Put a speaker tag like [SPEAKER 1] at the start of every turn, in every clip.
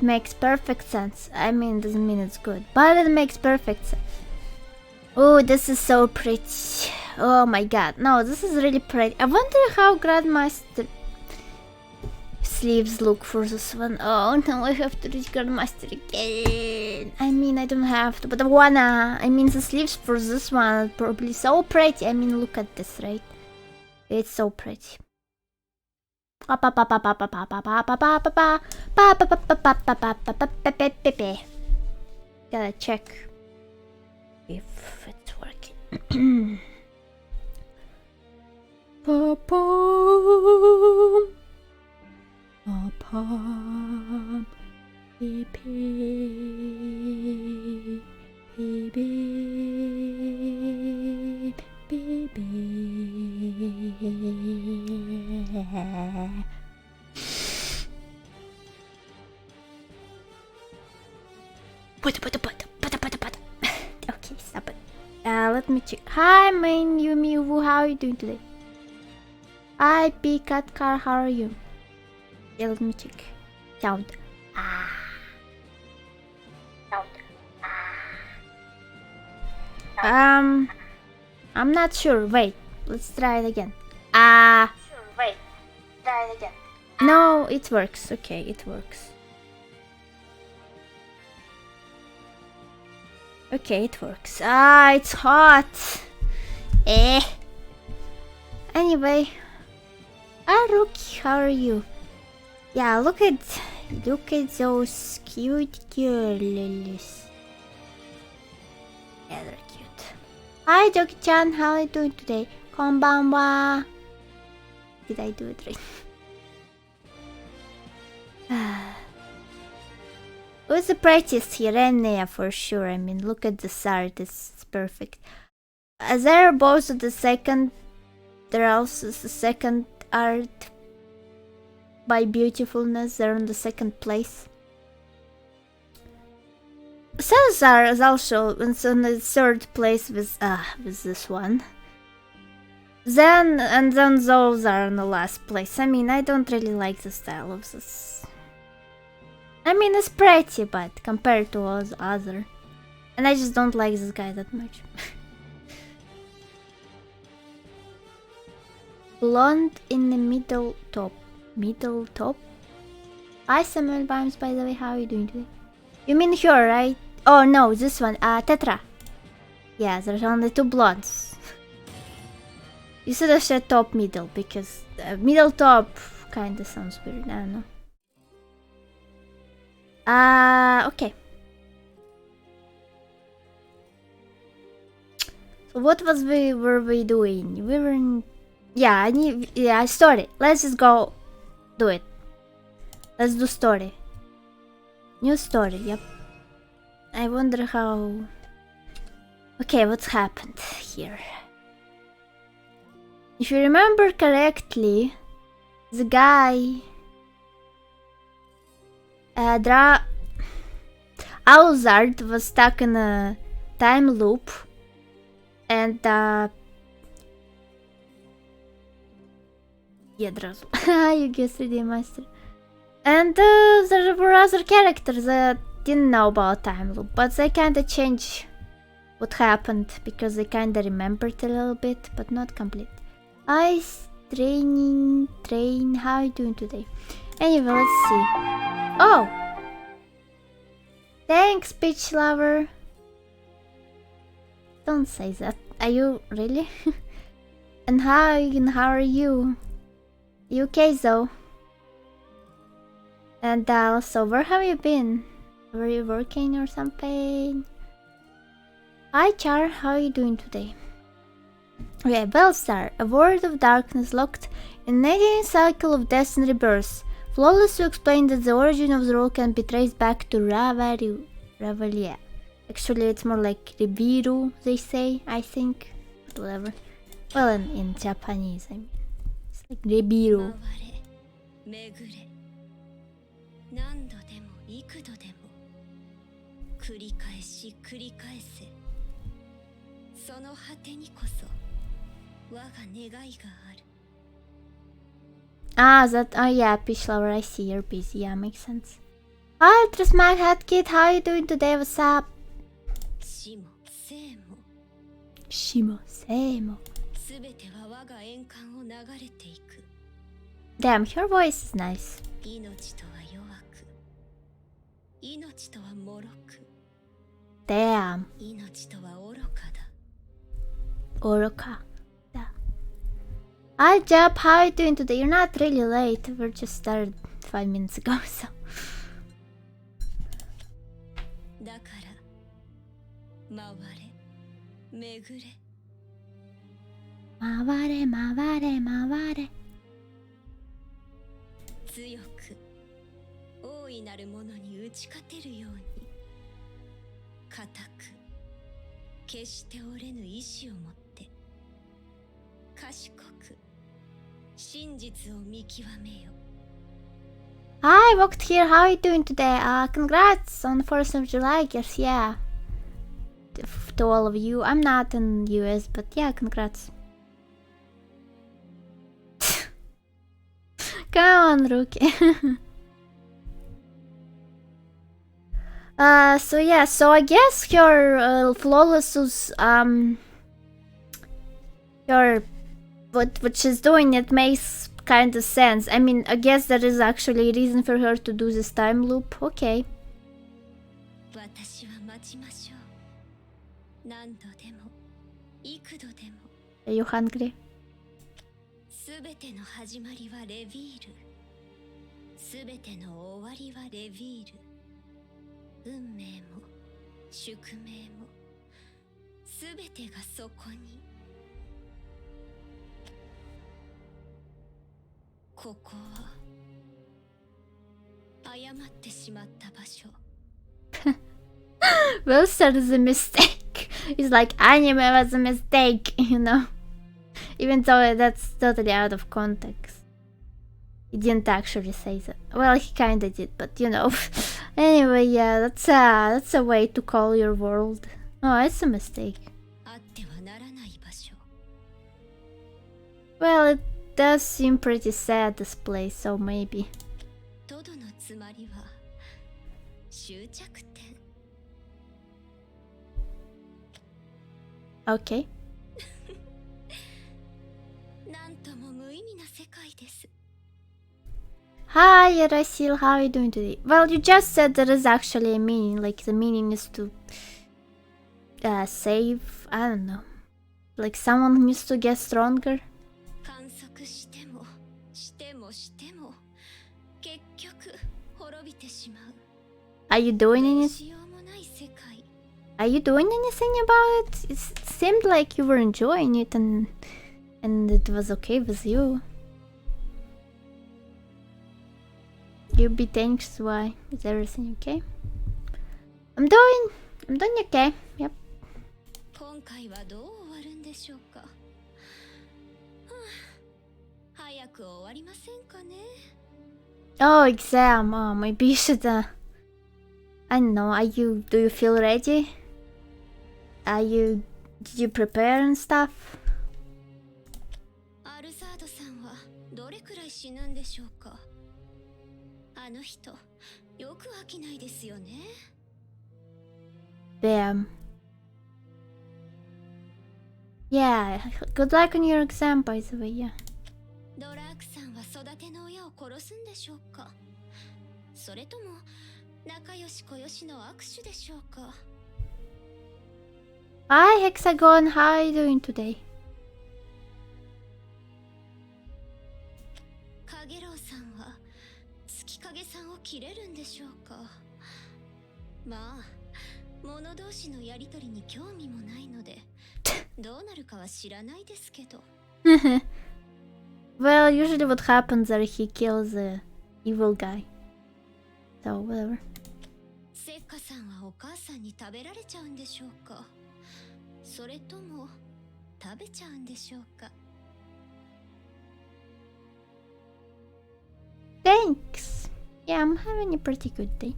[SPEAKER 1] makes perfect sense. I mean, doesn't mean it's good, but it makes perfect sense. Oh, this is so pretty. Oh my god, no, this is really pretty. I wonder how Grandmaster sleeves look for this one. Oh no, I have to reach Grandmaster again. I mean, I don't have to, but I wanna. I mean, the sleeves for this one are probably so pretty. I mean, look at this, right? It's so pretty. Gotta check if it's working. Pa-pum, pa-pum, beep, beep, beep, beep, beep. Okay, stop it. Let me check. Hi, main Yumi Wu, how are you doing today? Hi, Cat Car, how are you? Yeah, let me check. Sound. Sound. I'm not sure. Wait, let's try it again. No, it works. Okay, it works. Okay, it works. It's hot. Anyway. Rookie, how are you? Yeah, look at those cute girls. Yeah, they're cute. Hi, Joki-chan, how are you doing today? Konbanwa. Did I do it right? Who's the prettiest here? Renea for sure. I mean, look at this art, it's perfect. They're both the second. They're also the second art by beautifulness. They're on the second place. Cesar is also on the third place with this one. Then those are on the last place. I mean, I don't really like the style of this. I mean, it's pretty, but compared to all the other, and I just don't like this guy that much. Blonde in the middle top. Hi, Samuel Bimes, by the way, how are you doing today? You mean her, right? Oh no, this one, Tetra. Yeah, there's only two blondes. You should have said top middle, because middle top kinda sounds weird, I don't know. Okay. So what were we doing? We were in... Yeah, story. Let's just go do it. Let's do story. New story, yep. I wonder how... Okay, what's happened here? If you remember correctly, the guy... Alzard was stuck in a time loop, and yeah, Drazula. You guessed it, Master. And there were other characters that didn't know about time loop, but they kinda changed what happened because they kinda remembered a little bit, but not complete. Ice train. How are you doing today? Anyway, let's see. Oh! Thanks, bitch lover. Don't say that. Are you really? And how are you? You okay though? And also, where have you been? Were you working or something? Hi Char, how are you doing today? Okay, Bellstar, a world of darkness locked in a 19th cycle of death and rebirth. Flawless to explain that the origin of the role can be traced back to Ravalia. Actually, it's more like Rebiru, they say, I think. But whatever. Well, in Japanese, I mean. It's like Rebiru. Yeah, Peach Lover, I see you're busy. Yeah, makes sense. Hi, Trismag Hatkit, how are you doing today? What's up? Shimo, Semo. Damn, her voice is nice. Damn. Oroka. Yeah. Hi, Jab, how are you doing today? You're not really late. We just started 5 minutes ago, so. Maware, maware, maware.
[SPEAKER 2] 強く大いなるものに打ち勝てるように固く決して折れぬ意志を持って賢く真実を見極めよ。
[SPEAKER 1] Hi, walked here. How are you doing today? Congrats on the 4th of July, I guess. Yeah. To all of you. I'm not in US, but yeah, congrats. Come on, Rookie. So yeah, so I guess your flawless was your what she's doing, it makes kind of sense. I mean, I guess there is actually a reason for her to do this time loop. Okay. Are you hungry?
[SPEAKER 2] すべての始まりはレビール。すべての終わりはレビール。運命も宿命もすべてがそこに。ここは誤ってしまった場所。
[SPEAKER 1] Will said is a mistake. He's like, anime was a mistake, you know? Even though that's totally out of context. He didn't actually say that. Well, he kinda did, but you know. Anyway, yeah, that's a way to call your world. Oh, it's a mistake. Well, it does seem pretty sad, this place, so maybe. Okay. Hi, Rasil, how are you doing today? Well, you just said there is actually a meaning, like the meaning is to save, I don't know. Like someone needs to get stronger. Are you doing anything? Are you doing anything about it? It seemed like you were enjoying it and it was okay with you. You be thanks, why? Is everything okay? I'm doing okay. Yep. Oh, exam. Oh, maybe you should I don't know, do you feel ready? Did you prepare and stuff? Bam. Yeah, good luck on your exam, by the way, yeah. Hi, Hexagon, how are you doing today? Well, usually what happens is he kills the evil guy. So, whatever. Thanks. Yeah, I'm having a pretty good day.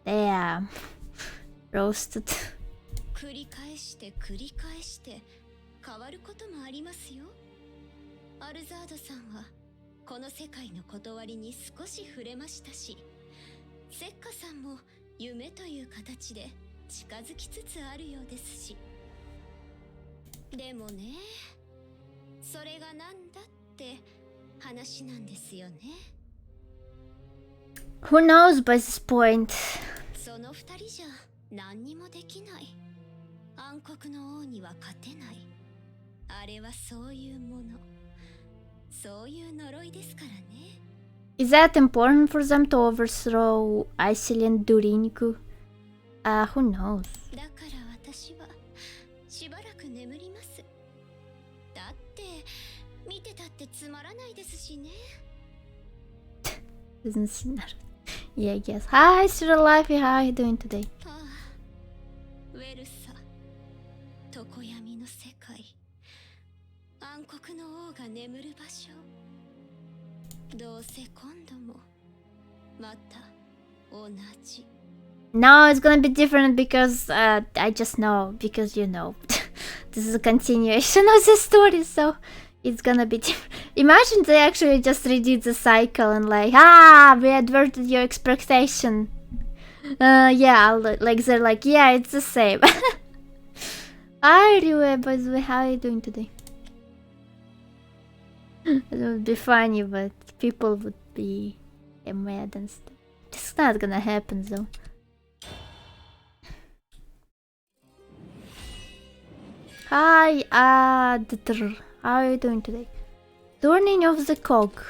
[SPEAKER 1] Damn. Roasted.
[SPEAKER 2] って繰り返して変わることもありますよ。アルザードさんはこの世界の断りに少し触れましたし、セッカさんも夢という形で近づきつつあるようですし。でもね、それがなんだって話なんですよね。
[SPEAKER 1] Who knows by this point?
[SPEAKER 2] その二人じゃ何にもできない。暗黒の王には勝てない。あれはそういうもの、そういう呪いですからね。
[SPEAKER 1] Is that important for them to overthrow Iceland Durinku? Who knows?
[SPEAKER 2] だから私はしばらく眠ります。だって見てたってつまらないですしね。
[SPEAKER 1] Doesn't seem that. Yeah, I guess. Hi, Still Alive. How are you doing today?
[SPEAKER 2] ああ、ウェルサ、常闇の世界、暗黒の王が眠る場所。どうせ今度もまた同じ。
[SPEAKER 1] No, it's gonna be different because I just know, because you know. This is a continuation of the story, so it's gonna be different. Imagine they actually just redid the cycle and like, we adverted your expectation. Yeah, like they're like, yeah, it's the same. Hi, Ryu, by the way, how are you doing today? It would be funny, but people would be mad and stuff. It's not gonna happen though. Hi, how are you doing today? Turning of the cog.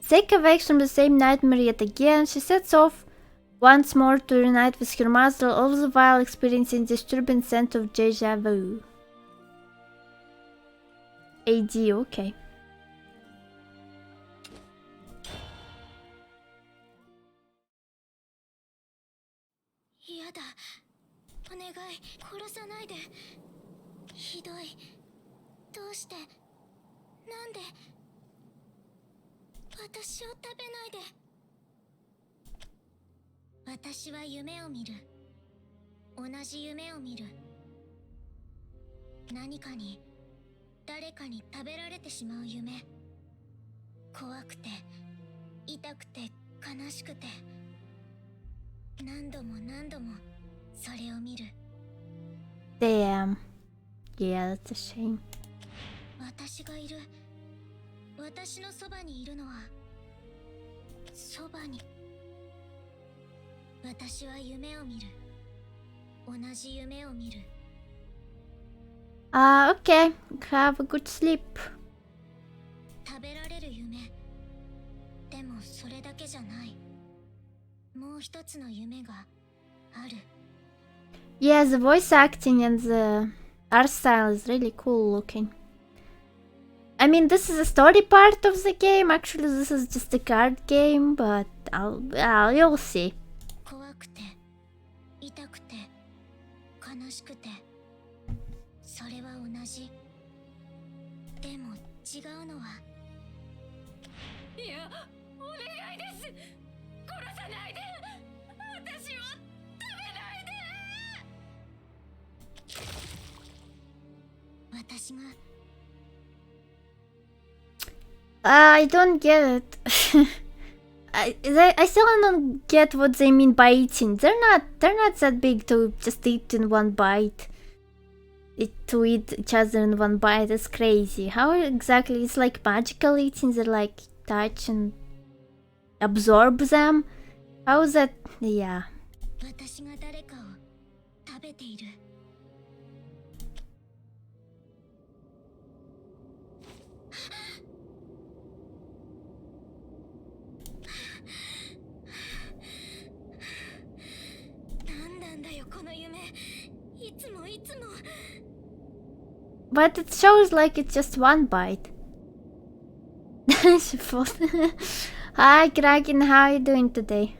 [SPEAKER 1] Seika awakes from the same nightmare yet again. She sets off once more to reunite with her master, all the while experiencing disturbing sense of deja vu. AD, okay.
[SPEAKER 2] Yada, お願い、殺さないで。ひどい。どうして、なんで。私を食べないで。私は夢を見る。同じ夢を見る。何かに、誰かに食べられてしまう夢。怖くて、痛くて、悲しくて。何度も何度もそれを見る。
[SPEAKER 1] Damn. Yeah, that's a shame.
[SPEAKER 2] 私がいる。私のそばにいるのはそばに。私は夢を見る。同じ夢を見る。
[SPEAKER 1] Okay. Have a good sleep.
[SPEAKER 2] 食べられる夢。でもそれだけじゃない。もう一つの夢がある。
[SPEAKER 1] Yeah, the voice acting and the art style is really cool looking. I mean, this is a story part of the game. Actually, this is just a card game, but you'll see.
[SPEAKER 2] 怖くて、痛くて、悲しくて、それは同じ。でも違うのは。いや、お願いです。殺さないで。私を食べないで。私が。
[SPEAKER 1] I don't get it. I still don't get what they mean by eating. They're not that big to just eat in one bite. To eat each other in one bite is crazy. How exactly? It's like magical eating. They like touch and absorb them. How is that? Yeah.
[SPEAKER 2] 私が誰かを食べている。何なんだよこの夢。いつもいつも。
[SPEAKER 1] But it shows like it's just one bite. She falls. Hi, Kraken. How are you doing today?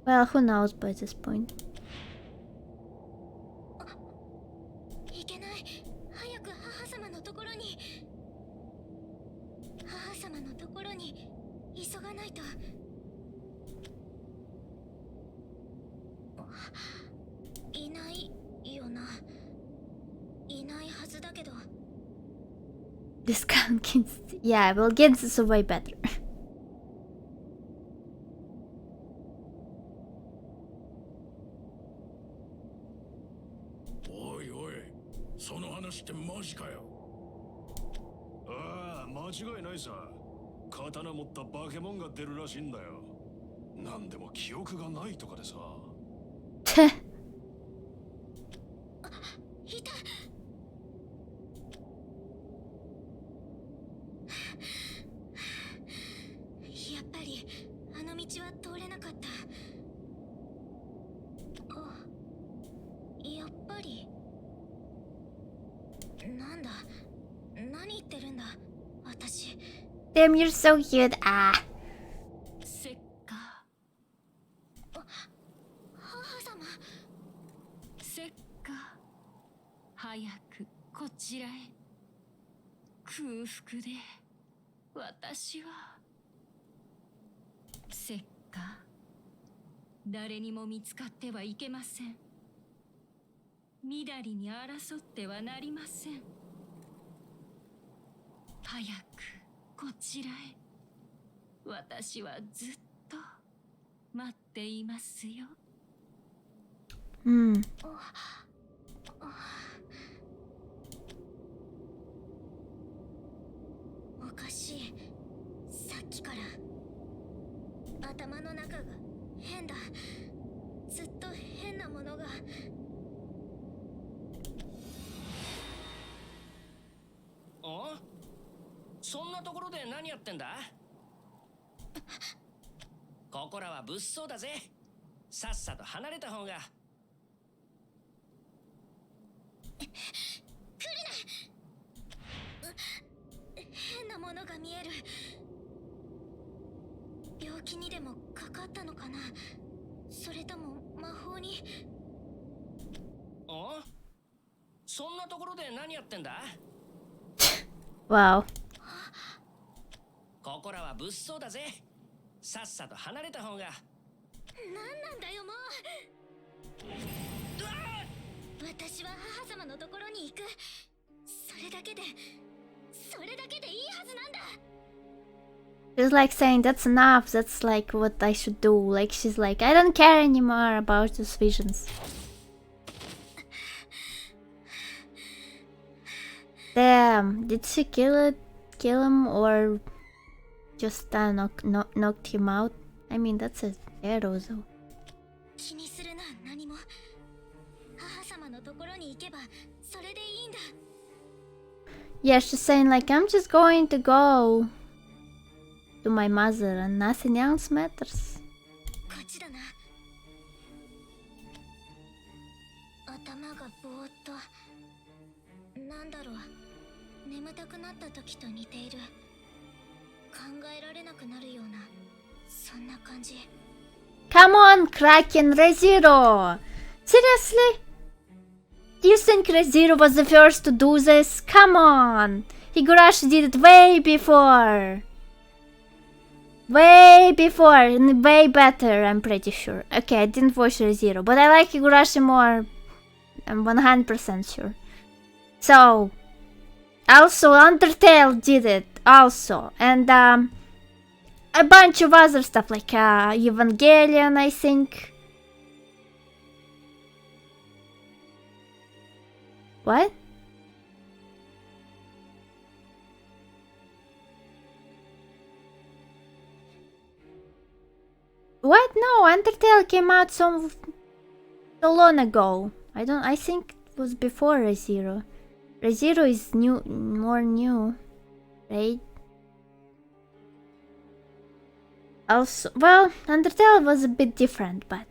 [SPEAKER 1] Well, who knows by this point.
[SPEAKER 2] いけない。早く母様のところに。母様のところに急がないと。いないよな。いないはずだけど。
[SPEAKER 1] Discount kids. Yeah, well, kids is way better.
[SPEAKER 3] おいおい、その話ってマジかよ。
[SPEAKER 4] ああ、間違いないさ。刀持った化け物が出るらしいんだよ。なんでも記憶がないとかでさ。
[SPEAKER 2] いた。やっぱりあの道は通れなかった。あ、やっぱり。なんだ、何言ってるんだ私。
[SPEAKER 1] Damn, you're so cute. Ah.
[SPEAKER 2] せっか。母様。せっか。早くこちらへ。空腹で私は。せっか。誰にも見つかってはいけません。みだりに争ってはなりません。早くこちらへ。私はずっと待っていますよ。
[SPEAKER 1] Hmm.
[SPEAKER 2] おかしい。さっきから頭の中が変だ。ずっと変なものが。
[SPEAKER 5] お？そんなところで何やってんだ？ここらは物騒だぜ。さっさと離れた方が。
[SPEAKER 2] 変なものが見える。病気にでもかかったのかな、それとも魔法に。
[SPEAKER 5] お？そんなところで何やってんだ？
[SPEAKER 1] Wow.
[SPEAKER 5] ここらは物騒だぜ。さっさと離れた方が。
[SPEAKER 2] 何なんだよもう。私は母様のところに行く。それだけでいいはずなんだ。
[SPEAKER 1] She's like saying that's enough. That's like what I should do. Like she's like, I don't care anymore about those visions. Damn, did she kill him, or just knocked him out? I mean, that's a arrow though.
[SPEAKER 2] 気にするな、何も。母様のところに行けばそれでいいんだ。
[SPEAKER 1] Yeah, she's saying like, I'm just going to go to my mother and nothing else matters.
[SPEAKER 2] こっちだな。頭がぼーっと。なんだろう、眠たくなった時と似ている。考えられなくなるような、そんな感じ。
[SPEAKER 1] Come on, Kraken ReZero! Seriously? Do you think ReZero was the first to do this? Come on! Higurashi did it way before! Way before, and way better, I'm pretty sure. Okay, I didn't watch ReZero, but I like Higurashi more. I'm 100% sure. So, also Undertale did it, also. And, a bunch of other stuff, like, Evangelion, I think. What? What? No, Undertale came out so long ago. I think it was before ReZero. ReZero is more new, right? Also, well, Undertale was a bit different, but...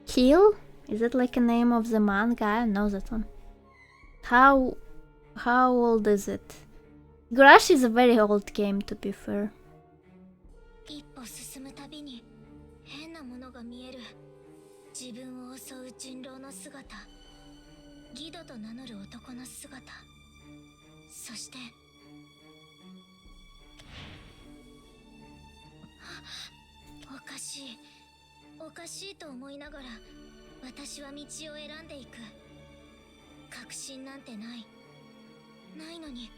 [SPEAKER 1] Kill? Is it like a name of the manga? I don't know that one. How old is it? Higurashi is a very old game, to be fair.
[SPEAKER 2] 一歩進むたびに変なものが見える。自分を襲う人狼の姿、ギドと名乗る男の姿、そしておかしいと思いながら私は道を選んでいく。確信なんてないのに、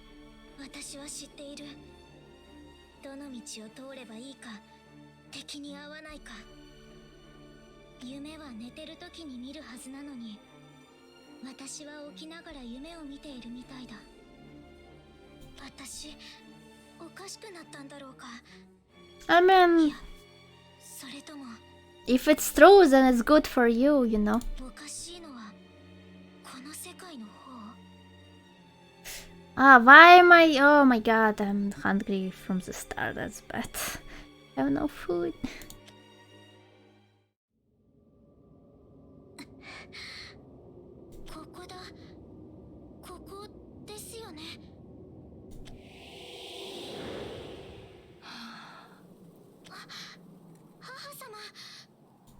[SPEAKER 2] 私は知っている。どの道を通ればいいか、敵に会わないか。夢は寝てる時に見るはずなのに、私は起きながら夢を見ているみたいだ。私、おかしくなったんだろうか。
[SPEAKER 1] I mean,
[SPEAKER 2] それとも
[SPEAKER 1] if it's true, then it's good for you, you know.
[SPEAKER 2] おかしいのはこの世界の方。
[SPEAKER 1] Ah, why am I? Oh my god, I'm hungry from the start. That's bad. I have no food.
[SPEAKER 2] ここだ。ここですよね。母様。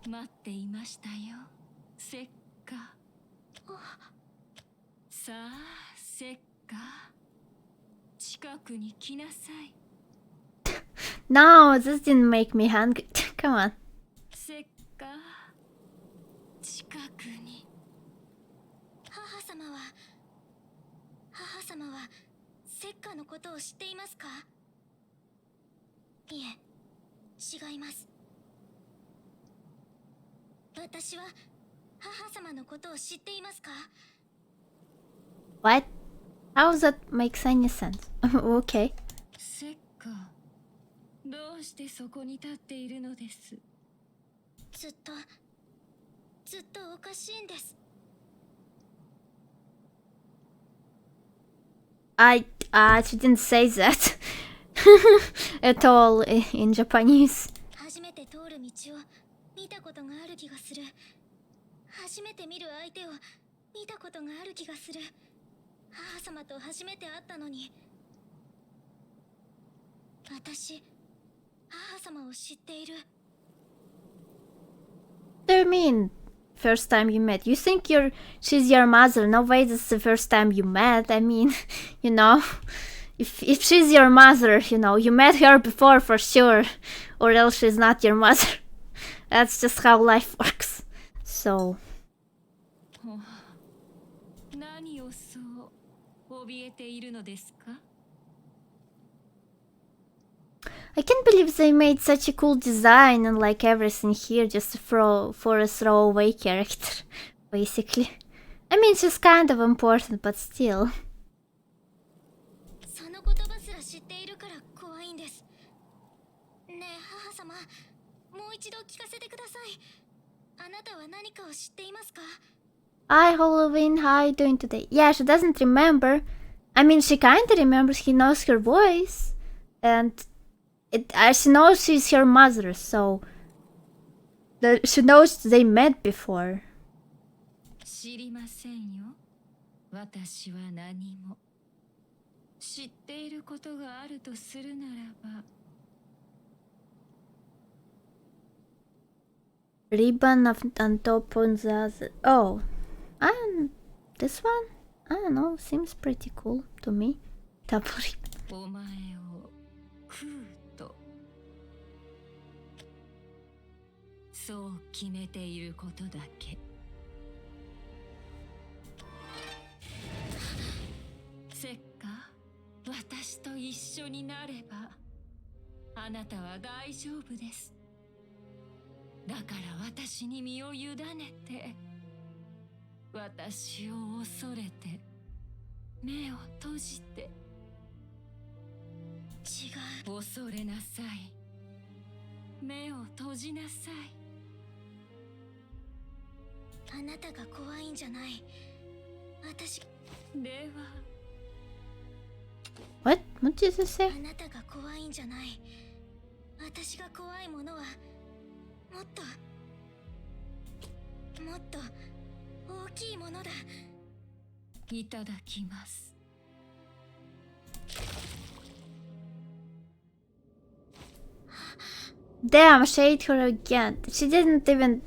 [SPEAKER 6] 待っていましたよ、せっか。さあ、せっか。近くに来なさい。
[SPEAKER 1] No, this didn't make me hungry. Come on.
[SPEAKER 6] せっか。近くに。
[SPEAKER 2] 母様はセッカのことを知っていますか？いえ、違います。私は母様のことを知っていますか？
[SPEAKER 1] What? How does that make any sense? Okay.
[SPEAKER 6] せっか。どうしてそこに立っているのです？
[SPEAKER 2] ずっとおかしいんです。
[SPEAKER 1] She didn't say that at all in Japanese.
[SPEAKER 2] 初めて通る道を見たことがある気がする。初めて見る相手を見たことがある気がする。母様と初めて会ったのに。私、母様を知っている。
[SPEAKER 1] What do you mean? First time you met? You think she's your mother? No way, this is the first time you met. I mean, you know, if she's your mother, you know, you met her before for sure, or else she's not your mother. That's just how life works. So.
[SPEAKER 6] 何をそう怯えているのですか？
[SPEAKER 1] I can't believe they made such a cool design and like everything here just for a throwaway character, basically. I mean, she's kind of important, but still.
[SPEAKER 2] その言葉すら知っているから怖いんです。ねえ母様、もう一度聞かせてください。あなたは何かを知っていますか？
[SPEAKER 1] Hi, Halloween, how are you doing today? Yeah, she doesn't remember. I mean, she kinda remembers, he knows her voice. And she knows she's her mother, so she knows they met before.
[SPEAKER 6] 知りませんよ。私は何も。知っていることがあるとするならば。
[SPEAKER 1] Ribbon on top on the other. Oh, this one? I don't know, seems pretty cool to me. Double ribbon.
[SPEAKER 6] お前を食うと。そう決めていることだけ。せっか、私と一緒になれば、あなたは大丈夫です。だから私に身を委ねて、私を恐れて、目を閉じて。
[SPEAKER 2] 違う。
[SPEAKER 6] 恐れなさい。目を閉じなさい。
[SPEAKER 2] あなたが怖いんじゃない。私。
[SPEAKER 6] では。
[SPEAKER 1] What? What did you say?
[SPEAKER 2] あなたが怖いんじゃない。私が怖いものはもっと大きいものだ。
[SPEAKER 6] いただきます。
[SPEAKER 1] Damn, she ate her again. She didn't even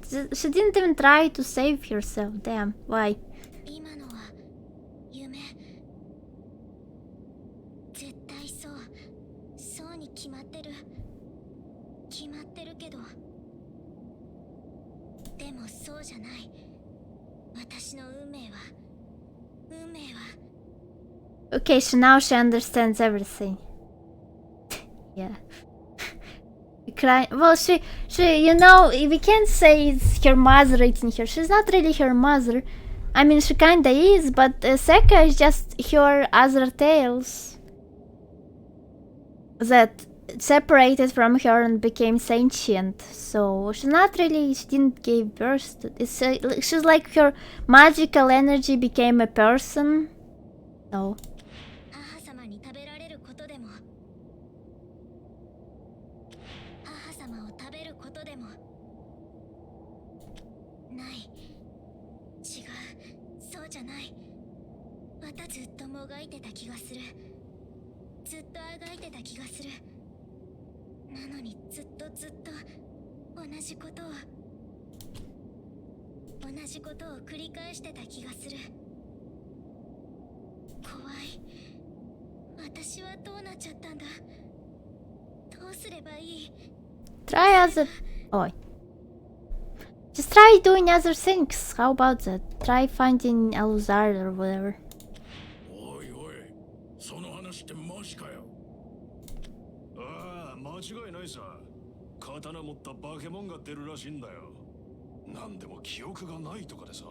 [SPEAKER 1] try to save herself. Damn, why?
[SPEAKER 2] 今のは夢。絶対そうに決まってるけど、でもそうじゃない。
[SPEAKER 1] Okay, so now she understands everything. Yeah. Cry. Well, she, you know, we can't say it's her mother raising her. She's not really her mother. I mean, she kinda is, but Seka is just her other tales that separated from her and became sentient. So she's not really. She didn't give birth to. It's she's like her magical energy became a person. So.
[SPEAKER 2] 母様に食べられることでも母様を食べることでもない違うそうじゃないずっともがいてた気がするずっとあがいてた気がするなのにずっと同じことを繰り返してた気がする怖い私はどうなっちゃったんだどうすればいい
[SPEAKER 1] Try other... Oh. Just try doing other things. How about that? Try finding Aluzard or whatever.
[SPEAKER 3] おいおい、その話ってマジかよ。
[SPEAKER 4] ああ、間違いないさ。刀持った化け物が出るらしいんだよ。なんでも記憶がないとかでさ。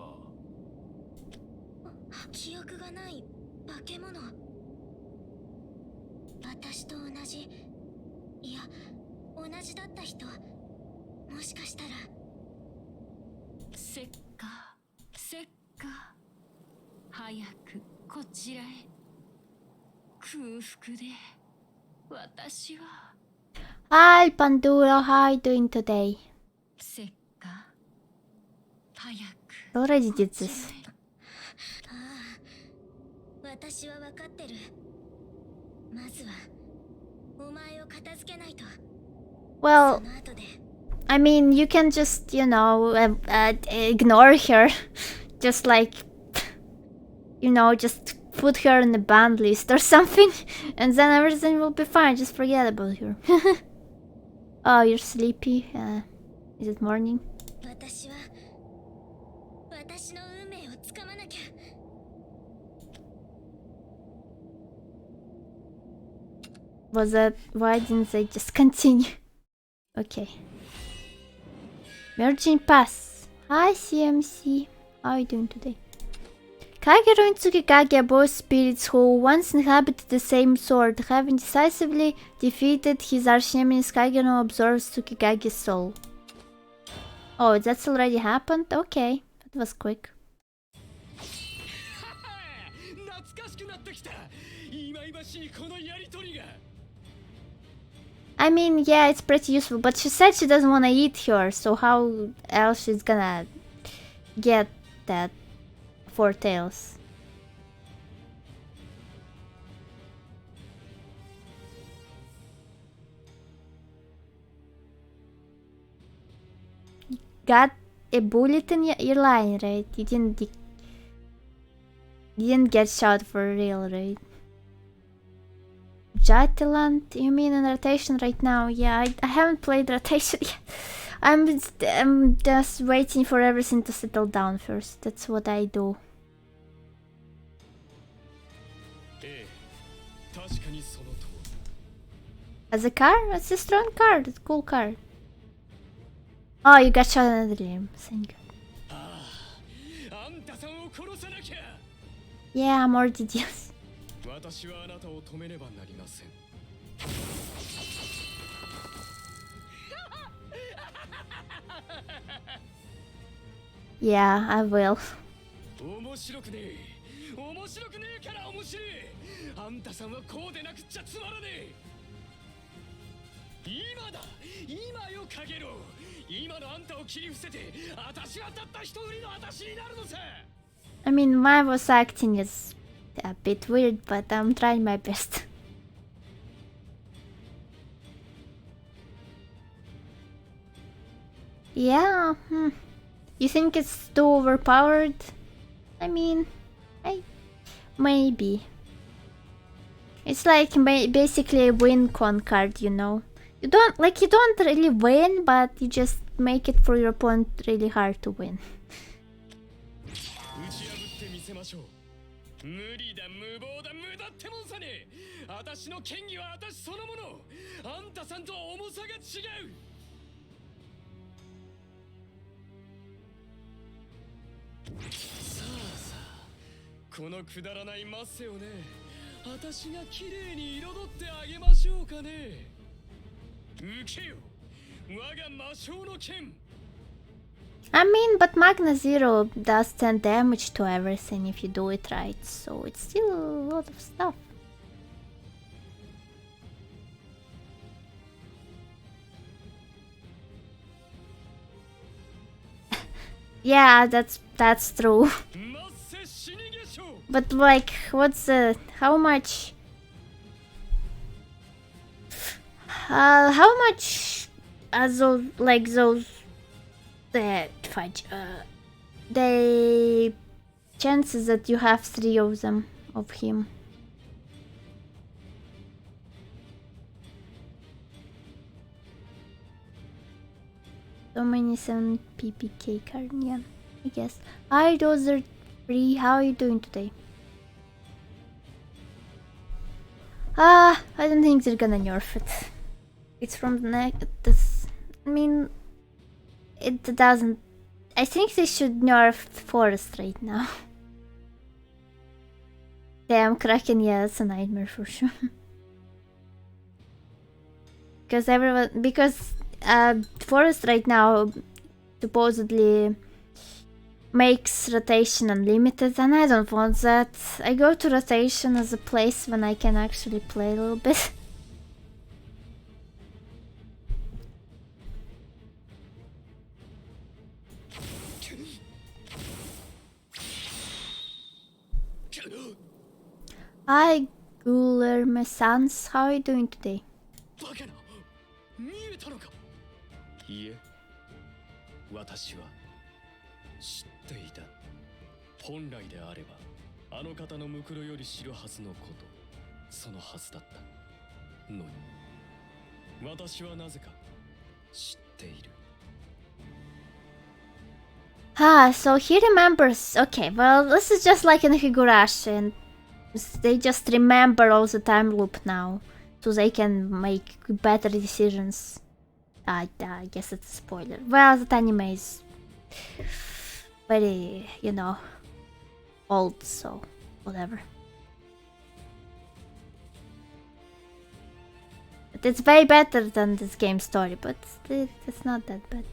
[SPEAKER 2] 記憶がない化け物私と同じいや同じだった人もしかしたら
[SPEAKER 6] せっか早くこちらへ空腹で私は
[SPEAKER 1] Hi Pandora, how are you doing today?
[SPEAKER 6] せっか早く
[SPEAKER 1] Already did this.
[SPEAKER 2] 私は分かってるまずはお前を片付けないと
[SPEAKER 1] Well,
[SPEAKER 2] その後で
[SPEAKER 1] I mean, you can just, you know, ignore her. Just like, you know, just put her in the banned list or something. And then everything will be fine. Just forget about her. Oh, you're sleepy? Is it morning?
[SPEAKER 2] 私は私の運命をつかまなきゃ
[SPEAKER 1] Was that... Why didn't they just continue? Okay. Merging Pass. Hi CMC. How are you doing today? Kagero and Tsukikage are both spirits who once inhabited the same sword. Having decisively defeated his archnemesis, Kagero absorbs Tsukikage's soul. Oh, that's already happened? Okay. That was quick. I mean, yeah, it's pretty useful, but she said she doesn't want to eat her, so how else she's gonna get that 4 tails? Got a bullet in your line, right? You didn't get shot for real, right? Jatiland, you mean in rotation right now? Yeah, I haven't played rotation yet. I'm just waiting for everything to settle down first. That's what I do. As a car? It's a strong card. It's a cool card. Oh, you got shot in the dream. Thank you. Yeah, more DDS. Yeah, I will. I mean, my voice acting is a bit weird, but I'm trying my best. Yeah, You think it's too overpowered? I mean, maybe. It's like basically a win con card, you know. You don't really win, but you just make it for your opponent really hard to win.
[SPEAKER 5] てみせましょう。無理だ、無謀だ、無駄ってもんさね。私の権威は私そのもの。あんたさんとは重さが違う。さあさあ、このくだらないマッセをね、私が綺麗に彩ってあげましょうかね。受けよ、我が魔性の剣。
[SPEAKER 1] I mean, but Magna Zero does 10 damage to everything if you do it right, so it's still a lot of stuff. Yeah, that's true. But like, what's the how much those like those fudge the chances that you have 3 of them of him? So many 7 PPK card, yeah, I guess. Hi Dozer 3, how are you doing today? I don't think they're gonna nerf it. It's from the neck. I mean, it doesn't. I think they should nerf Forest right now. Damn, Kraken, yeah, that's a nightmare for sure. Because Forest right now supposedly makes rotation unlimited, and I don't want that. I go to rotation as a place when I can actually play a little bit. Hi, Guler, my sons. How are you doing today?
[SPEAKER 5] 見えたのか。いえ、私は知っていた。本来であればあの方のムクロより知るはずのこと、そのはずだったのに、私はなぜか知っている。
[SPEAKER 1] So he remembers. Okay, well, this is just like in Higurashi, and they just remember all the time loop now, so they can make better decisions. I guess it's a spoiler. Well, that anime is very, you know, old, so whatever. But it's way better than this game's story, but it's not that bad.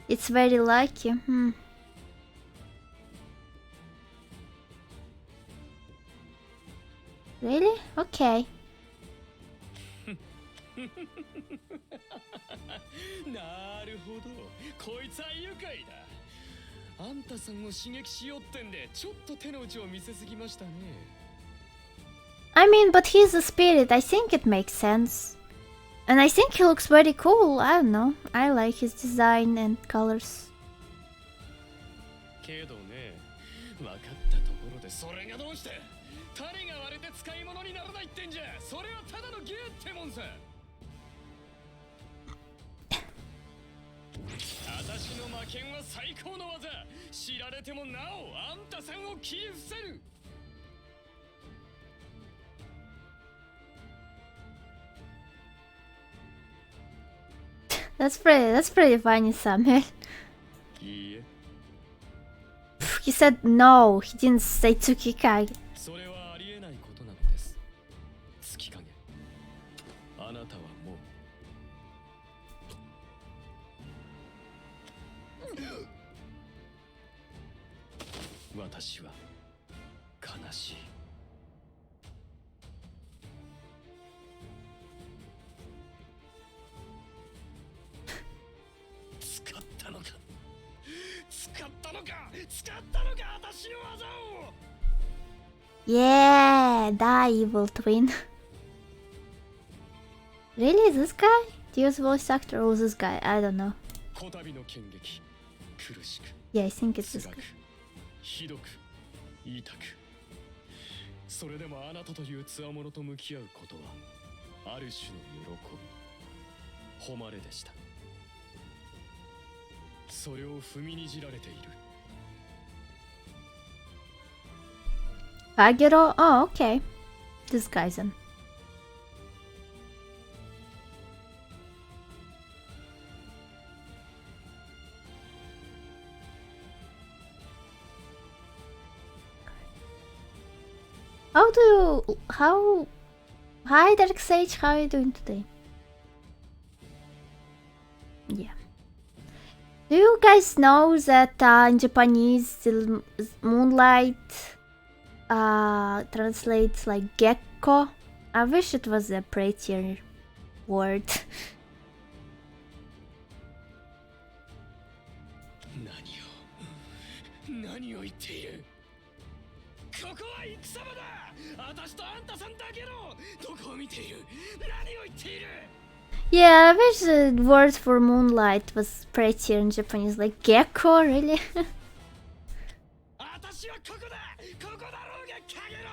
[SPEAKER 1] It's very lucky. Really? Okay.
[SPEAKER 5] なるほど、こいつは愉快だ。あんたさんを刺激しようってんで、ちょっと手の内を見せすぎましたね。
[SPEAKER 1] I mean, but he's a spirit. I think it makes sense. And I think he looks very cool. I don't know. I like his design and colors.
[SPEAKER 5] けどね、分かったところでそれがどうして種が割れて使い物にならないってんじゃ。それはただのゲーってもんさ。私の魔剣は最高の技。知られてもなおあんたさんを切り伏せる。
[SPEAKER 1] That's pretty funny, Samuel. He said no, he didn't say Tsukikage.
[SPEAKER 5] それはありえないことなのです。月影、あなたはもう。私は悲しい。使ったのか、使ったのか、使ったのか、私の技を。
[SPEAKER 1] Yeah, die, evil twin. Really, this guy? Dio's voice actor or this guy? I don't know. Yeah, I think it's this guy.
[SPEAKER 5] ひどく、痛く。それでもあなたという強者と向き合うことはある種の喜び、誉れでした。それを踏みにじられている。
[SPEAKER 1] Kagero? Oh, okay. This guy's in. Hi Dark Sage, how are you doing today? Yeah. Do you guys know that in Japanese the moonlight translates like gecko? I wish it was a prettier word.
[SPEAKER 5] 何を言っている。ここは戦場だ。私とあんたさんだけのどこを見ている。何を言っている。
[SPEAKER 1] Yeah, I wish the word for moonlight was prettier in Japanese, like gecko, really?
[SPEAKER 5] 私はここだ。ここだろうがかげろ。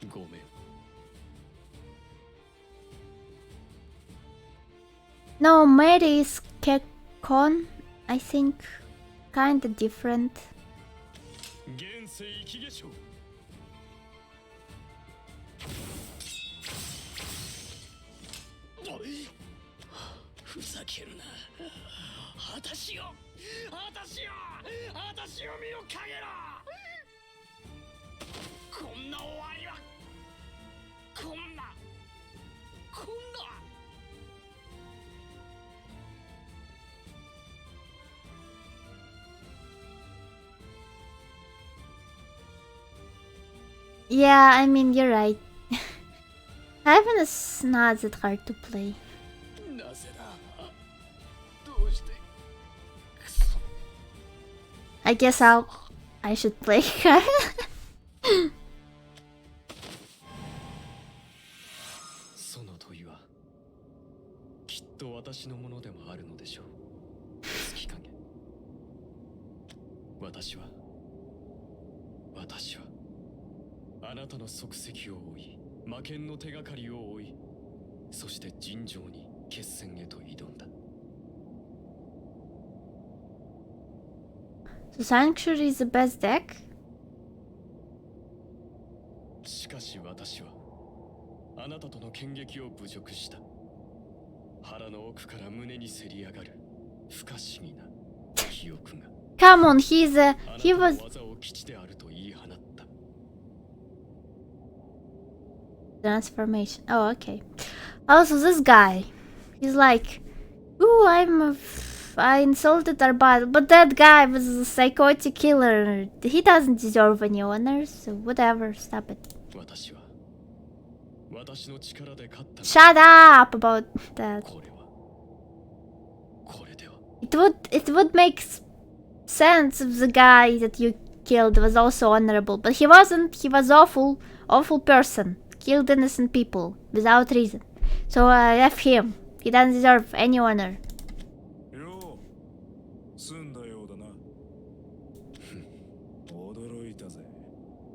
[SPEAKER 5] ごめん。
[SPEAKER 1] No, Mary is Kekon, I think. Kinda different.
[SPEAKER 5] 現世生き化粧。ふざけるな。私を見ろかげろ。こんな終わりはこんな。
[SPEAKER 1] Yeah, I mean, you're right. Heaven is not that hard to play.
[SPEAKER 5] なぜだ。どうして。くそ。
[SPEAKER 1] I guess I should play.
[SPEAKER 5] その問いはきっと私のものでもあるのでしょう。月影。私はあなたの足跡を追い、魔剣の手がかりを追い、そして尋常に決戦へと挑んだ。
[SPEAKER 1] So Sanctuary is the best deck?
[SPEAKER 5] しかし私はあなたとの剣撃を侮辱した。腹の奥から胸にせり上がる不可思議な記憶が。
[SPEAKER 1] Come on, he was...
[SPEAKER 5] 技を基地であると言い放った。
[SPEAKER 1] Transformation. Oh, okay. Also, this guy, he's like, ooh, I insulted our battle, but that guy was a psychotic killer. He doesn't deserve any honors, so whatever, stop it. Shut up about that. It would make sense if the guy that you killed was also honorable, but he wasn't. He was awful person. Killed innocent people without reason. So F him. He doesn't deserve any honor.
[SPEAKER 4] 済んだようだな。驚いたぜ。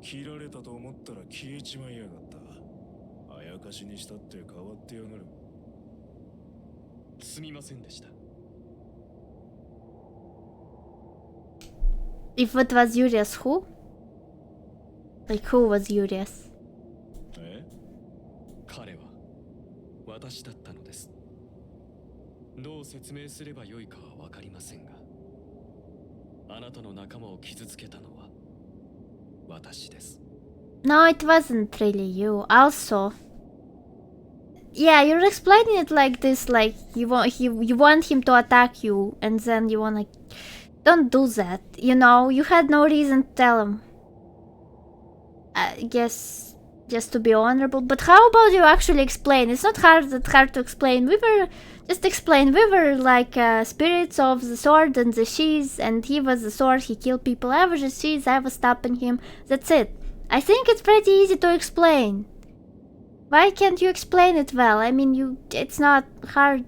[SPEAKER 4] 切られたと思ったら消えちまいやがった。あやかしにしたって変わってやがる。
[SPEAKER 5] すみませんでした。
[SPEAKER 1] If it was Urias, who? Like who was Urias?
[SPEAKER 5] 彼は私だったのです。どう説明すればよいかはわかりませんが、あなたの仲間を傷つけたのは私です。
[SPEAKER 1] No, it wasn't really you. Also, yeah, you're explaining it like this, like you want him to attack you, and then you wanna. Don't do that. You know, you had no reason to tell him. I guess. Just to be honorable, but how about you actually explain? It's not that hard to explain. We were like spirits of the sword and the sheaths, and he was the sword, he killed people. I was the sheaths, I was stopping him. That's it. I think it's pretty easy to explain. Why can't you explain it well? I mean, it's not hard.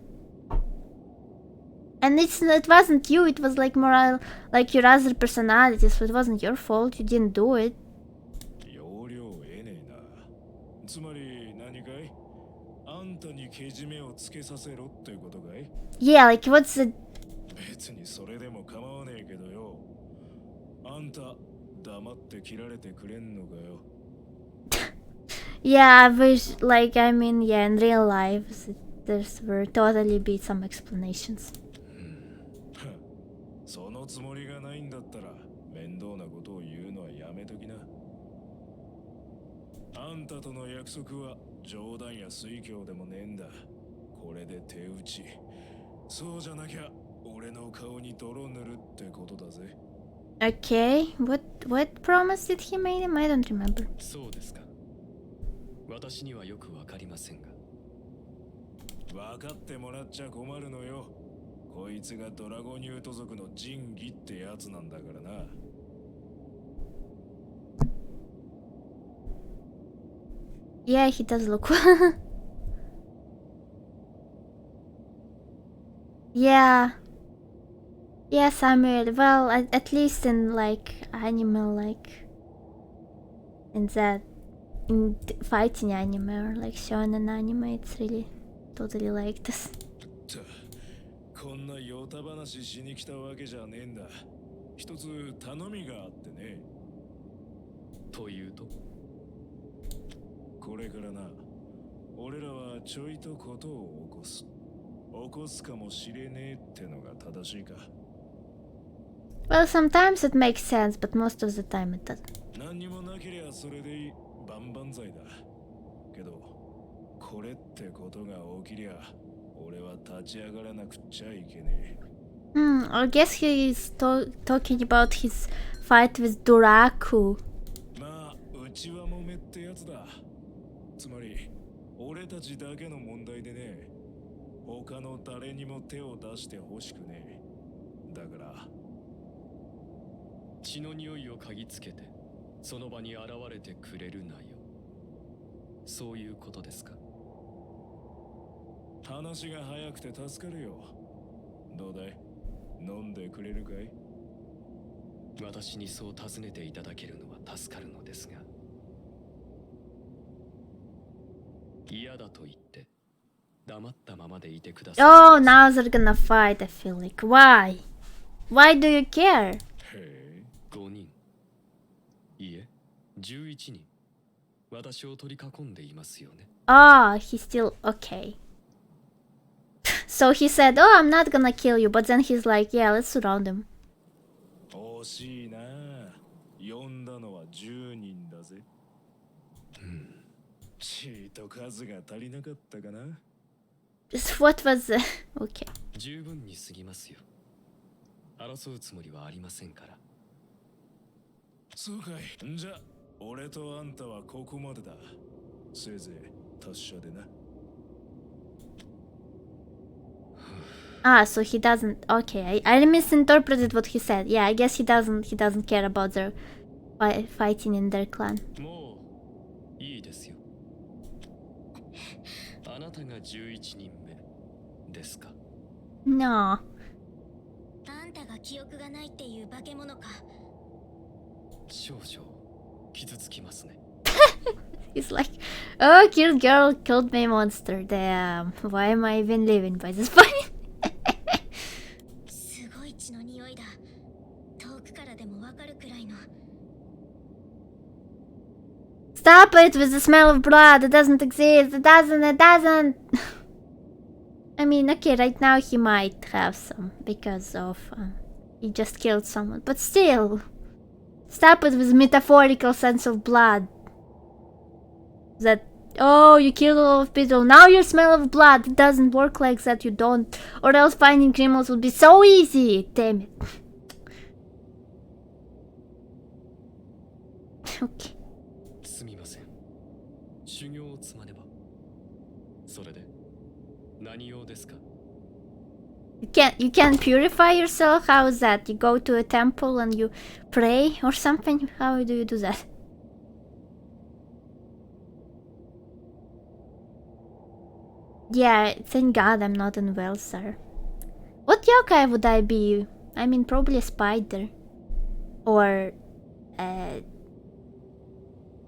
[SPEAKER 1] And it wasn't you, it was like more like your other personality, so it wasn't your fault, you didn't do it.
[SPEAKER 4] つまり何かい？あんたにけじめをつけさせろってことかい？
[SPEAKER 1] Yeah, like what's the...
[SPEAKER 4] 別にそれでも構わねえけどよ。あんた黙って切られてくれんのかよ。
[SPEAKER 1] Yeah, I wish, like, I mean, yeah, in real life, there's were totally be some explanations.
[SPEAKER 4] そのつもりがないんだったら面倒なことを言うのはやめときな。あんたとの約束は冗談や水教でもねえんだ。これで手打ち。そうじゃなきゃ俺の顔に泥塗るってことだぜ。
[SPEAKER 1] Okay, what promise did he make him? I don't remember.
[SPEAKER 5] そうですか。私にはよくわかりませんが。
[SPEAKER 4] 分かってもらっちゃ困るのよ。こいつがドラゴニュート族の仁義ってやつなんだからな。
[SPEAKER 1] Yeah, he does look. Yeah. Yeah, Samuel. Well, at least in like anime, like in that in fighting anime or like shonen anime, it's really totally like this.
[SPEAKER 4] こんなヨタ話しに来たわけじゃねえんだ。一つ頼みがあってね。
[SPEAKER 5] というと、
[SPEAKER 4] これからな、俺らはちょいとことを起こす。起こすかもしれねえってのが正しいか。
[SPEAKER 1] Well, sometimes it makes sense, but most of the time it doesn't.
[SPEAKER 4] 何にもなけりゃそれでいい。万々歳だ。けど、これってことが起きりゃ、俺は立ち上がらなくっちゃいけねえ。
[SPEAKER 1] I guess he's talking about his fight with Duraku.
[SPEAKER 4] まあ、内輪もめってやつだ。つまり、俺たちだけの問題でね、他の誰にも手を出してほしくねえ。だから、
[SPEAKER 5] 血の匂いを嗅ぎつけて、その場に現れてくれるなよ。そういうことですか？
[SPEAKER 4] 話が早くて助かるよ。どうだい？飲んでくれるかい？
[SPEAKER 5] 私にそう尋ねていただけるのは助かるのですが、嫌だと言って黙ったままでいてください。
[SPEAKER 1] Oh, now they're gonna fight, I feel like. Why? Why do you care?
[SPEAKER 4] へえ。
[SPEAKER 5] 5人、いえ、11人。私を取り囲んでいますよね。
[SPEAKER 1] Oh, he's still okay. So he said, "Oh, I'm not gonna kill you," but then he's like, "Yeah, let's surround him."
[SPEAKER 4] 惜しいな。呼んだのは10人だぜ。ちーと数が足りなかったかな。
[SPEAKER 1] What was okay?
[SPEAKER 5] 十分に過ぎますよ。争うつもりはありませんから。
[SPEAKER 4] そうかい。じゃ、俺とあんたはここまでだ。せいぜい達者でな。
[SPEAKER 1] Ah, so he doesn't. Okay, I misinterpreted what he said. Yeah, I guess he doesn't care about their fighting in their clan.
[SPEAKER 5] もういいですよ。あなたが11人目ですか？
[SPEAKER 1] No.
[SPEAKER 2] あんたが記憶がないっていう化け物か。
[SPEAKER 5] 少々傷つきますね。
[SPEAKER 1] He's like, "Oh, killed girl, killed my monster. Damn, why am I even living by this point?"
[SPEAKER 2] すごい血の匂いだ。遠くからでもわかるくらいの。
[SPEAKER 1] Stop it with the smell of blood. It doesn't exist. It doesn't. I mean, okay, right now he might have some because of he just killed someone, but still, stop it with metaphorical sense of blood. That, oh, you killed a lot of people. Now you smell of blood. It doesn't work like that. You don't, or else finding criminals would be so easy. Damn it. Okay.
[SPEAKER 5] すみません。修行を積まねば。それで何用ですか？
[SPEAKER 1] You can purify yourself? How is that? You go to a temple and you pray or something? How do you do that? Yeah, thank God I'm not in Welsar. What yokai would I be? I mean, probably a spider. Or a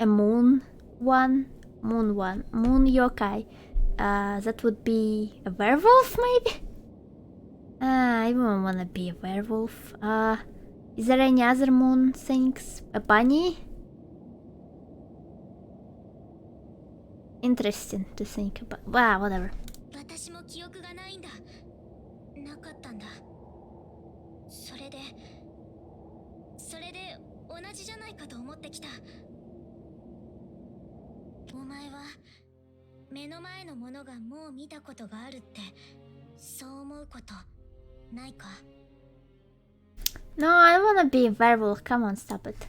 [SPEAKER 1] moon one? Moon yokai. That would be a werewolf, maybe? I wouldn't want to be a werewolf. Is there any other moon things? A bunny? Interesting to think about. Wow, whatever.
[SPEAKER 2] 私も記憶がないんだ。なかったんだ。それで同じじゃないかと思ってきた。お前は目の前のものがもう見たことがあるってそう思うことないか？
[SPEAKER 1] No, I wanna be a werewolf. Come on, stop it.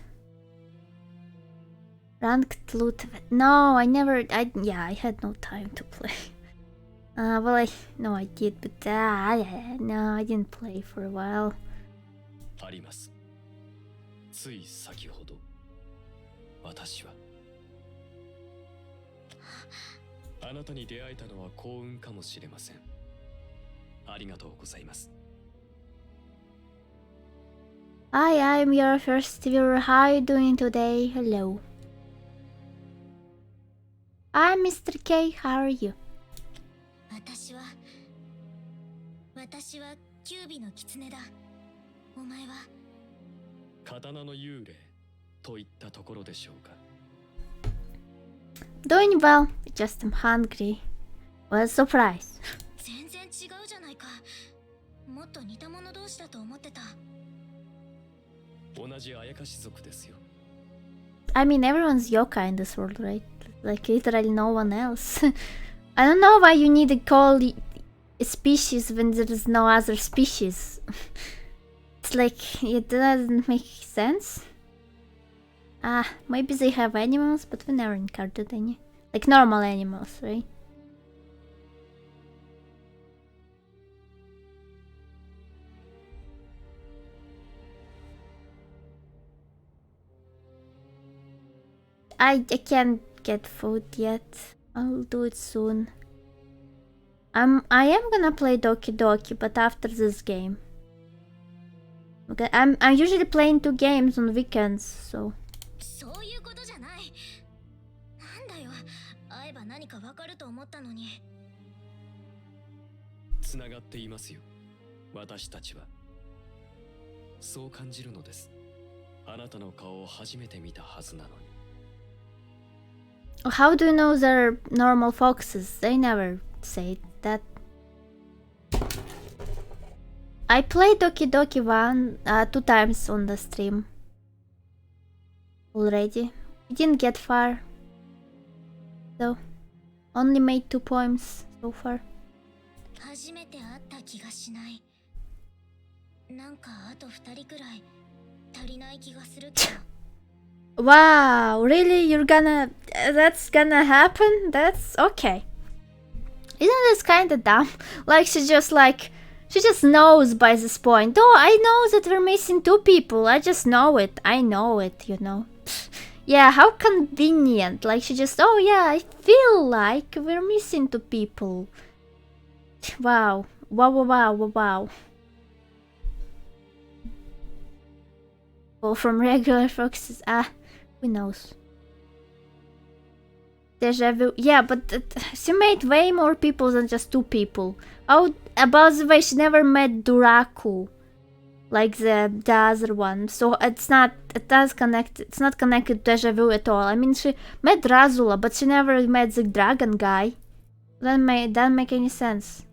[SPEAKER 1] Ranked loot. No, I never. I had no time to play. No, I did, but no, I didn't play for a while.
[SPEAKER 5] あります。つい先ほど、私はあなたに出会えたのは幸運かもしれません。ありがとうございます。
[SPEAKER 1] Hi, I'm your first viewer. How are you doing today? Hello. I'm Mr. K. How are you?
[SPEAKER 2] 私はキュービの狐だ。お前は
[SPEAKER 5] 刀の幽霊といったところでしょうか。
[SPEAKER 1] Doing well. Just I'm hungry. What a surprise.
[SPEAKER 2] 全然違うじゃないか。もっと似た者同士だと思ってた。
[SPEAKER 5] 同じあやかし族ですよ。
[SPEAKER 1] I mean, everyone's yokai in this world, right? Like literally no one else. I don't know why you need to call a species when there is no other species. It's like, it doesn't make sense. Maybe they have animals, but we never encountered any. Like normal animals, right? I can't get food yet. I'll do it soon. I am gonna play Doki Doki, but after this game. Okay, I'm usually playing 2 games on weekends, so.
[SPEAKER 2] そういうことじゃない。なんだよ。会えば何かわかると思ったのに。
[SPEAKER 5] つながっていますよ。私たちは。そう感じるのです。あなたの顔を初めて見たはずなのに。
[SPEAKER 1] How do you know they're normal foxes? They never say that. I played Doki Doki 2 times on the stream already. We didn't get far, though. Only made 2 poems so far.
[SPEAKER 2] 初めて会った気がしない。なんかあと2人くらい足りない気がするけど。
[SPEAKER 1] Wow, really? That's gonna happen? That's okay. Isn't this kinda dumb? Like, she just knows by this point. Oh, I know that we're missing 2 people. I just know it. I know it, you know. Yeah, how convenient. Like, she just, oh yeah, I feel like we're missing 2 people. Wow. Wow. Well, from regular foxes, who knows? Deja vu. Yeah, but she made way more people than just 2 people. How about the way she never met Duraku, like the other one? So it's not connected to Deja vu at all. I mean, she met Drazula, but she never met the dragon guy. That doesn't make any sense.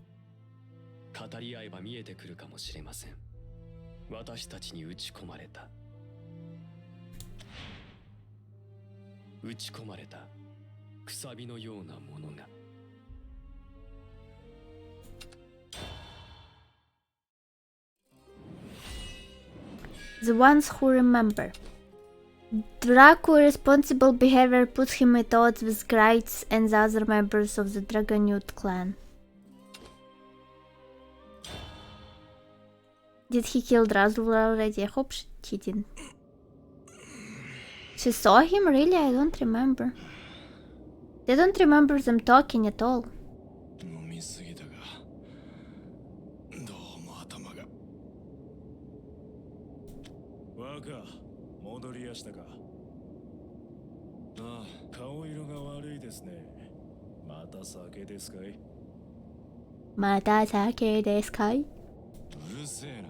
[SPEAKER 5] 語り合えば見えてくるかもしれません。私たちに打ち込まれた。打ち込まれたくさびのようなものが。
[SPEAKER 1] The ones who remember. Draco's irresponsible behavior put him at odds with Grites and the other members of the Dragon Youth clan. Did he kill Drazula already? I hope he didn't. She saw him? Really? I don't remember. They don't remember them talking at all.
[SPEAKER 4] 飲みすぎたが、どうも頭が。若、戻りやしたか。ああ、顔色が悪いですね。また酒ですかい？
[SPEAKER 1] また酒ですかい？
[SPEAKER 4] うるせえな。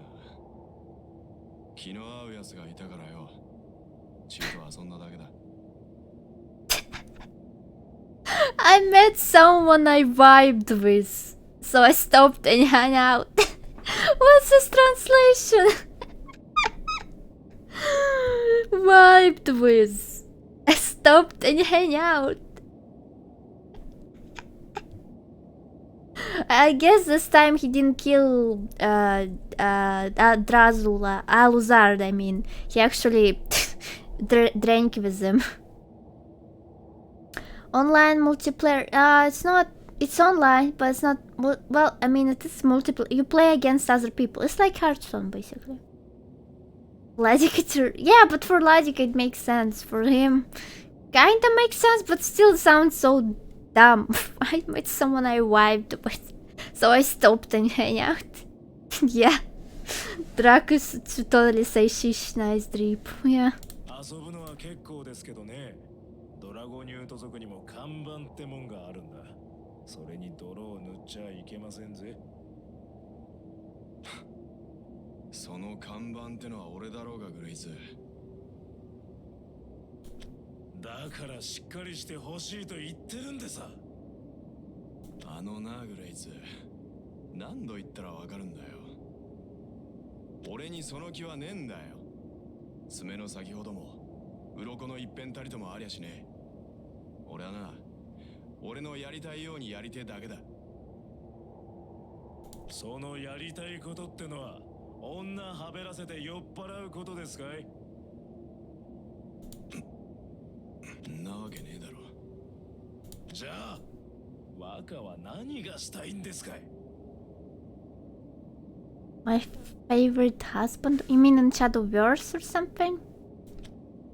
[SPEAKER 5] 気の合うやつがいたからよ。チーと遊んだだけだ。
[SPEAKER 1] I met someone I vibed with, so I stopped and hung out. What's this translation? Vibed with. I stopped and hang out. I guess this time he didn't kill Drazula, Aluzard, I mean. He actually drank with them. Online multiplayer, it's online, but it's not, well, I mean, it is multiplayer. You play against other people. It's like Hearthstone, basically. Logic, yeah, but for Logic it makes sense. For him, kinda makes sense, but still sounds so dumb. I met someone I vibed with, so I stopped and hang out. Yeah. Dracus should totally say shish, nice drip. Yeah.
[SPEAKER 4] 遊ぶのは結構ですけどね。ドラゴニュート族にも看板ってもんがあるんだ。それに泥を塗っちゃいけませんぜ。
[SPEAKER 5] その看板ってのは俺だろうが、グレイズ。
[SPEAKER 4] だからしっかりしてほしいと言ってるんでさ。
[SPEAKER 5] あのな、グレイズ。何度言ったらわかるんだよ。俺にその気はねえんだよ。爪の先ほども、鱗の一辺たりともありゃしねえ。俺はな、俺のやりたいようにやりてえだけだ。
[SPEAKER 4] そのやりたいことってのは、女はべらせて酔っ払うことですかい？
[SPEAKER 5] んなわけねえだろ。
[SPEAKER 4] じゃあ、若は何がしたいんですかい？
[SPEAKER 1] My favorite husband? You mean in Shadowverse or something?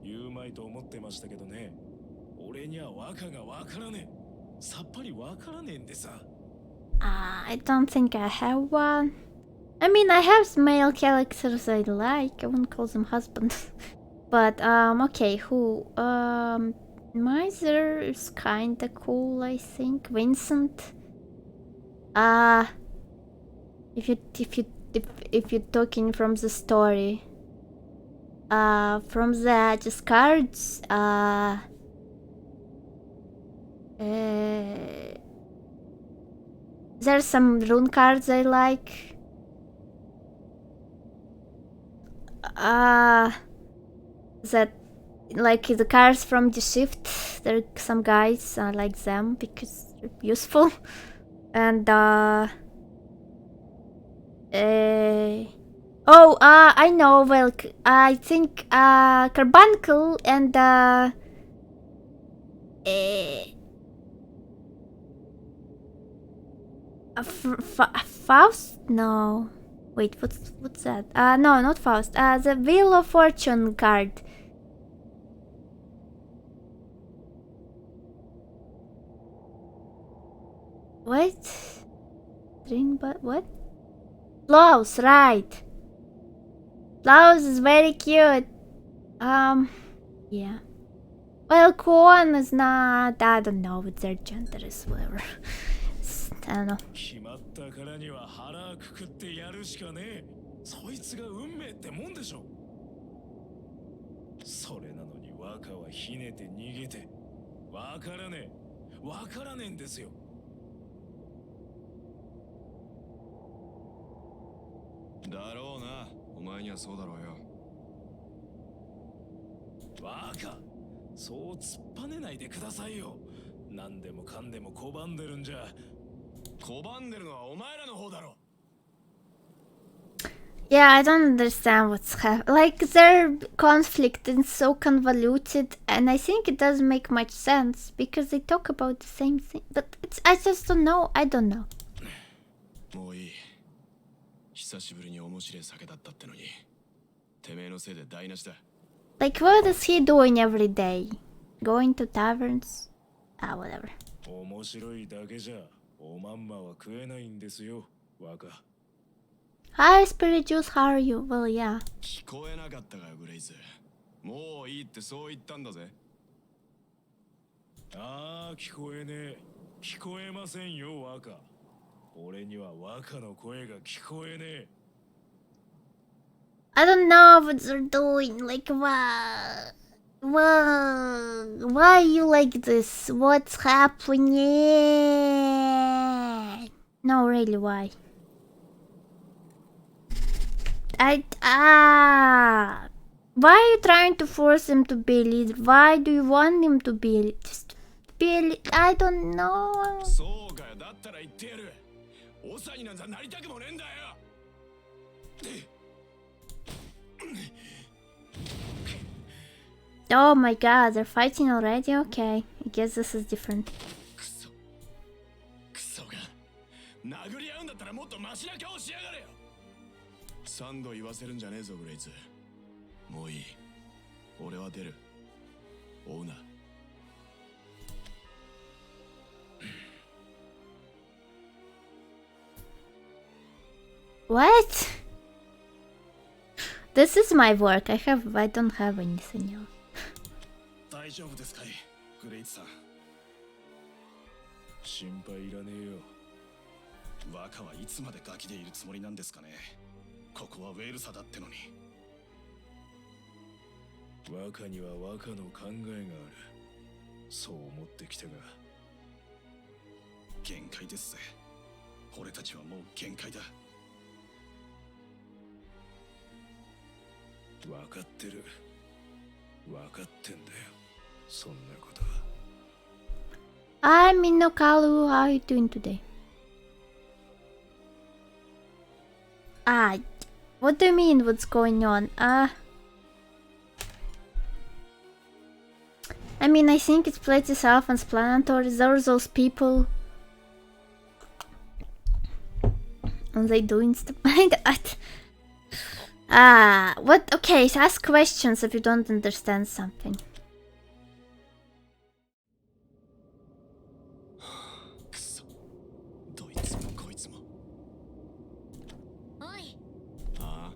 [SPEAKER 4] 言うまいと思ってましたけどね。俺には若がわからねえ。さっぱりわからねえんでさ。
[SPEAKER 1] I don't think I have one. I mean, I have male characters I like. I wouldn't call them husbands. But, okay, who? Miser is kinda cool, I think. Vincent. If you're talking from the story. From the just cards, there's some rune cards I like. That like the cards from the shift. There are some guys I like them because they're useful. And I know. Well, I think Carbuncle and Faust? No. Wait, what's that? No, not Faust. The Wheel of Fortune card. What? What? Blouse, right. Blouse is very cute. Yeah. Well, Kwon is not. I don't know what their gender is, whatever. I don't know.
[SPEAKER 4] 決まったからには腹くくってやるしかねえ。そいつが運命ってもんでしょ。それなのに若はひねて逃げて。わからねえ。わからねえんですよ。
[SPEAKER 5] だろうな。お前にはそうだろうよ。
[SPEAKER 4] 若、そう突っぱねないでくださいよ。何でもかんでも拒んでるんじゃ。
[SPEAKER 5] 拒んでるのはお前らの方だろ。
[SPEAKER 1] Yeah, I don't understand what's happening. Like, their conflict is so convoluted, and I think it doesn't make much sense because they talk about the same thing. But I just don't know. I don't know.
[SPEAKER 5] もういい。久しぶりに面白い酒だったってのに、てめえのせいで台無しだ。
[SPEAKER 1] Like, what is he doing every day? Going to taverns? Whatever.
[SPEAKER 4] 面白いだけじゃ、おまんまは食えないんですよ、若。
[SPEAKER 1] Hi, Spirit Juice, how are you? Well, yeah.
[SPEAKER 5] 聞こえなかったかよ、グレイズ。もういいってそう言ったんだぜ。
[SPEAKER 4] ああ、聞こえねえ。聞こえませんよ、若。俺には若の声が聞こえねえ。
[SPEAKER 1] I don't know what they're doing. Like, why? Why are you like this? What's happening? No, really, why? Why are you trying to force him to be a leader? Why do you want him to be a leader? Just be a leader. I don't know.
[SPEAKER 3] そうかよ、だったら言ってやる。長になんざなりたくもねえんだよ。
[SPEAKER 1] Oh my god, they're fighting already? Okay, I guess this is different.
[SPEAKER 3] クソが殴り合うんだったらもっとマシな顔しやがれよ。3度言わせるんじゃねえぞグレイツ。もういい。俺は出る。追うな。
[SPEAKER 1] What? This is my work. I don't have anything else.
[SPEAKER 3] 大丈夫ですかい、グレイツさん。
[SPEAKER 4] 心配いらねえよ。
[SPEAKER 3] 若はいつまでガキでいるつもりなんですかね。ここはウェルサだってのに。
[SPEAKER 4] 若には若の考えがある。そう思ってきたが。
[SPEAKER 3] 限界ですぜ。俺たちはもう限界だ。
[SPEAKER 4] 分かってる。分かってんだよ。そんなことは。
[SPEAKER 1] I'm in Nokalu. How are you doing today? What do you mean? What's going on? I mean, I think it's pretty self-explanatory. There are those people, and they doing stuff like that. What? Okay, so ask questions if you don't understand something.
[SPEAKER 3] くそ、どいつもこいつも。
[SPEAKER 2] おい、
[SPEAKER 3] あ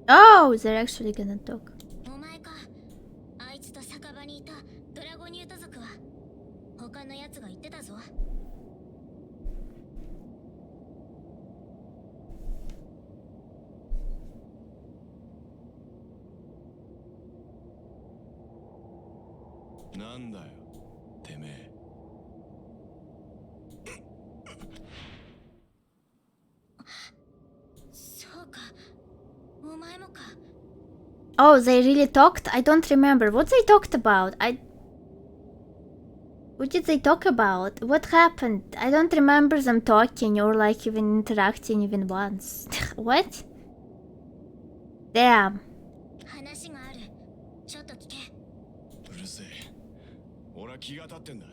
[SPEAKER 3] あ、
[SPEAKER 1] Oh, they're actually gonna talk.
[SPEAKER 2] お前か。あいつと酒場にいたドラゴニュート族は他のやつが言ってたぞ。
[SPEAKER 3] なんだよ、てめえ。
[SPEAKER 2] そうか、お前もか。
[SPEAKER 1] Oh, they really talked? I don't remember. What they talked about? What did they talk about? What happened? I don't remember them talking or like even interacting even once. What? Damn.
[SPEAKER 2] 話がある。ちょっと聞け。
[SPEAKER 3] うるせえ。俺は気が立ってんだ。
[SPEAKER 2] は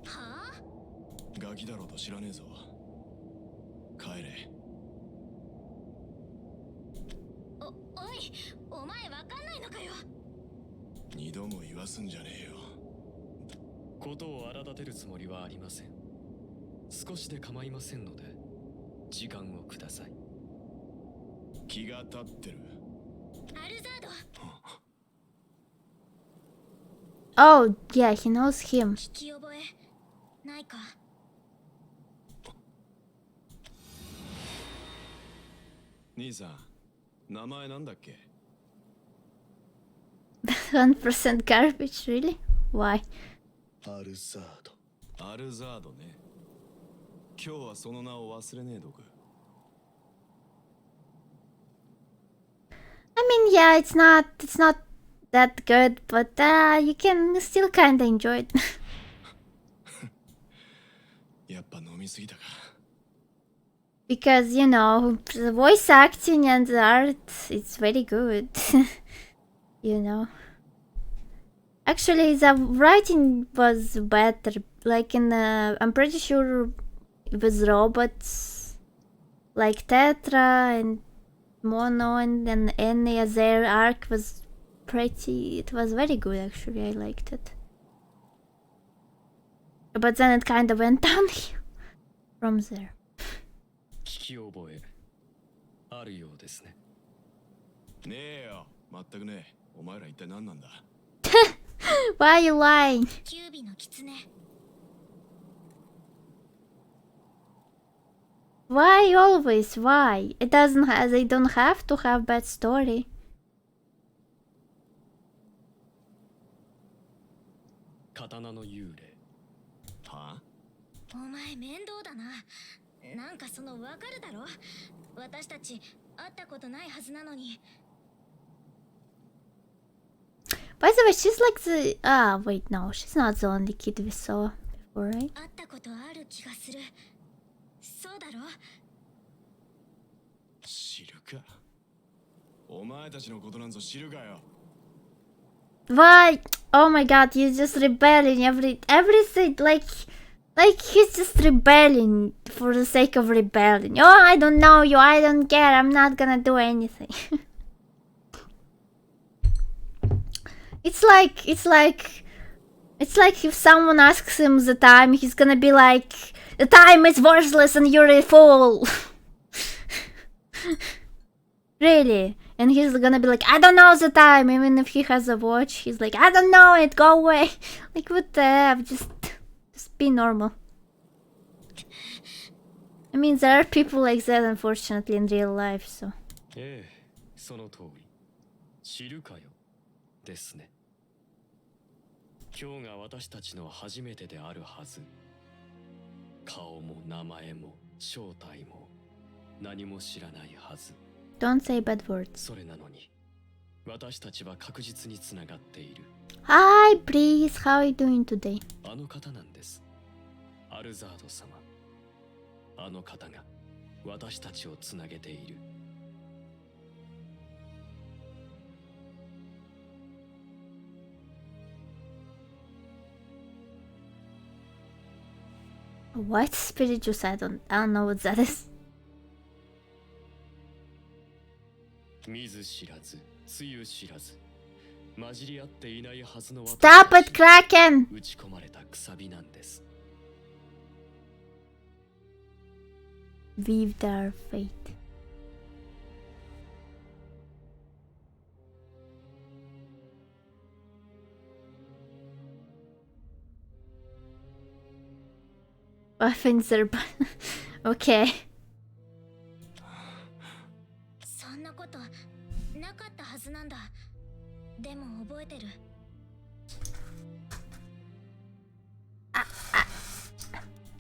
[SPEAKER 2] あ？
[SPEAKER 3] ガキだろうと知らねえぞ。帰れ。
[SPEAKER 2] おい、お前わかんないのかよ。
[SPEAKER 3] 二度も言わすんじゃねえよ。
[SPEAKER 5] ことを荒立てるつもりはありません。少しで構いませんので、時間をください。
[SPEAKER 3] 気が立ってる。
[SPEAKER 2] アルザード。
[SPEAKER 1] Oh, yeah, he knows him.
[SPEAKER 2] 聞き覚えないか。
[SPEAKER 3] 兄さん、名前なんだっけ。
[SPEAKER 1] 1% garbage, really? Why?
[SPEAKER 3] アルザード。アルザードね。今日はその名を忘れねえどく。
[SPEAKER 1] I mean, yeah, it's not that good, but you can still kinda enjoy it.
[SPEAKER 3] やっぱ飲みすぎたか。
[SPEAKER 1] Because, you know, the voice acting and the art, it's very good. You know. Actually, the writing was better. Like I'm pretty sure it was robots, like Tetra and Mono and then Enya, their arc was it was very good actually, I liked it. But then it kind of went downhill from there.
[SPEAKER 5] 聞き覚えあるようですね。
[SPEAKER 3] ねえよ、まったくね。お前ら一体何なんだ。
[SPEAKER 1] Why are you lying?
[SPEAKER 2] キュービの狐。
[SPEAKER 1] Why always? Why? It doesn't have. They don't have to have bad story.
[SPEAKER 5] 刀の幽霊。
[SPEAKER 3] は
[SPEAKER 2] お前面倒だな。なんかそのわかるだろ。私たち会ったことないはずなのに。
[SPEAKER 1] By the way, she's like the. Ah, wait, no, she's not the only kid we saw before, right?
[SPEAKER 2] 会ったことある気がする。そうだろ。
[SPEAKER 3] 知るか。お前たちのことなんぞ知るかよ。
[SPEAKER 1] Why? Oh my god, he's just rebelling everything. Like he's just rebelling for the sake of rebelling. Oh, I don't know you. I don't care. I'm not gonna do anything. It's like if someone asks him the time, he's gonna be like, the time is worthless and you're a fool. Really. And he's gonna be like, I don't know the time. Even if he has a watch, he's like, I don't know it, go away. Like, what the F? Just be normal. I mean, there are people like that, unfortunately, in real life, so.
[SPEAKER 5] ええ、その通り。知るかよ。ですね。今日が私たちの初めてであるはず。顔も名前も正体も何も知らないはず。
[SPEAKER 1] Don't say bad words.
[SPEAKER 5] それなのに、私たちは確実につながっている。
[SPEAKER 1] Hi, please. How are you doing today?
[SPEAKER 5] あの方なんです。アルザード様。あの方が私たちをつなげている。
[SPEAKER 1] What spirit you said? I don't know what that is.
[SPEAKER 5] 見ず知らず、つゆ知らず、混じり合っていないはずの私
[SPEAKER 1] Stop
[SPEAKER 5] た
[SPEAKER 1] it,
[SPEAKER 5] ち
[SPEAKER 1] Kraken!
[SPEAKER 5] に打ち込まれたくさびなんです。
[SPEAKER 1] Weave their fate. Weapons are okay.
[SPEAKER 2] そんなことなかったはずなんだ。でも覚えてる。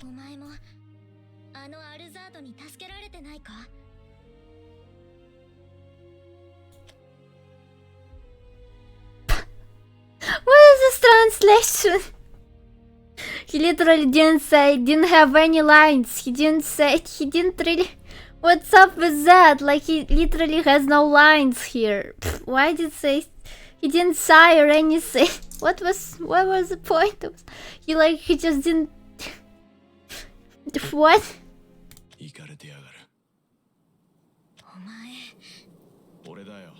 [SPEAKER 2] お前もあのアルザードに助けられてないか？
[SPEAKER 1] What is this translation? He literally didn't say, didn't have any lines. He didn't say, he didn't really. What's up with that? Like, he literally has no lines here. Why did say, he didn't sigh or anything? What was the point of, he just didn't. What?
[SPEAKER 3] 行かれてやがる。
[SPEAKER 2] お前。
[SPEAKER 3] 俺だよ。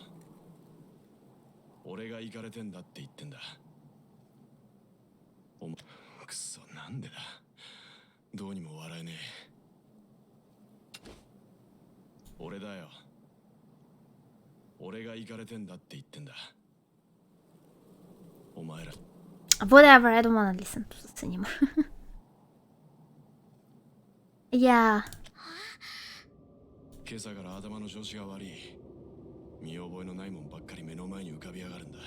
[SPEAKER 3] 俺が行かれてんだって言ってんだ。お前、くそ、なんでだ。どうにも笑えねえ。俺だよ。俺が行かれてんだって言ってんだ。お前ら。
[SPEAKER 1] Whatever, I don't wanna listen to this anymore. Yeah.
[SPEAKER 3] 今朝から頭の調子が悪い。見覚えのないもんばっかり目の前に浮かび上がるんだ。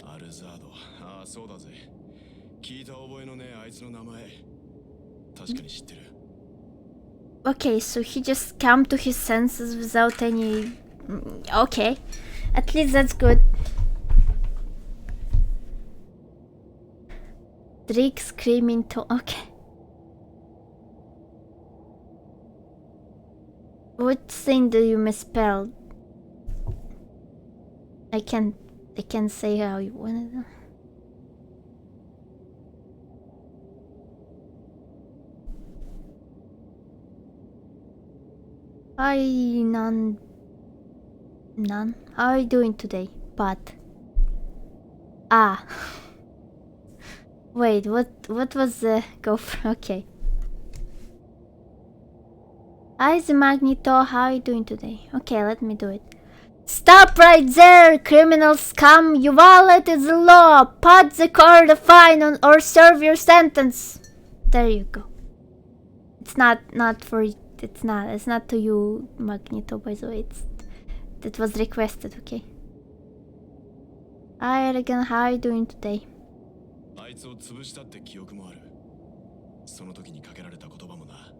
[SPEAKER 3] アルザード、ああそうだぜ。聞いた覚えのねえあいつの名前。確かに知ってる。
[SPEAKER 1] Okay, so he just came to his senses without any... Okay, at least that's good. Drake screaming to... Okay. What thing do you misspell? I can't say how you wanted to. Hi, None. How are you doing today? But ah, wait, what was the gopher? Okay. Hi, the Magneto. How are you doing today? Okay, let me do it. Stop right there, criminal scum! You violated the law. Put the court a fine or serve your sentence. There you go. it's not for it's not to you, Magneto, by the way. That was requested, okay? Hi Elegant, how are you doing today?
[SPEAKER 3] あいつを潰したって記憶もある。その時にかけられた言葉もな。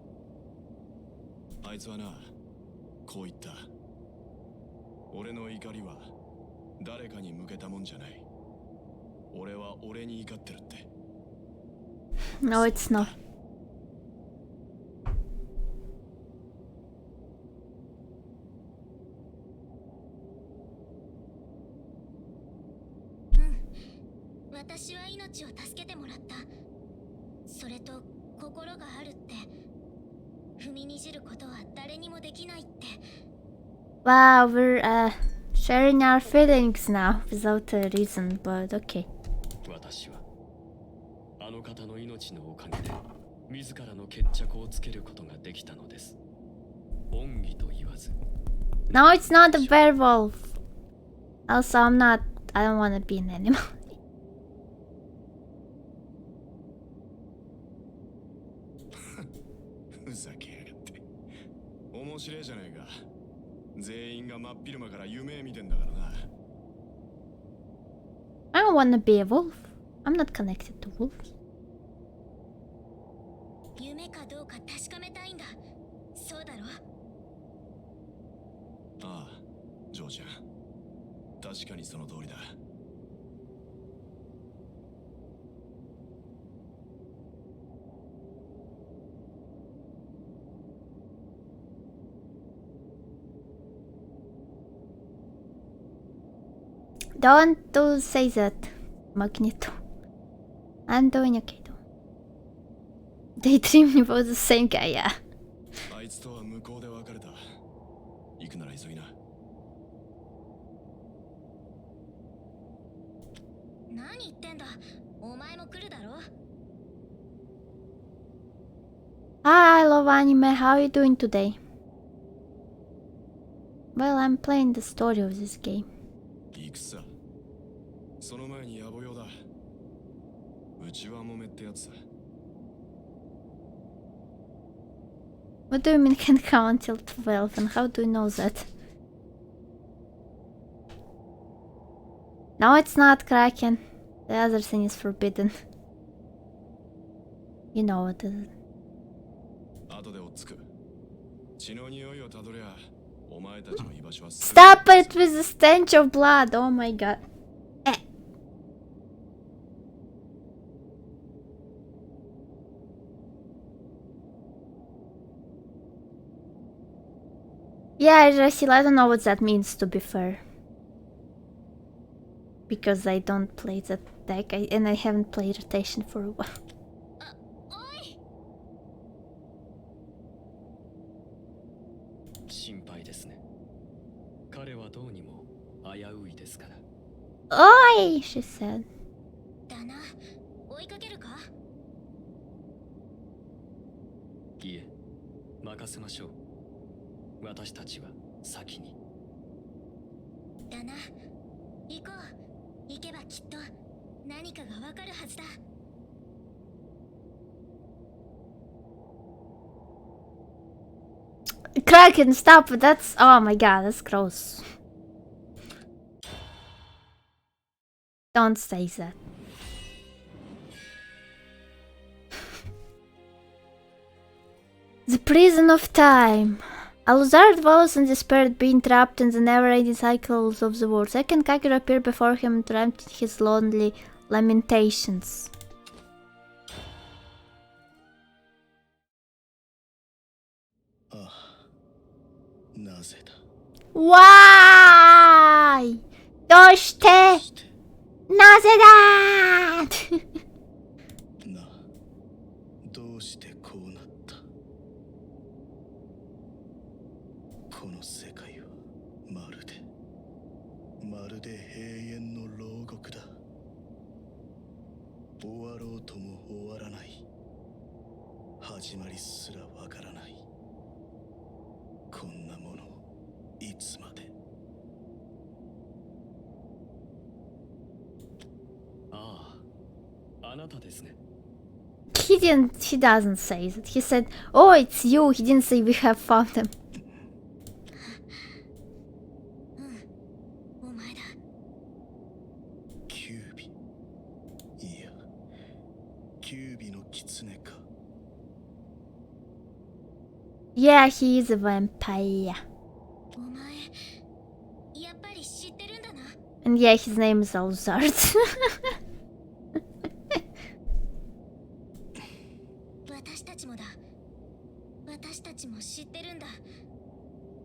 [SPEAKER 3] あいつはな、こう言った。俺の怒りは誰かに向けたもんじゃない。俺は俺に怒ってるって。
[SPEAKER 1] No, it's not.
[SPEAKER 2] "私は命を助けてもらった。それと心があるって。踏みにじることは誰にもできないって。
[SPEAKER 1] Wow, we're sharing our feelings now without a reason, but okay.
[SPEAKER 5] 私はあの方の命のおかげで自らの決着をつけることができたのです。恩義と言わず。
[SPEAKER 1] No, it's not a werewolf. Also, I don't want to be an animal.
[SPEAKER 3] ふざけやがって。面白いじゃないか。全員が真っ昼間から夢見てんだからな。
[SPEAKER 1] I don't want to be a wolf. I'm not connected to wolves.
[SPEAKER 2] 夢かどうか確かめたいんだ。そうだろ。
[SPEAKER 3] ああ、ジョーちゃん。確かにその通りだ。
[SPEAKER 1] Don't say that, Magneto. I'm doing okay though. Daydreaming about the same guy, yeah.
[SPEAKER 3] あいつとは向こうで別れた。行くなら急ぎな。
[SPEAKER 2] 何言ってんだ。お前も来るだろ。
[SPEAKER 1] Hi, I love anime. How are you doing today? Well, I'm playing the story of this game.
[SPEAKER 3] 行くさ。その前に野暮用だ。うちはもめってやつさ。
[SPEAKER 1] What do you mean can't count until 12? And how do you know that? No, it's not Kraken. The other thing is forbidden. You know what it is.
[SPEAKER 3] 後で追っつく。血の匂いをたどりゃ、お前たちの居場所は。
[SPEAKER 1] Stop it with the stench of blood! Oh my god. Yeah, Rasil, I don't know what that means, to be fair. Because I don't play that deck, and I haven't played rotation for a while.
[SPEAKER 2] おい。
[SPEAKER 5] 心配ですね。彼はどうにも危ういですから。
[SPEAKER 1] Oi! She said.
[SPEAKER 2] だな。追いかけるか。
[SPEAKER 5] いえ、任せましょう。私たちは先に。
[SPEAKER 2] だな。行こう。行けばきっと何かがわかるはずだ。
[SPEAKER 1] Kraken, stop! That's... Oh my god, that's gross. Don't say that. The prison of time. Alucard vows in despair at being trapped in the never-ending cycles of the world. Second Kageru appeared before him to empty his lonely lamentations. Why? どうしてなぜだ
[SPEAKER 7] な、どうしてこうなった。この世界はまるで永遠の牢獄だ。終わろうとも終わらない。始まりすらわからない。こんなものいつまで。
[SPEAKER 5] ああ、あなたですね。
[SPEAKER 1] he didn't. He doesn't say that. He said, "Oh, it's you." He didn't say we have found him.
[SPEAKER 2] お前だ。
[SPEAKER 7] キュービ。いや、キュービの狐か。
[SPEAKER 1] Yeah, he is a vampire.
[SPEAKER 2] お前、やっぱり知ってるんだな。
[SPEAKER 1] And yeah, his name is Alzard.
[SPEAKER 2] 私たちもだ。私たちも知ってるんだ。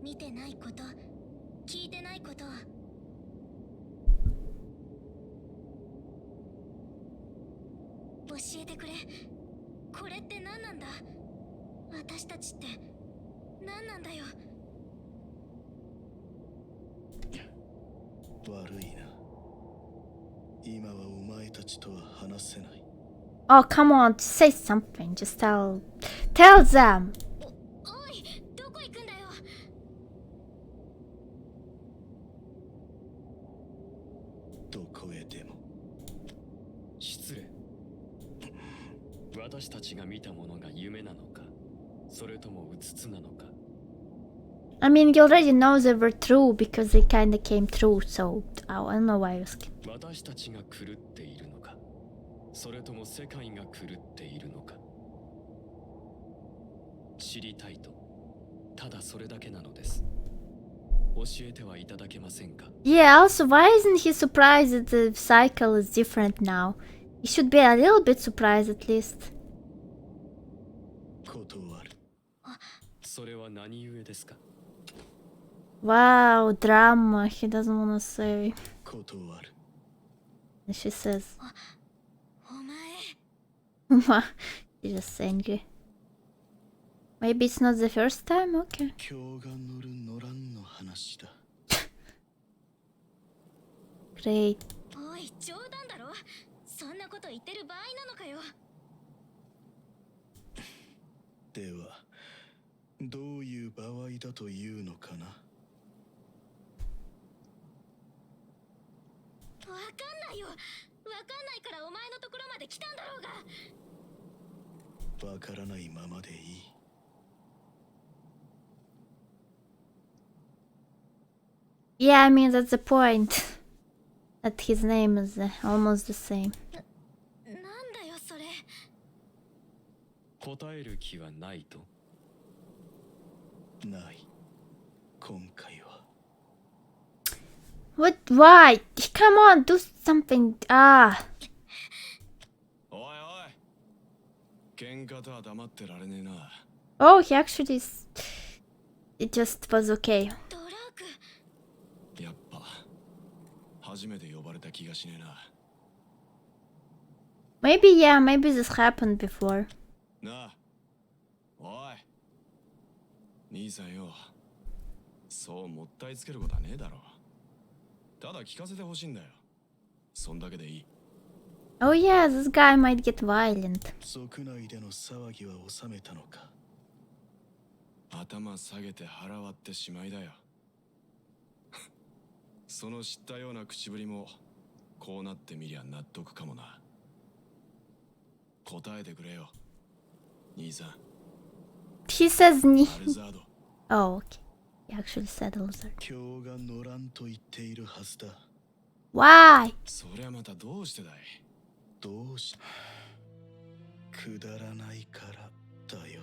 [SPEAKER 2] 見てないこと、聞いてないこと。教えてくれ。これって何なんだ。私たちって何なんだよ。
[SPEAKER 7] 悪いな。今はお前たちとは話せない。
[SPEAKER 1] Oh, come on, just say something. Just tell them.
[SPEAKER 2] おい、どこ行くんだよ。
[SPEAKER 7] どこへでも。
[SPEAKER 5] 失礼。私たちが見たものが夢なのか、それともうつつなのか。
[SPEAKER 1] I mean, you already know they were true because they kinda came true, so I don't know why you're asking.
[SPEAKER 5] 私たちが狂っているのか、それとも世界が狂っているのか。知りたいと、ただそれだけなのです。教えてはいただけませんか。
[SPEAKER 1] Yeah, also, why isn't he surprised that the cycle is different now? He should be a little bit surprised at least.
[SPEAKER 7] 断る。
[SPEAKER 5] それは何故ですか。
[SPEAKER 1] Wow, drama. He doesn't wanna say.
[SPEAKER 7] 断る。
[SPEAKER 1] And she says,
[SPEAKER 2] お前。
[SPEAKER 1] she's just angry. Maybe it's not the first time? Okay.
[SPEAKER 7] 今日が乗る乗らんの話だ。
[SPEAKER 1] Great.
[SPEAKER 2] おい、冗談だろ。そんなこと言ってる場合なのかよ。
[SPEAKER 7] では、どういう場合だというのかな。
[SPEAKER 2] わかんないよ。わかんないからお前のところまで来たんだろうが。
[SPEAKER 7] わからないままでいい。
[SPEAKER 1] Yeah, I mean, that's the point. That his name is almost the same.
[SPEAKER 2] なんだよそれ。
[SPEAKER 5] 答える気はないと。
[SPEAKER 7] ない。今回は。
[SPEAKER 1] What? Why? Come on, do something. Ah.
[SPEAKER 3] おいおい、喧嘩とは黙ってられねえな。
[SPEAKER 1] Oh, he actually. It just was okay.
[SPEAKER 2] ドラーク。
[SPEAKER 3] やっぱ初めて呼ばれた気がしねえな。
[SPEAKER 1] Maybe, yeah, maybe this happened before.
[SPEAKER 3] なあ、おい兄さんよ、そうもったいつけることはねえだろ。ただ聞かせてほしいんだよ。そんだけでいい。
[SPEAKER 1] Oh yeah, this guy might get violent.
[SPEAKER 7] 族内での騒ぎは収めたのか。
[SPEAKER 3] 頭下げて腹割ってしまいだよ。その知ったような口ぶりもこうなってみりゃ納得かもな。答えてくれよ、兄さん。
[SPEAKER 1] He says ni.
[SPEAKER 3] アルザード。
[SPEAKER 1] Oh, okay. He actually said loser.
[SPEAKER 7] 今日が乗らんと言っているはずだ。
[SPEAKER 1] Why?
[SPEAKER 3] そりゃまたどうしてだい。
[SPEAKER 7] どうし。くだらないからだよ。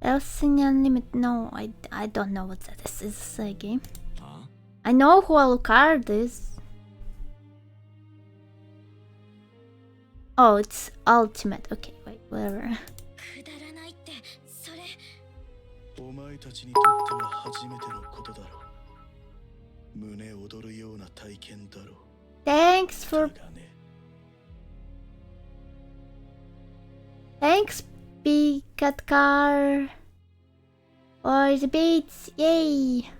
[SPEAKER 1] Else in Unlimited? No, I don't know what that is. Is this a game?
[SPEAKER 3] あ
[SPEAKER 1] I know who Alucard is. Oh, it's Ultimate. Okay, wait, whatever.
[SPEAKER 2] くだらないってそれ。
[SPEAKER 7] お前たちにとっては初めてのことだろう。胸躍るような体験だろう。
[SPEAKER 1] Thanks for
[SPEAKER 7] だがね。
[SPEAKER 1] Thanks, Big Cat Car. Or the beats, yay!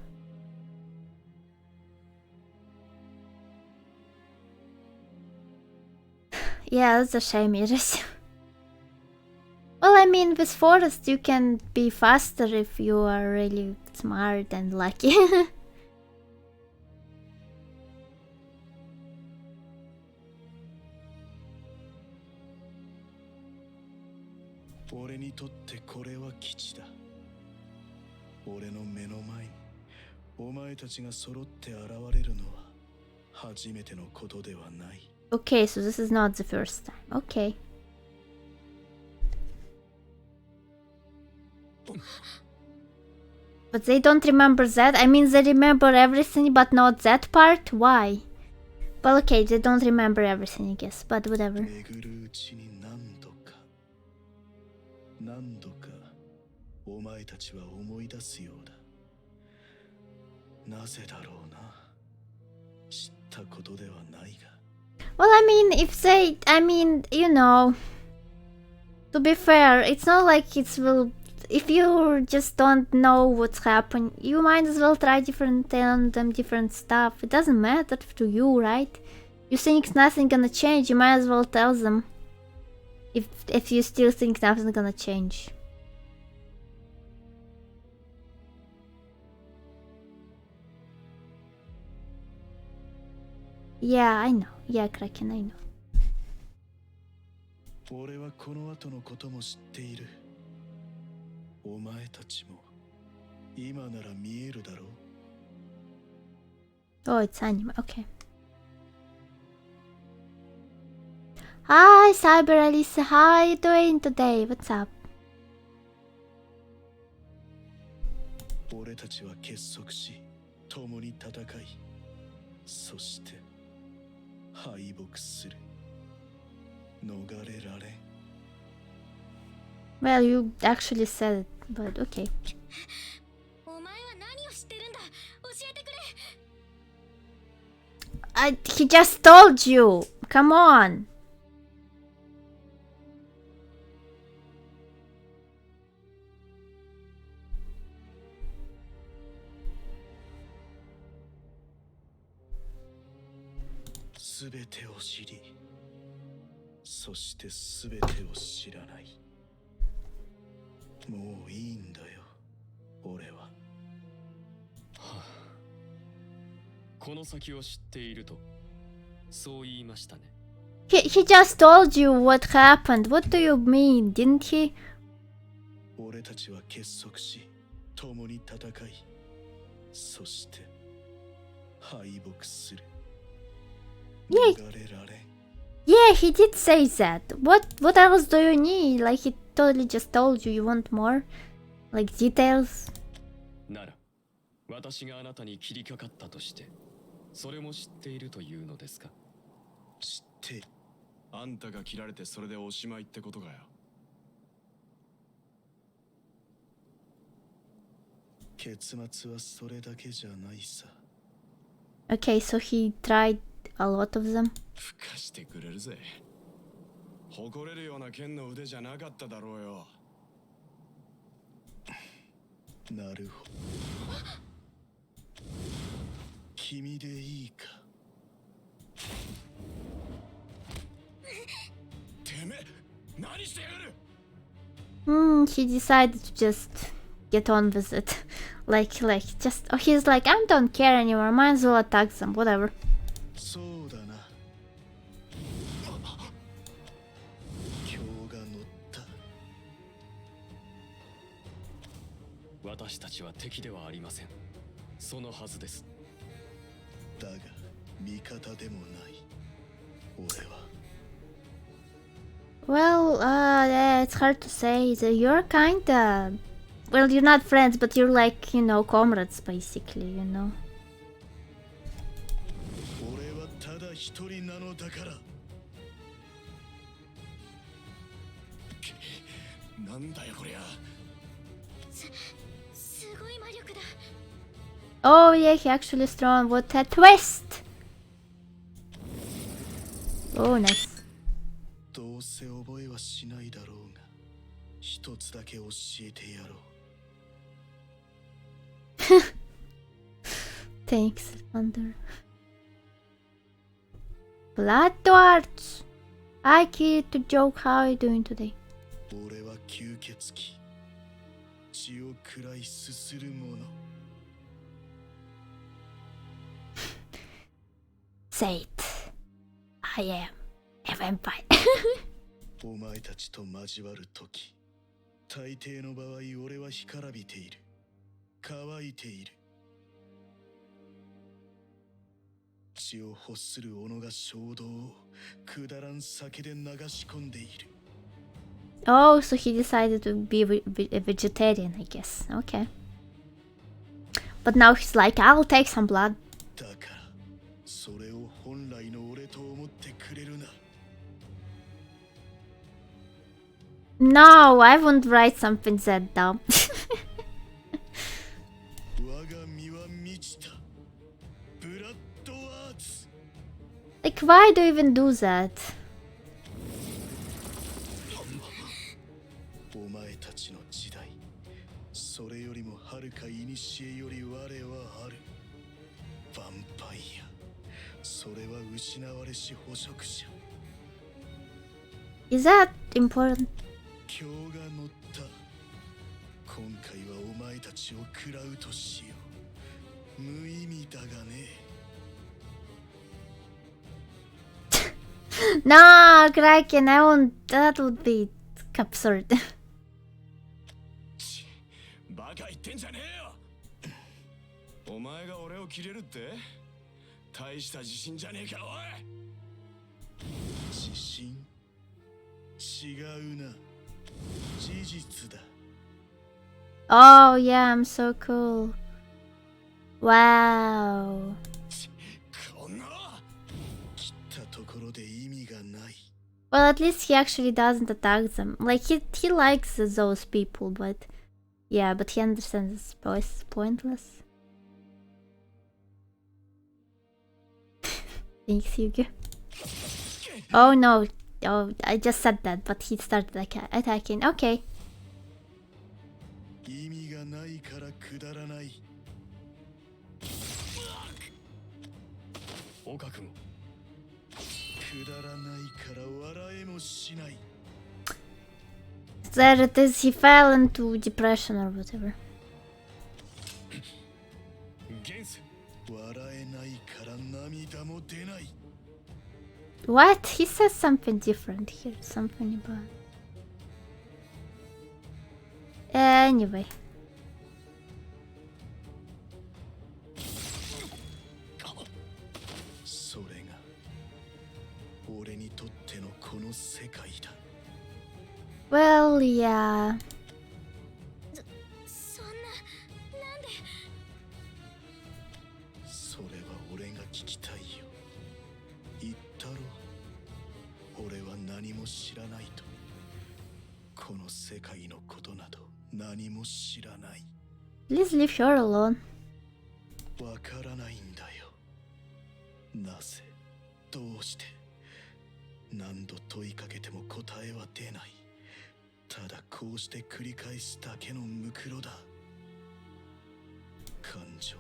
[SPEAKER 1] Yeah, that's a shame, Iris. Well, I mean, with Forest you can be faster if you are really smart and lucky.
[SPEAKER 7] にとってこれは基地だ。俺の目の前にお前たちが揃って現れるのは初めてのことではない。
[SPEAKER 1] Okay, so this is not the first time. Okay. But they don't remember that? I mean, they remember everything but not that part? Why? Well, okay, they don't remember everything, I guess, but whatever.
[SPEAKER 7] 巡るうちに何度かお前たちは思い出すようだ。なぜだろうな。知ったことではないが。
[SPEAKER 1] Well, I mean, if they, I mean, you know, to be fair, it's not like it's will. If you just don't know what's happened, you might as well try telling them different stuff. It doesn't matter to you, right? You think nothing gonna change, you might as well tell them. If you still think nothing's gonna change. Yeah, I know. Yeah, Kraken, I know.
[SPEAKER 7] 俺はこの後のことも知っている。お前たちも今なら見えるだろう。
[SPEAKER 1] Oh, it's anime. Okay. Hi, VtuberArisa. How are you doing today? What's up?
[SPEAKER 7] 俺たちは結束し、共に戦い、そして敗北する。逃れられん。
[SPEAKER 1] Well, you actually said it, but okay.
[SPEAKER 2] お前は何を知ってるんだ。教えてくれ。
[SPEAKER 1] He just told you. Come on.
[SPEAKER 7] すべてを知り、そしてすべてを知らない。もういいんだよ、俺は。
[SPEAKER 5] この先を知っていると、そう言いましたね。
[SPEAKER 1] He just told you what happened. What do you mean? Didn't he?
[SPEAKER 7] 俺たちは結束し、共に戦い、そして敗北する。
[SPEAKER 1] Yeah.
[SPEAKER 7] 逃れられん。
[SPEAKER 1] Yeah, he did say that. What else do you need? Like, he totally just told you. You want more? Like, details?
[SPEAKER 5] なら、私があなたに切りかかったとして、それも知っているというのですか？
[SPEAKER 7] 知っている。
[SPEAKER 3] あんたが切られてそれでおしまいってことかよ。
[SPEAKER 7] 結末はそれだけじゃないさ。
[SPEAKER 1] Okay, so he tried a lot of them.
[SPEAKER 3] ふかしてくれるぜ。誇れるような剣の腕じゃなかっただろうよ。
[SPEAKER 7] なるほど。君でいいか。
[SPEAKER 3] てめえ、何してやがる。
[SPEAKER 1] He decided to just get on with it. Just, oh, he's like, I don't care anymore. Might as well attack them, whatever.
[SPEAKER 7] そうだな。今日が乗った。
[SPEAKER 5] 私たちは敵ではありません。そのはずです。
[SPEAKER 7] だが味方でもない。俺は。
[SPEAKER 1] Well, yeah, it's hard to say. You're kinda... Well, you're not friends, but you're like, you know, comrades, basically, you know.
[SPEAKER 7] 俺はただ一人なのだから。
[SPEAKER 3] なんだよこりゃ。
[SPEAKER 2] すごい魔力だ。
[SPEAKER 1] Oh, yeah, he actually strong. What a twist! Oh, nice.
[SPEAKER 7] どうせ覚えはしないだろうが、一つだけ教えてやろう。
[SPEAKER 1] Thanks, Thunder. Blood Dwarfs! Hi, kid, to joke. How are you doing today?
[SPEAKER 7] 俺は吸血鬼。血を食らいすする者。
[SPEAKER 1] Say it. I am a vampire.
[SPEAKER 7] お前たちと交わるとき、大抵の場合俺は干からびている。乾いている。血を欲する己が衝動をくだらん酒で流し込んでいる。
[SPEAKER 1] Oh, so he decided to be a vegetarian, I guess. Okay. But now he's like, I'll take some blood.
[SPEAKER 7] だからそれを本来の俺と思ってくれるな。
[SPEAKER 1] No, I won't write something that dumb.
[SPEAKER 7] 我が身は満ちた。ブラッドアーツ。
[SPEAKER 1] Like, why do you even do that?
[SPEAKER 7] お前たちの時代、それよりもはるか古より我はある。ヴァンパイア、それは失われし捕食者。
[SPEAKER 1] Is that important?
[SPEAKER 7] 今日が乗った。今回はお前たちを食らうとしよう。無意味だがね。
[SPEAKER 1] No, Kraken, I won't. That would be absurd.
[SPEAKER 3] バカ言ってんじゃねえよ。お前が俺を切れるって？大した自信じゃねえか、おい。
[SPEAKER 7] 自信？違うな。事実だ。
[SPEAKER 1] Oh, yeah, I'm so cool. Wow.
[SPEAKER 3] こんな。
[SPEAKER 7] 切ったところで意味がない。
[SPEAKER 1] Well, at least he actually doesn't attack them. Like, he likes those people, but... Yeah, but he understands it's pointless. Thanks, Yugi. Oh no. Oh, I just said that, but he started like attacking. Okay.
[SPEAKER 7] 意味がないからくだらない。
[SPEAKER 5] 岡君。
[SPEAKER 7] くだらないから笑えもしない。
[SPEAKER 1] There it is, he fell into depression or whatever.
[SPEAKER 7] 笑えないから涙も出ない。
[SPEAKER 1] What? He says something different here. Something about... Anyway.
[SPEAKER 7] それが俺にとってのこの世界だ。
[SPEAKER 1] Well, yeah.
[SPEAKER 2] そんな、なんで。
[SPEAKER 7] それは俺が聞きたいよ。言ったろ。俺は何も知らないと。この世界のことなど何も知らない。
[SPEAKER 1] Please leave her alone.
[SPEAKER 7] わからないんだよ。なぜ、どうして。何度問いかけても答えは出ない。ただこうして繰り返すだけのムクロだ。感情、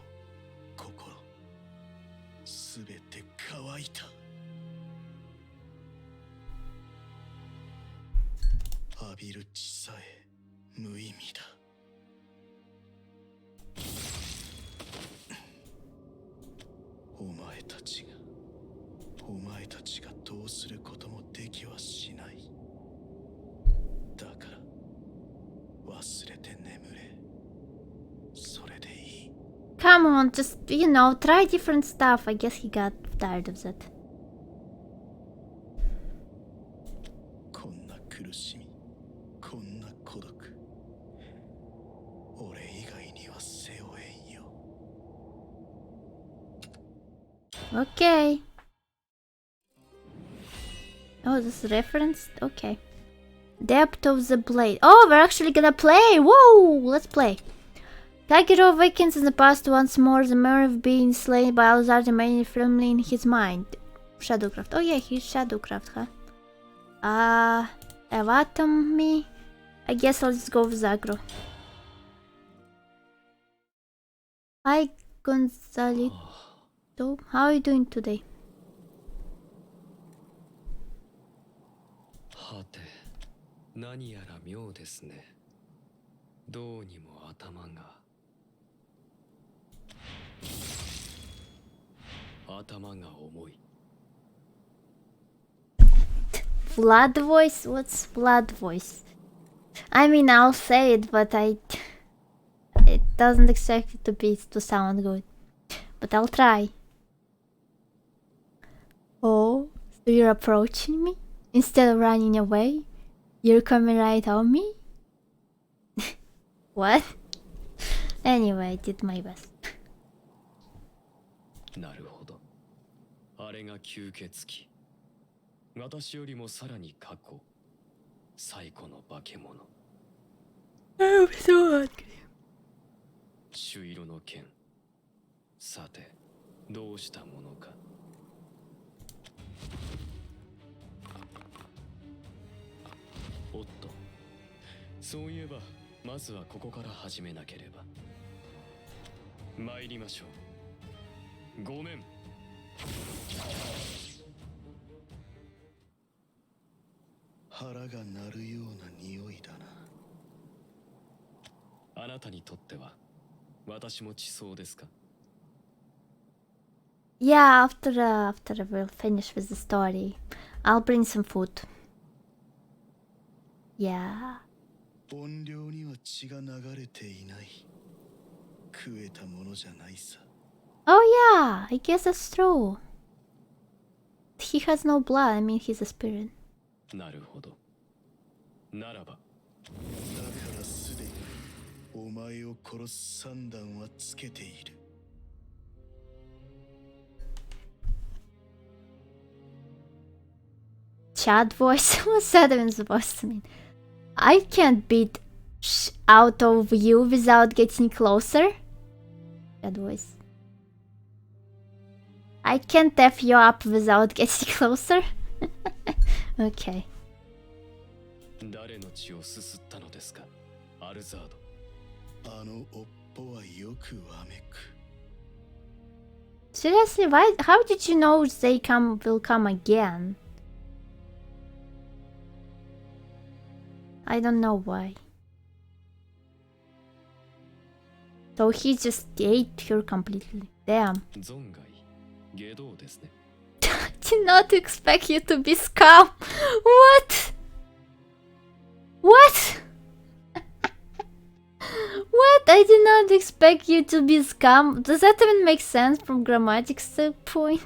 [SPEAKER 7] 心、すべて乾いた。浴びる血さえ無意味だ。お前たちがどうすることもできはしない。だから忘れて眠れ。それでいい。
[SPEAKER 1] Come on, just, you know, try different stuff. I guess he got tired of that.
[SPEAKER 7] こんな苦しみ、こんな孤独、俺以外には背負えんよ。
[SPEAKER 1] Okay. Oh, this is referenced? Okay. Depth of the blade. Oh, we're actually gonna play! Whoa! Let's play. Kagero awakens in the past once more, the memory of being slain by Alzar remaining firmly in his mind. Shadowcraft. Oh yeah, he's Shadowcraft, huh? Evatomy. I guess I'll just go with Zagro. Hi, Gonzalito. How are you doing today?
[SPEAKER 5] はて、何やら妙ですね。どうにも頭が重い。
[SPEAKER 1] Blood voice? What's blood voice? I mean, I'll say it, but it doesn't expect it to sound good. But I'll try. Oh, so you're approaching me? Instead of running away? You're coming right on me? What? Anyway, I did my best.
[SPEAKER 5] なるほど。あれが吸血鬼。私よりもさらに過去。最古の化け物。
[SPEAKER 1] I'm so hungry.
[SPEAKER 5] 朱色の剣。さて、どうしたものか。おっと。そういえば、まずはここから始めなければ。参りましょう。ごめん。
[SPEAKER 7] 腹が鳴るような匂いだな。
[SPEAKER 5] あなたにとっては私も地層ですか？
[SPEAKER 1] Yeah, after we'll finish with the story, I'll bring some food. Yeah.
[SPEAKER 7] 怨霊には血が流れていない。食えたものじゃないさ。
[SPEAKER 1] Oh yeah, I guess that's true. He has no blood, I mean he's a spirit.
[SPEAKER 5] なるほど。ならば。
[SPEAKER 7] だからすでにお前を殺す算段はつけている。
[SPEAKER 1] Chat voice? What's that even supposed to mean? I can't beat out of you without getting closer? Chat voice. I can't F you up without getting closer? Okay.
[SPEAKER 5] 誰の血をすすったのですか？アルザード。
[SPEAKER 7] あのおっぽはよくわめく。
[SPEAKER 1] Seriously, how did you know they will come again? I don't know why. So he just ate her completely. Damn.
[SPEAKER 5] 存外、下道ですね。
[SPEAKER 1] Did not expect you to be scum. What? What? What? I did not expect you to be scum. Does that even make sense from grammatic standpoint?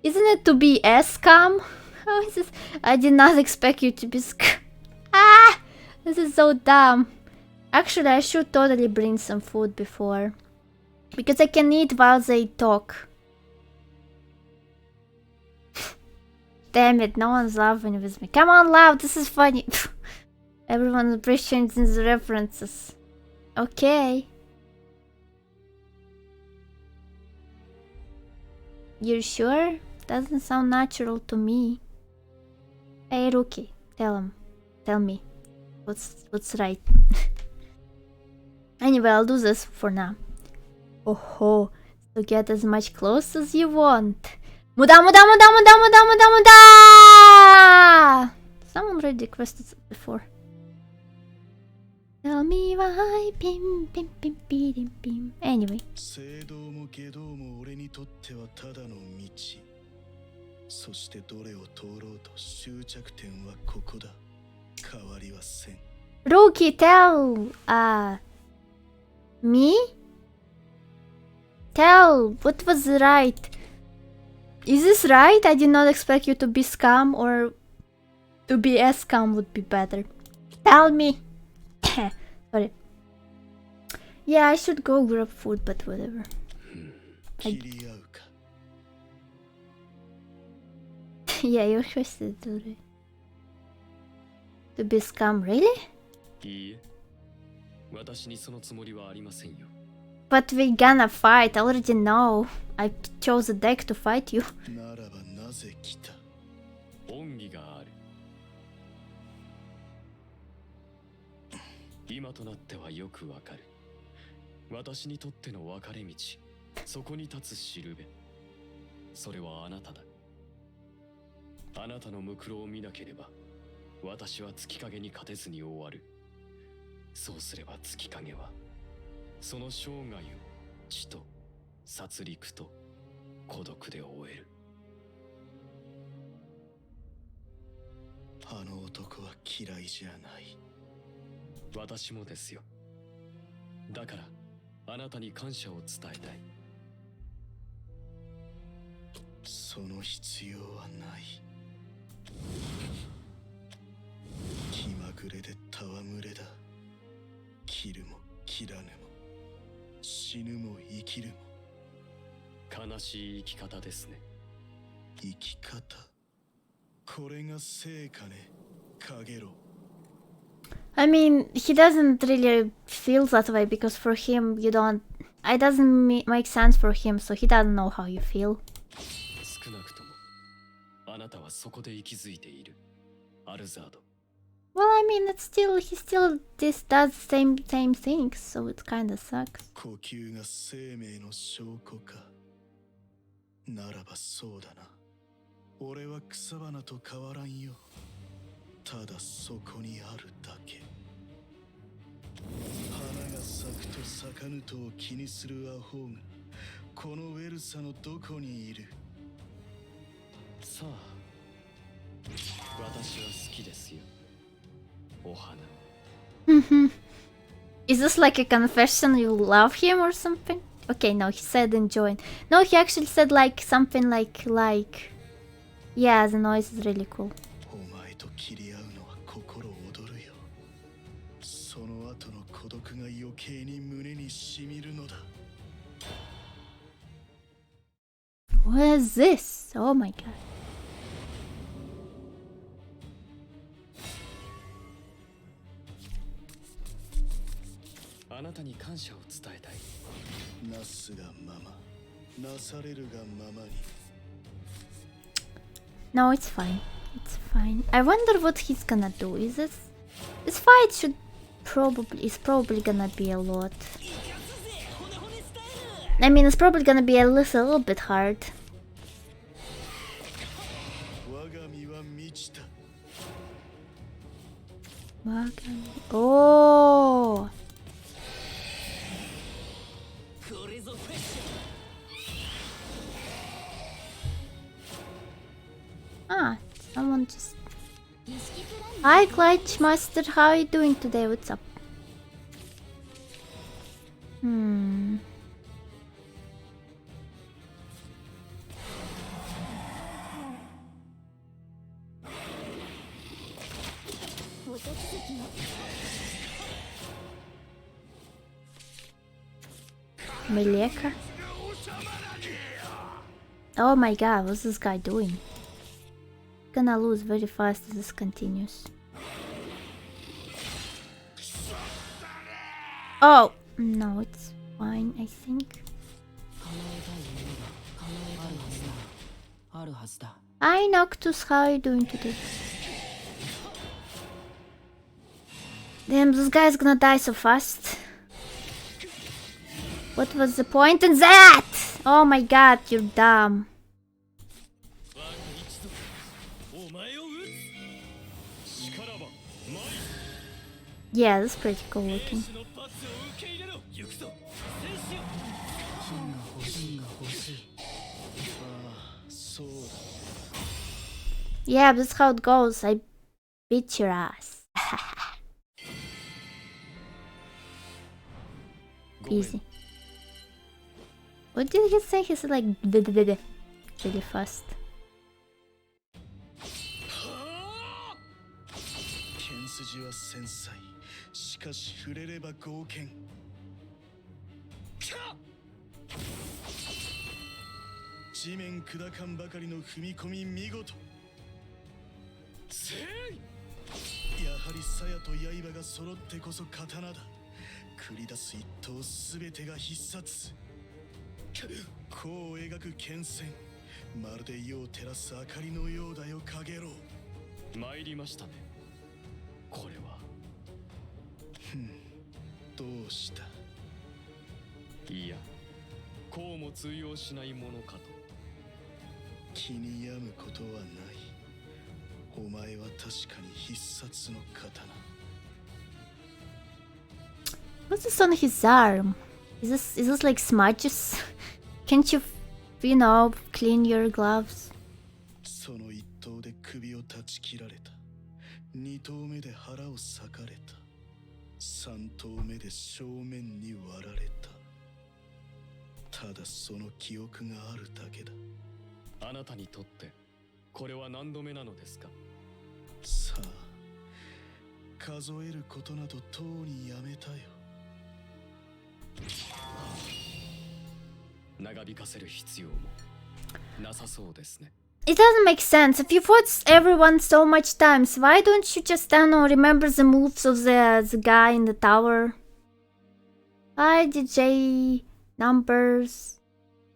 [SPEAKER 1] Isn't it to be a scum? How is this? I did not expect you to be scum. Ah! This is so dumb. Actually, I should totally bring some food before. Because I can eat while they talk. Damn it, no one's laughing with me. Come on, laugh, this is funny. Everyone's appreciating the references. Okay. You sure? Doesn't sound natural to me. Hey, Rookie, tell me. What's right? Anyway, I'll do this for now. Oh ho, so get as much clothes as you want. Muda! Someone already requested it before. Tell me why, pim. Anyway.
[SPEAKER 7] 聖堂も下道も俺にとってはただの道。そしてどれを通ろうと終着点はここだ。変わりはせん。
[SPEAKER 1] Rookie, tell me? Tell what was right. Is this right? I did not expect you to be scum, or to be a scum would be better. Tell me. Sorry. Yeah, I should go grab food, but whatever.
[SPEAKER 7] 切り合うか。
[SPEAKER 1] Yeah, you requested it already. To be scum, really?
[SPEAKER 5] いいえ。私にそのつもりはありませんよ。
[SPEAKER 1] But we're gonna fight, I already know. I chose a deck to fight you.
[SPEAKER 7] ならばなぜ来た？
[SPEAKER 5] 恩義がある。今となってはよくわかる。私にとっての分かれ道、そこに立つしるべ。それはあなただ。あなたのむくろを見なければ、私は月影に勝てずに終わる。そうすれば月影は、その生涯を死と殺戮と孤独で終える。
[SPEAKER 7] あの男は嫌いじゃない。
[SPEAKER 5] 私もですよ。だからあなたに感謝を伝えたい。
[SPEAKER 7] その必要はない。気まぐれで戯れだ。切るも切らぬも死ぬも生きるも。
[SPEAKER 5] 悲しい生き方ですね。
[SPEAKER 7] 生き方、これが成果ね、かげろ。
[SPEAKER 1] I mean, he doesn't really feel that way because for him, you don't. It doesn't make sense for him, so he doesn't know how you feel.
[SPEAKER 5] 少なくともあなたはそこで息づいている、アルザード。
[SPEAKER 1] Well, I mean, it's still he still does the same things, so it kind of sucks.
[SPEAKER 7] 呼吸が生命の証拠か。ならばそうだな。俺は草花と変わらんよ。ただそこにあるだけ。花が咲くと咲かぬとを気にするアホがこのウェルサのどこにいる。
[SPEAKER 5] さあ、私は好きですよ、お花。
[SPEAKER 1] Is this like a confession you love him or something? Okay, no, he said enjoy. No, he actually said like something like yeah, the noise is really cool.
[SPEAKER 7] お前と切り合うのは心躍るよ。その後の孤独が余計に胸に染みるのだ。
[SPEAKER 1] What is this? Oh my god.
[SPEAKER 5] あなたに感謝を伝えたい。
[SPEAKER 7] なすがまま、なされるがままに。
[SPEAKER 1] No, it's fine. It's fine. I wonder what he's gonna do. This fight is probably gonna be a lot. I mean, it's probably gonna be a little bit hard.
[SPEAKER 7] 我が身は満ちた。
[SPEAKER 1] Oh. Ah, someone just... Hi, Clutch Master, how are you doing today? What's up? Meleka? Oh my god, what's this guy doing? Gonna lose very fast as this continues. Oh! No, it's fine, I think. Hi Noctus, how are you doing today? Damn, this guy's gonna die so fast. What was the point in that? Oh my god, you're dumb. Yeah, that's pretty cool looking. Yeah, that's how it goes. I beat your ass. Easy. What did he say? He said like really fast.
[SPEAKER 7] 剣筋は繊細。しかし触れれば剛健。地面砕かんばかりの踏み込み見事。やはり鞘と刃が揃ってこそ刀だ。繰り出す一刀すべてが必殺。弧を描く剣線。まるで夜を照らす明かりのようだよ、かげろう。
[SPEAKER 5] 参りましたね。これは。
[SPEAKER 7] どうした？
[SPEAKER 5] いや、こうも通用しないものかと。
[SPEAKER 7] 気に病むことはない。お前は確かに必殺の刀。
[SPEAKER 1] What's this on his arm? Is this like smudges? Can't you know, clean your gloves?
[SPEAKER 7] その一刀で首を断ち切られた。二刀目で腹を裂かれた。3投目で正面に割られた。ただその記憶があるだけだ。
[SPEAKER 5] あなたにとってこれは何度目なのですか？
[SPEAKER 7] さあ、数えることなどとうにやめたよ。
[SPEAKER 5] 長引かせる必要もなさそうですね。
[SPEAKER 1] It doesn't make sense. If you fought everyone so much times, why don't you just remember the moves of the guy in the tower? Hi DJ numbers.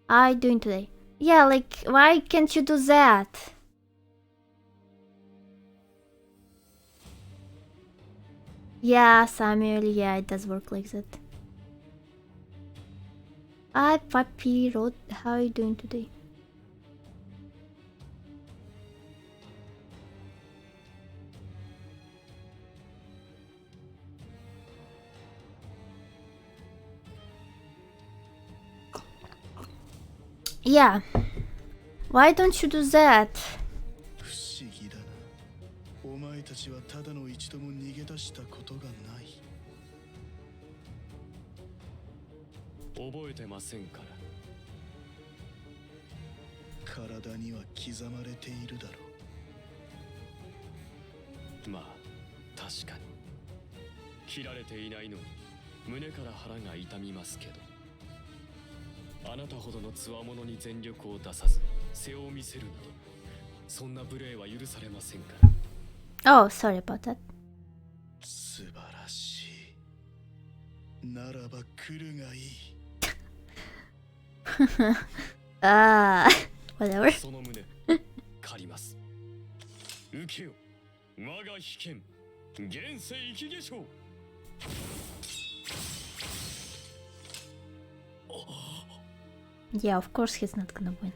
[SPEAKER 1] How are you doing today? Yeah, like why can't you do that? Yeah, Samuel, yeah, it does work like that. Hi Puppy Rod, how are you doing today? Yeah. Why don't you do that?
[SPEAKER 7] 不思議だな。お前たちはただの一度も逃げ出したことがない。
[SPEAKER 5] 覚えてませんから。
[SPEAKER 7] 体には刻まれているだろう。
[SPEAKER 5] まあ確かに切られていないのに胸から腹が痛みますけど、あなたほどの強者に全力を出さず背を見せるなど、そんな無礼は許されませんから。
[SPEAKER 1] Oh, sorry about that.
[SPEAKER 7] 素晴らしい。ならば来るがいい。
[SPEAKER 1] Whatever.
[SPEAKER 5] その胸借ります。受けよ我が被験、現世生き化粧。
[SPEAKER 1] Yeah, of course he's not gonna win.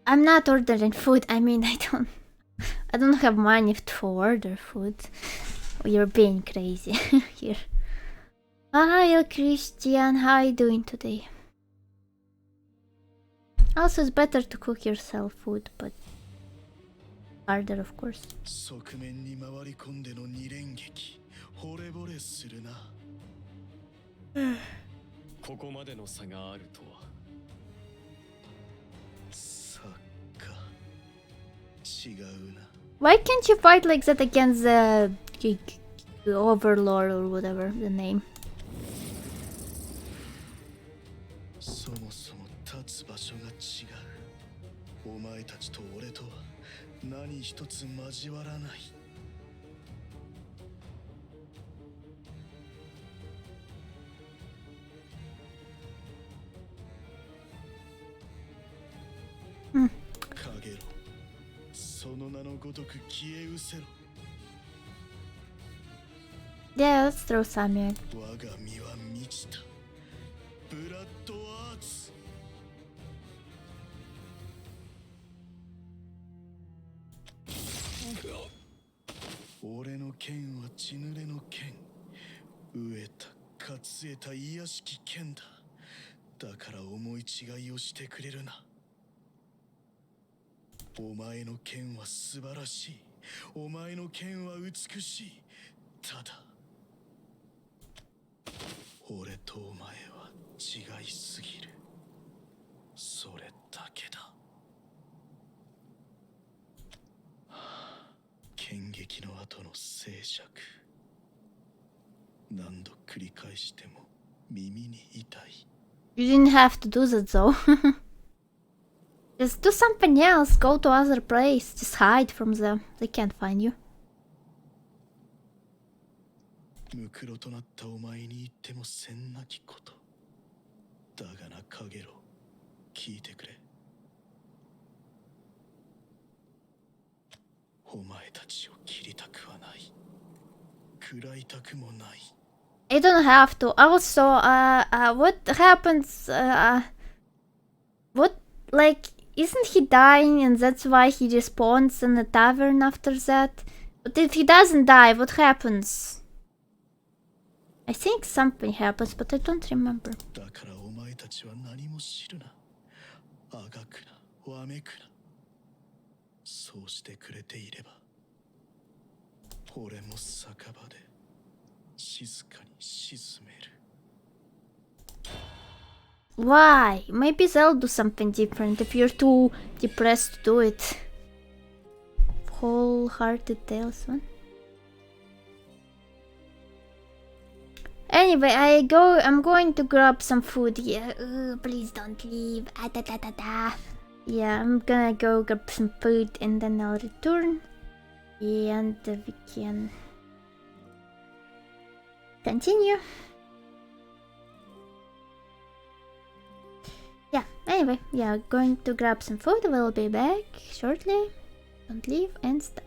[SPEAKER 1] I'm not ordering food. I mean, I don't have money to order food. You're being crazy here. Hi, Christian. How are you doing today? Also, it's better to cook yourself food, but harder, of course.
[SPEAKER 7] 側面に回り込んでの二連撃、惚れ惚れするな。
[SPEAKER 5] ここまでの差があるとは。
[SPEAKER 7] さっか、違うな。
[SPEAKER 1] Why can't you fight like that against the Overlord or whatever the name?
[SPEAKER 7] そもそも立つ場所が違う。お前たちと俺とは何一つ交わらない。かげろ、その名のごとく消え失せろ。
[SPEAKER 1] Yeah, let's throw Samuel.
[SPEAKER 7] 我が身は満ちた。ブラッドアーツ。俺の剣は血濡れの剣。飢えた、かつえた卑しき剣だ。だから思い違いをしてくれるな。お前の剣は素晴らしい。お前の剣は美しい。ただ俺とお前は違いすぎる。それだけだ。剣撃の後の静寂、何度繰り返しても耳に痛い。
[SPEAKER 1] You didn't have to do that though. Just do something else. Go to other place. Just hide from them. They can't find you.
[SPEAKER 7] ムクロとなったお前に言ってもせんなきこと。だがな、カゲロ、聞いてくれ。お前たちを切りたくはない。食らいたくもない。
[SPEAKER 1] I don't have to. Also, what happens? What, like, isn't he dying and that's why he respawns in the tavern after that? But if he doesn't die, what happens? I think something happens, but I don't remember.
[SPEAKER 7] だからお前たちは何も知るな。あがくな、わめくな。そうしてくれていれば、俺も酒場で静かに沈める。
[SPEAKER 1] Why? Maybe they'll do something different if you're too depressed to do it. Wholehearted tales, one. Anyway, I'm going to grab some food here. Please don't leave. Ah, da, da, da, da. Yeah, I'm gonna go grab some food and then I'll return. And we can continue. Yeah, anyway, yeah, going to grab some food. We'll be back shortly. Don't leave and stop.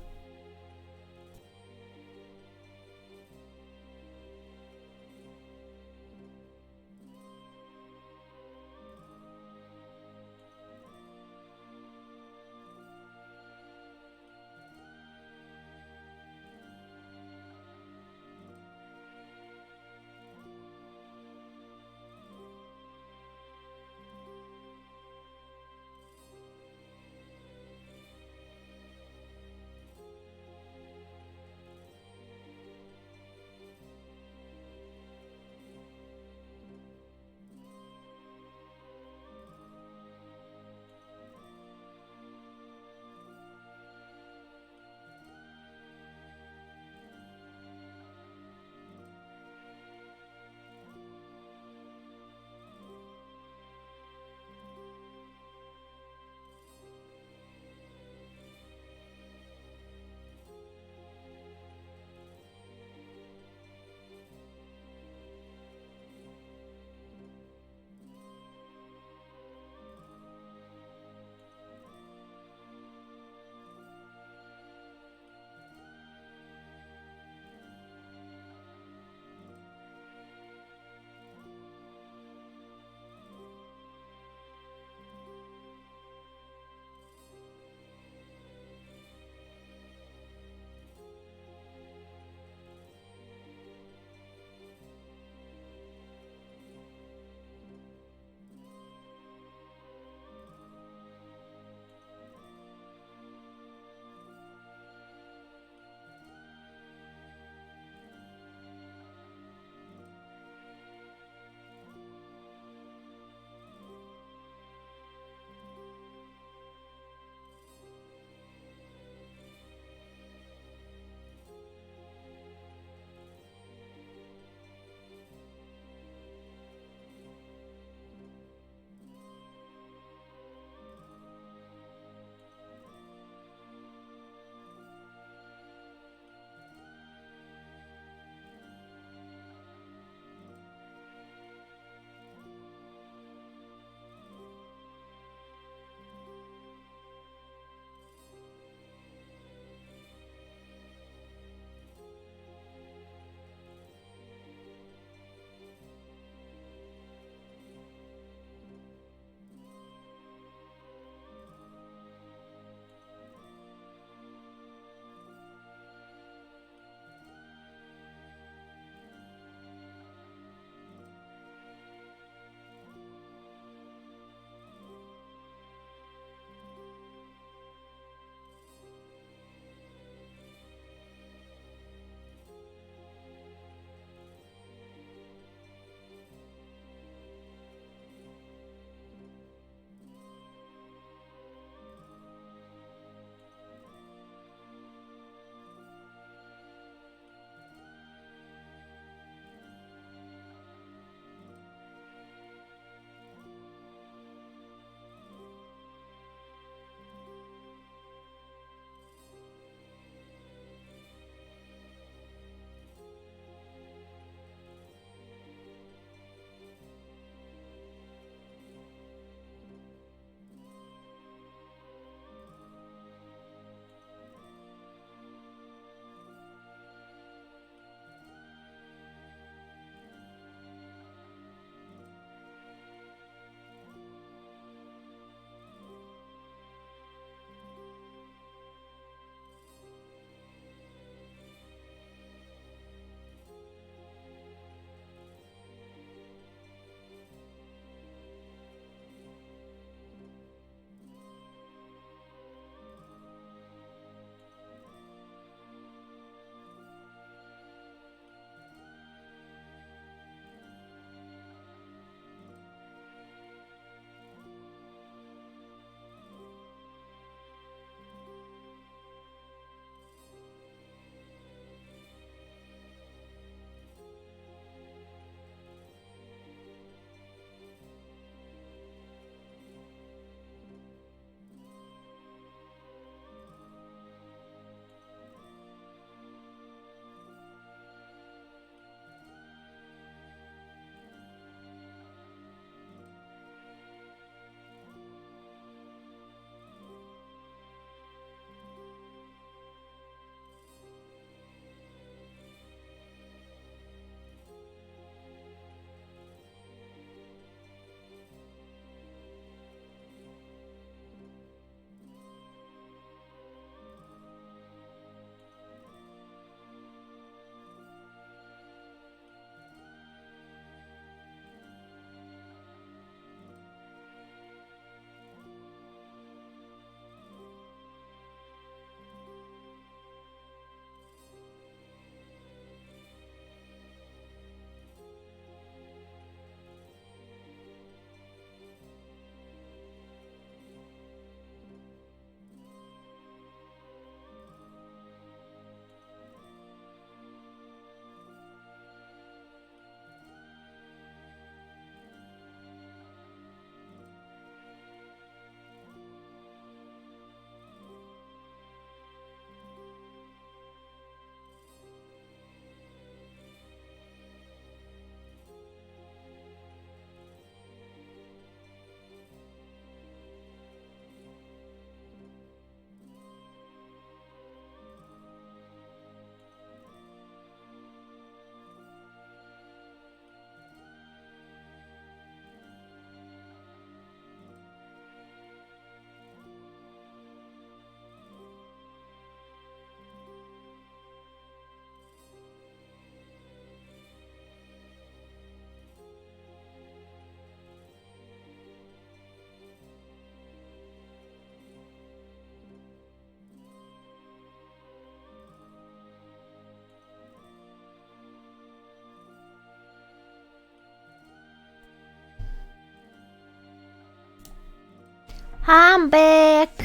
[SPEAKER 1] I'm back.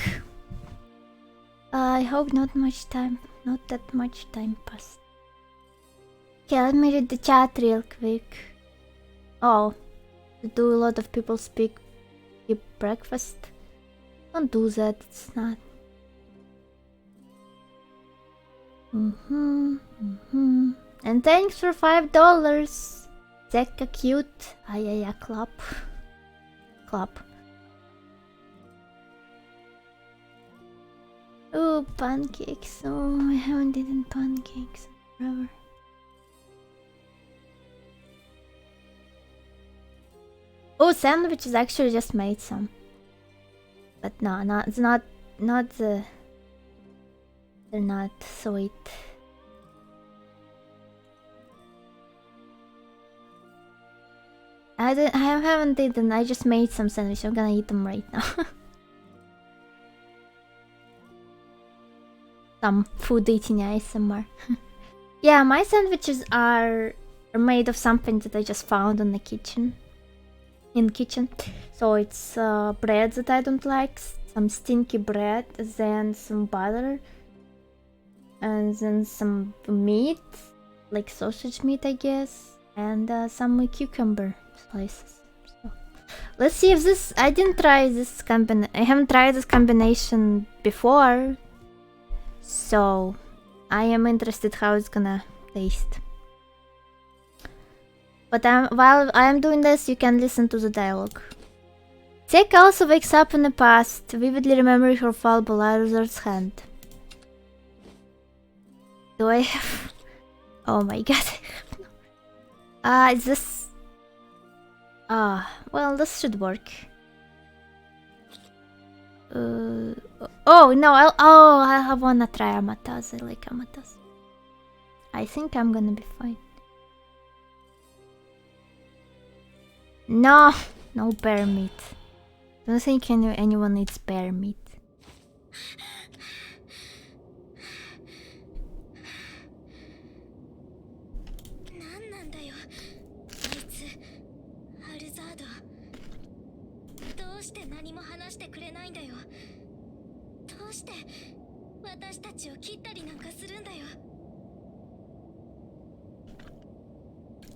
[SPEAKER 1] I hope not that much time passed. Okay, let me read the chat real quick. Oh, do a lot of people skip breakfast? Don't do that, it's not. And thanks for $5. Zeka cute. Yeah, clap. Clap. Oh, pancakes. Oh, I haven't eaten pancakes forever. Oh, sandwiches. Actually just made some. But no, it's not the... They're not sweet. I haven't eaten. I just made some sandwiches. I'm gonna eat them right now. Some food eating ASMR. Yeah, my sandwiches are made of something that I just found in the kitchen. So it's bread that I don't like, some stinky bread, then some butter, and then some meat, like sausage meat, I guess, and some cucumber slices. So let's see if this. I didn't try this combination. I haven't tried this combination before, so I am interested how it's gonna taste. But while I am doing this, you can listen to the dialogue. Zeka also wakes up in the past, vividly remembering her fall below Lizard's hand. Do I have... Oh my god. Is this... well, this should work. Oh, no, I wanna try Amataz. I like Amataz. I think I'm gonna be fine. No bear meat. Don't think anyone needs bear meat.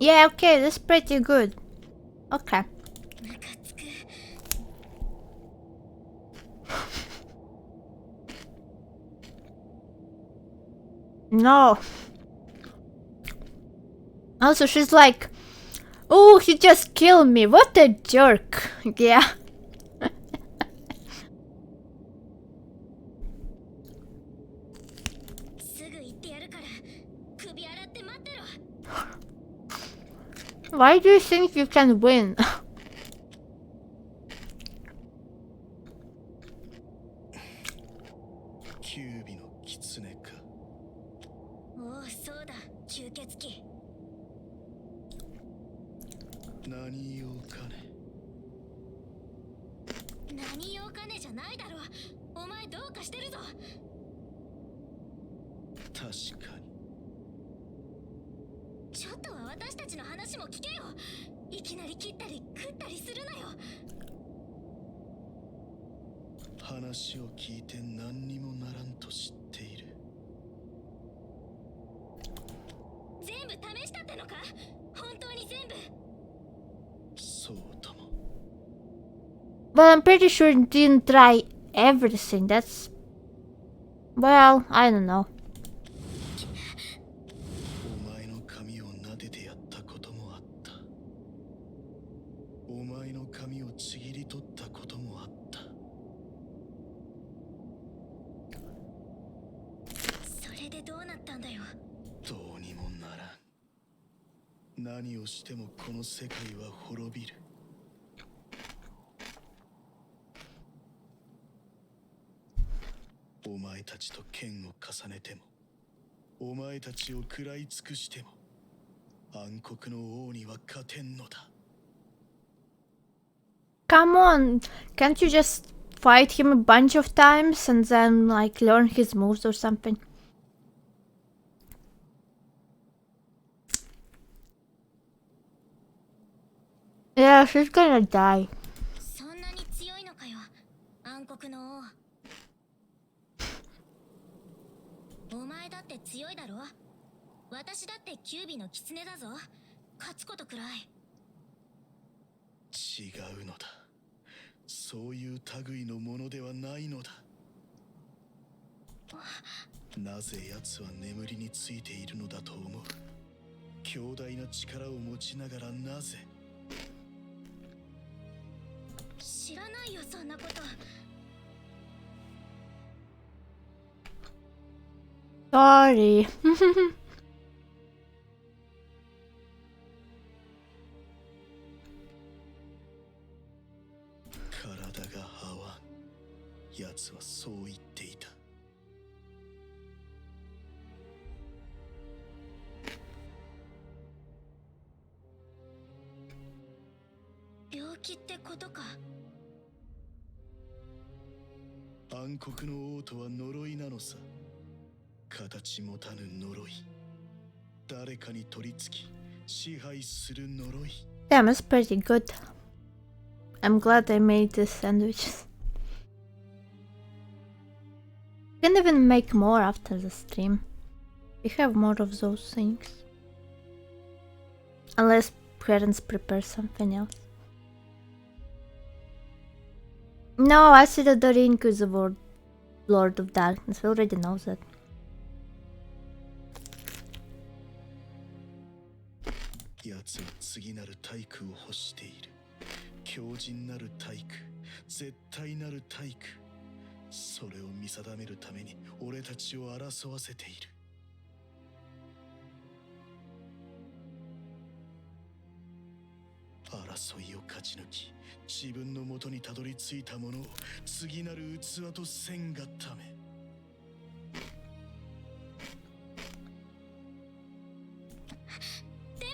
[SPEAKER 1] Yeah, okay, that's pretty good. Okay. No. Also, she's like, oh, he just killed me. What a jerk. Yeah. Why do you think you can win? But I'm pretty sure you didn't try everything. That's... Well, I don't know. Come on, can't you just fight him a bunch of times and then like learn his moves or something? Yeah, she's gonna die.
[SPEAKER 2] だろ。私だってキュービの狐だぞ。勝つことくらい。
[SPEAKER 7] 違うのだ。そういう類のものではないのだ。なぜ奴は眠りについているのだと思う。強大な力を持ちながらなぜ。
[SPEAKER 2] 知らないよ、そんなこと。
[SPEAKER 1] Sorry.
[SPEAKER 7] 体が合わん。奴はそう言っていた。
[SPEAKER 2] 病気ってことか。
[SPEAKER 7] 暗黒の王とは呪いなのさ。形持たぬ呪い。誰かに取り付き支配する呪い。
[SPEAKER 1] Damn, it's pretty good. I'm glad I made these sandwiches. We can even make more after the stream. We have more of those things. Unless parents prepare something else. No, I see that the ring is the Lord of Darkness. We already know that.
[SPEAKER 7] Yatsuは次なる大工を欲している。強靭なる大工、絶対なる大工。それを見定めるために俺たちを争わせている。争いを勝ち抜き、自分の元にたどり着いたものを次なる器とせんがため。
[SPEAKER 2] で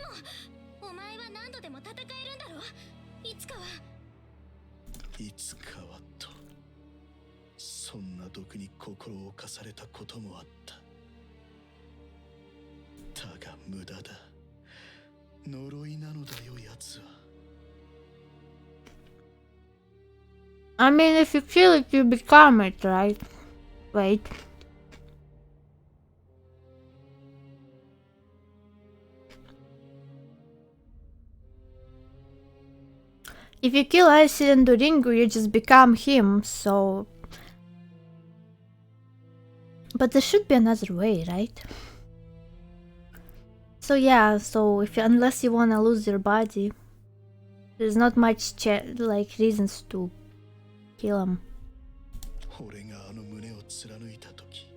[SPEAKER 2] もお前は何度でも戦えるんだろ。いつかは。
[SPEAKER 7] いつかはと、そんな毒に心を侵されたこともあった。だが無駄だ。呪いなのだよ、奴は。
[SPEAKER 1] I mean, if you kill it, you become it, right? Wait. If you kill Arisa and the Ringu, you just become him, so... But there should be another way, right? So yeah, so if unless you wanna lose your body, there's not much like reasons to kill him.
[SPEAKER 7] 俺があの胸を貫いた時、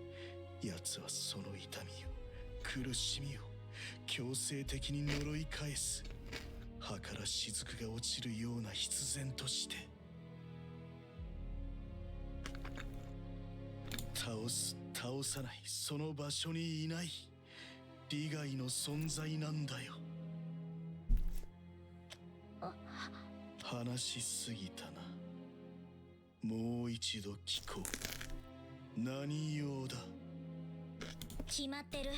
[SPEAKER 7] 奴はその痛みを、苦しみを強制的に呪い返す。歯から雫が落ちるような必然として。倒さない、その場所にいない利害の存在なんだよ。話しすぎたな。もう一度聞こう。何用だ。
[SPEAKER 2] 決まってる。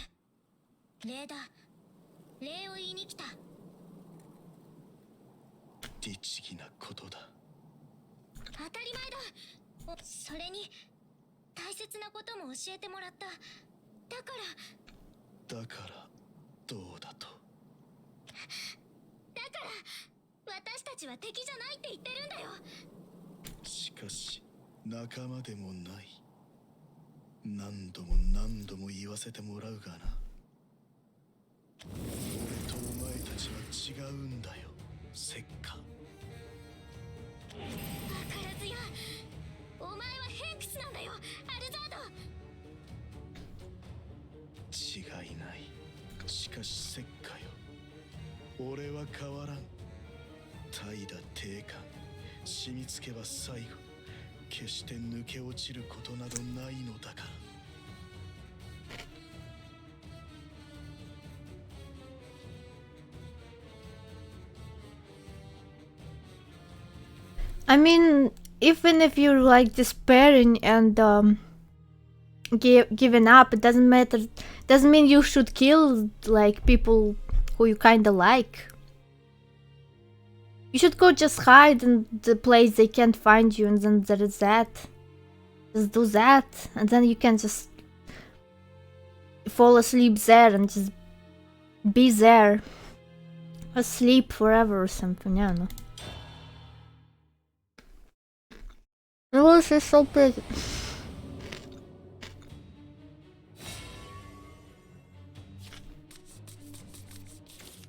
[SPEAKER 2] 礼だ。礼を言いに来た。
[SPEAKER 7] 律儀なことだ。
[SPEAKER 2] 当たり前だ。それに大切なことも教えてもらった。
[SPEAKER 7] だからどうだと。
[SPEAKER 2] だから私たちは敵じゃないって言ってるんだよ。
[SPEAKER 7] しかし仲間でもない。何度も何度も言わせてもらうがな。俺とお前たちは違うんだよ、セッカ。
[SPEAKER 2] わからずや。お前はヘンクスなんだよ、アルザード。
[SPEAKER 7] 違いない。しかしセッカよ、俺は変わらん。怠惰定感、染みつけば最後、決して抜け落ちることなどないのだから。
[SPEAKER 1] I mean, even if you're like despairing and giving up, it doesn't matter. Doesn't mean you should kill like people who you kinda like. You should go just hide in the place they can't find you, and then there is that. Just do that, and then you can just fall asleep there and just be there. Asleep forever or something, I don't know. The world is so big.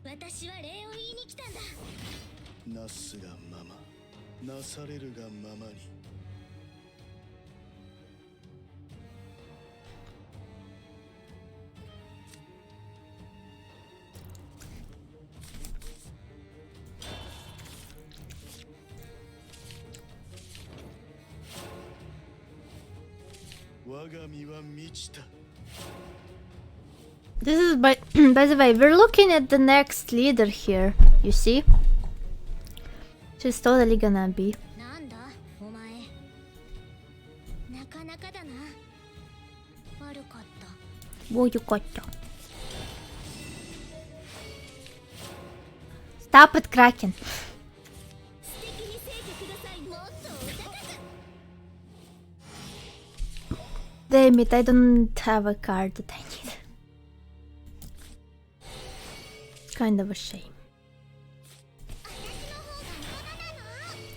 [SPEAKER 2] 私は礼を言いに来たんだ。
[SPEAKER 7] なすがまま、なされるがままに。我が身は満ちた。
[SPEAKER 1] This is by the way, we're looking at the next leader here, you see? She's totally gonna be.
[SPEAKER 2] なんだお前。なかなかだな。悪かった。
[SPEAKER 1] Whoa, you got that. Stop it, Kraken.
[SPEAKER 2] 素敵にせいてください。もっとお高く。
[SPEAKER 1] Damn it, I don't have a card that I need. Kind of a shame.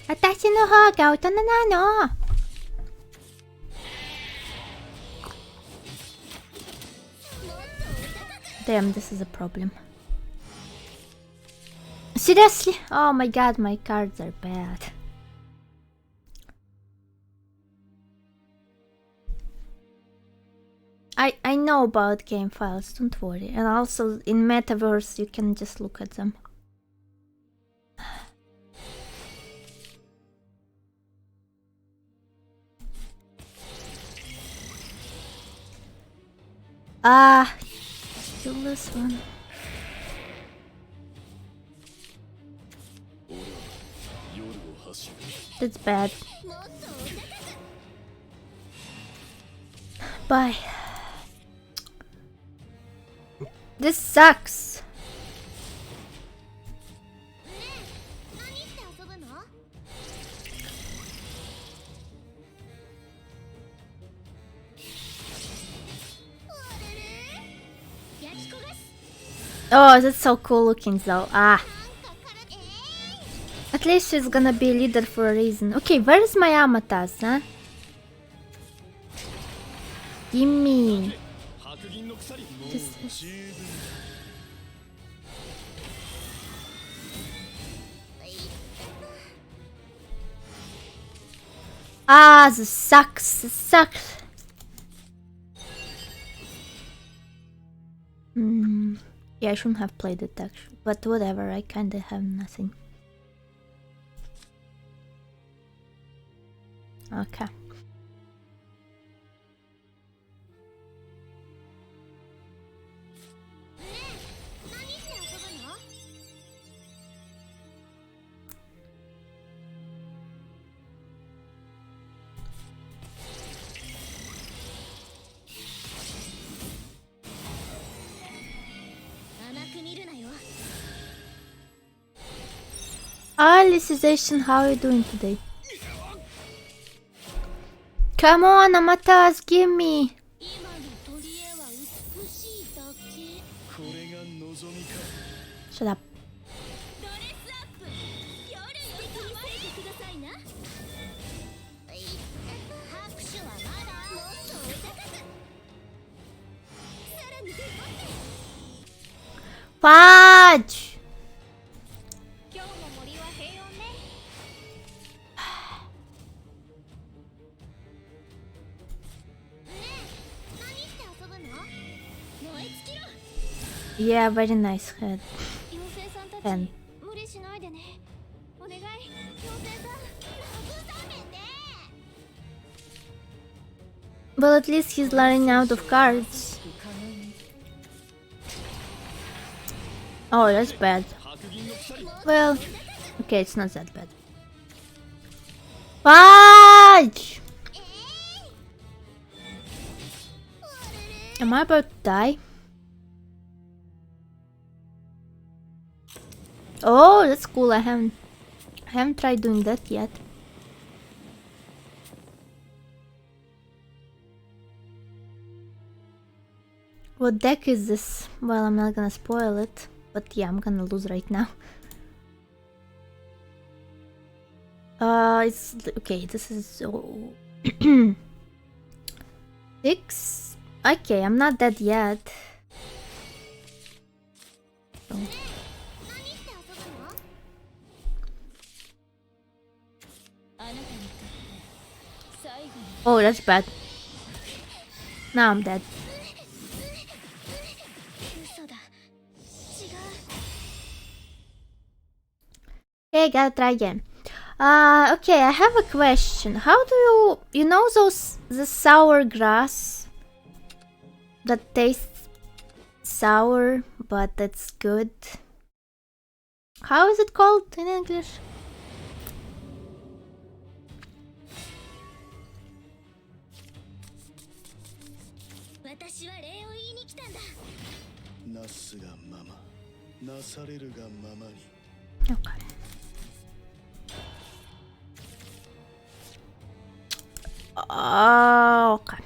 [SPEAKER 1] 私の方が大人なの。Damn, this is a problem. Seriously? Oh my god, my cards are bad. I know about game files, don't worry. And also in Metaverse you can just look at them. Ah, kill this one. That's bad. Bye. This sucks. Oh, that's so cool looking though. Ah. At least she's gonna be a leader for a reason. Okay, where is my Amatas, huh? Gimme. Ah, this sucks. This sucks. Yeah, I shouldn't have played it actually, but whatever, I kinda have nothing. Okay. Alicization, how are you doing today? Come on, Amatas, give me! Shut up. Fudge! Yeah, very nice head. And well, at least he's running out of cards. Oh, that's bad. Well, okay, it's not that bad. Fudge! Am I about to die? Oh, that's cool. I haven't tried doing that yet. What deck is this? Well, I'm not gonna spoil it, but yeah, I'm gonna lose right now. It's okay. This is so 6. Okay, I'm not dead yet. So. Oh, that's bad. Now I'm dead. Okay, gotta try again. Okay, I have a question. How do you know the sour grass that tastes sour but it's good? How is it called in English? Okay. Okay.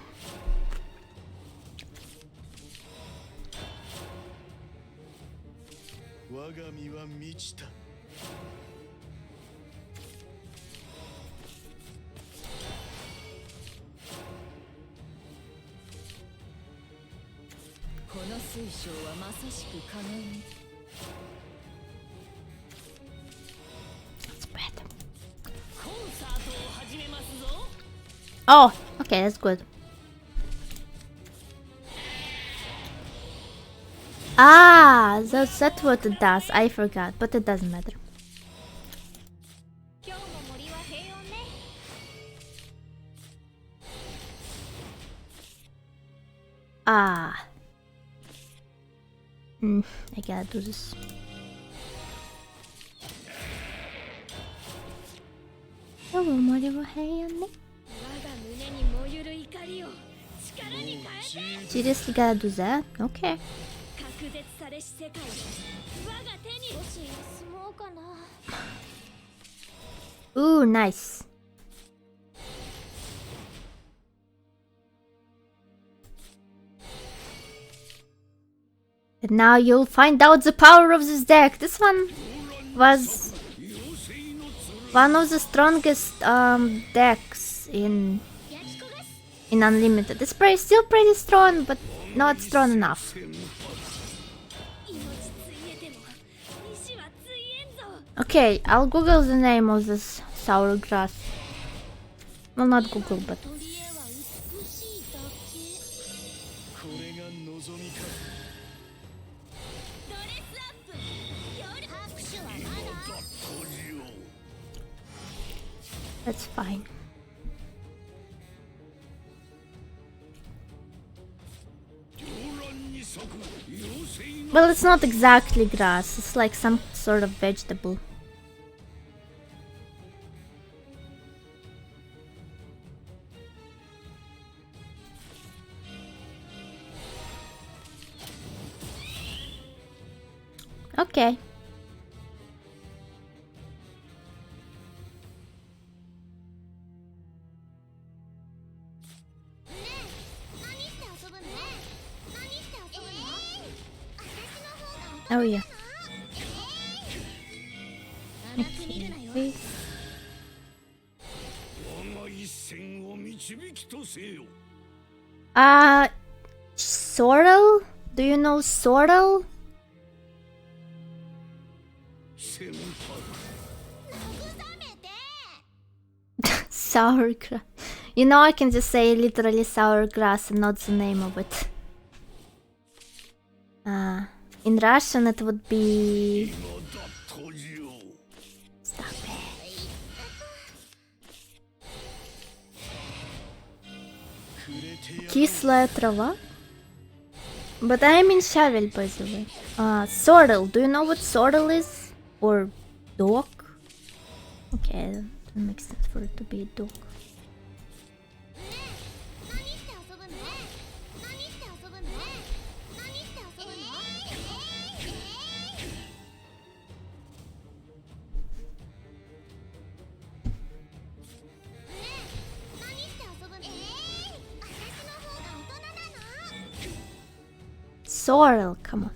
[SPEAKER 1] That's bad. Oh, okay, that's good. Ah, that's what it does. I forgot, but it doesn't matter. Ah. I gotta do this. Seriously gotta do that? Okay. Ooh, nice. And now you'll find out the power of this deck. This one was one of the strongest decks in Unlimited. It's still pretty strong, but not strong enough. Okay, I'll Google the name of this sour grass. Well, not Google, but... That's fine. Well, it's not exactly grass, it's like some sort of vegetable. Okay. Oh yeah. Okay. Sorrel? Do you know Sorrel? Sour grass. You know, I can just say literally sour grass and not the name of it. In Russian it would be... Stop it. Кислая трава? But I'm in Shavel, by the way. Sorrel. Do you know what sorrel is? Or dog? Okay, that makes sense for it to be a dog. Sorrel, come on.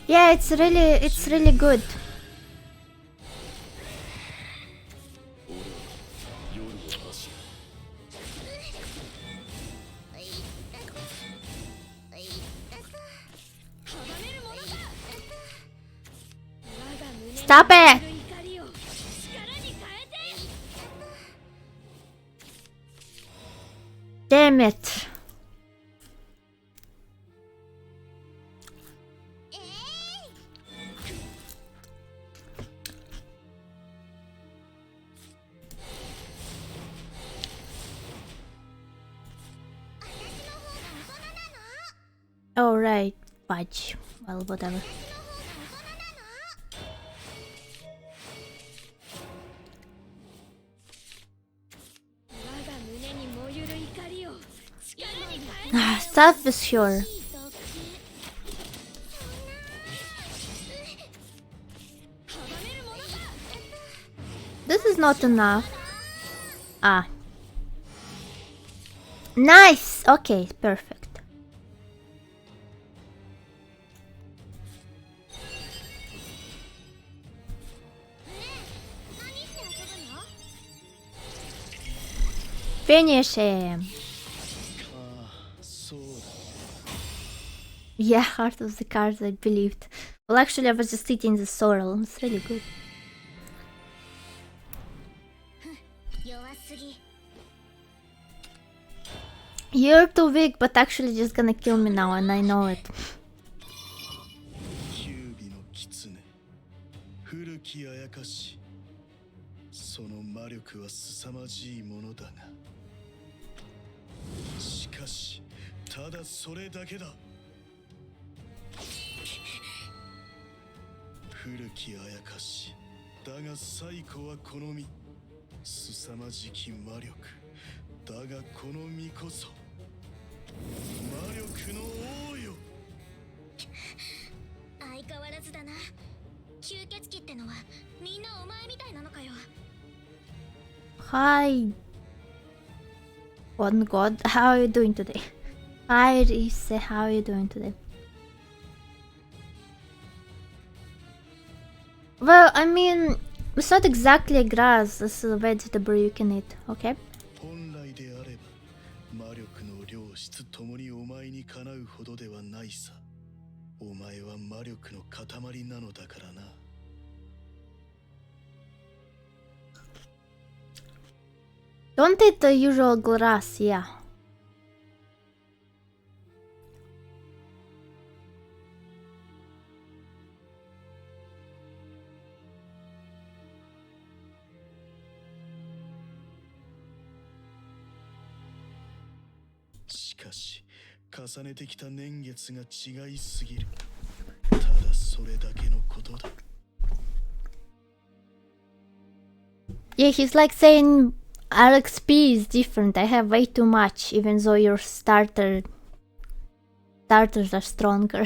[SPEAKER 1] Yeah, it's really good. Stop it! Damn it. Oh right, fudge. Well, whatever. Stuff is sure. This is not enough. Ah. Nice! Okay, perfect. Finish him. Yeah, heart of the cards, I believed. Well, actually, I was just eating the sorrel. It's really good. You're too weak, but actually just gonna kill me now, and I know it. Hi. One god, how are you doing today? Hi Arisa, how are you doing today? Well, I mean, it's not exactly a grass, this is a vegetable you can eat, okay? Don't eat the usual grass, yeah. Yeah, he's like saying RXP is different. I have way too much, even though your starters are stronger.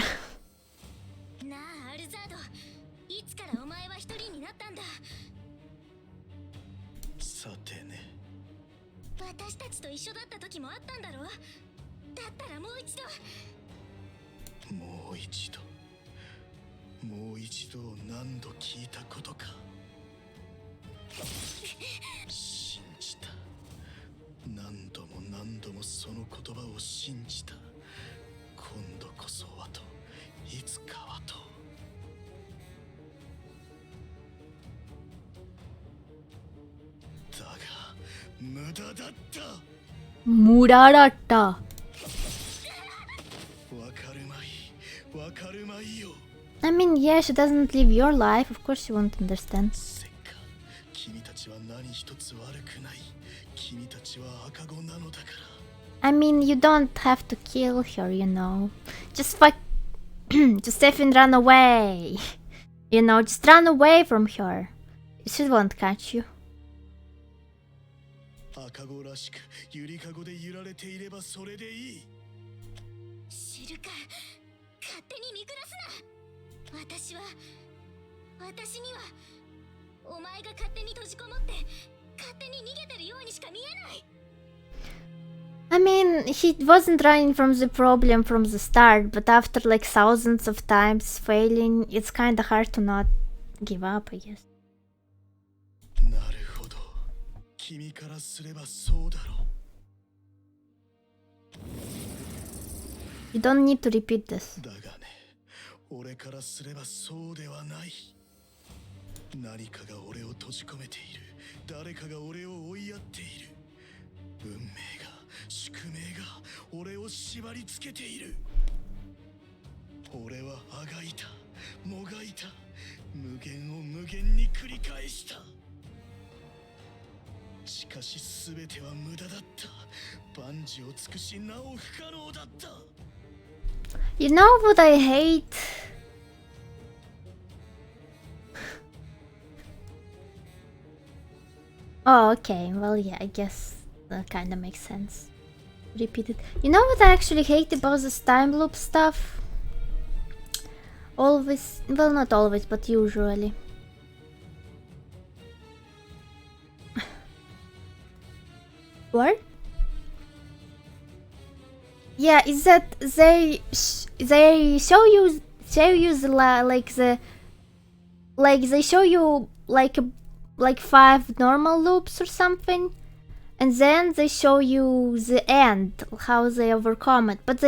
[SPEAKER 1] Murarata. I mean, yeah, she doesn't live your life, of course you won't understand. I mean, you don't have to kill her, you know. Just fuck. Just effing run away. You know, just run away from her. She won't catch you.
[SPEAKER 2] 私にはお前が勝手に閉じこもって勝手に逃げてるようにしか見えない。
[SPEAKER 1] I mean, he wasn't running from the problem from the start, but after like thousands of times failing, it's kinda hard to not give up, I guess.
[SPEAKER 7] なるほど。君からすればそうだろう。
[SPEAKER 1] You don't need to repeat this.
[SPEAKER 7] だがね、俺からすればそうではない。何かが俺を閉じ込めている。誰かが俺を追いやっている。運命が、宿命が俺を縛り付けている。俺はあがいた、もがいた。無限を無限に繰り返した。しかし全ては無駄だった。万事を尽くしなお不可能だった。
[SPEAKER 1] You know what I hate? Oh, okay. Well, yeah, I guess that kind of makes sense. Repeat it. You know what I actually hate about this time loop stuff? Always, well, not always, but usually. What? Yeah, is that they show you like they show you like 5 normal loops or something, and then they show you the end, how they overcome it. But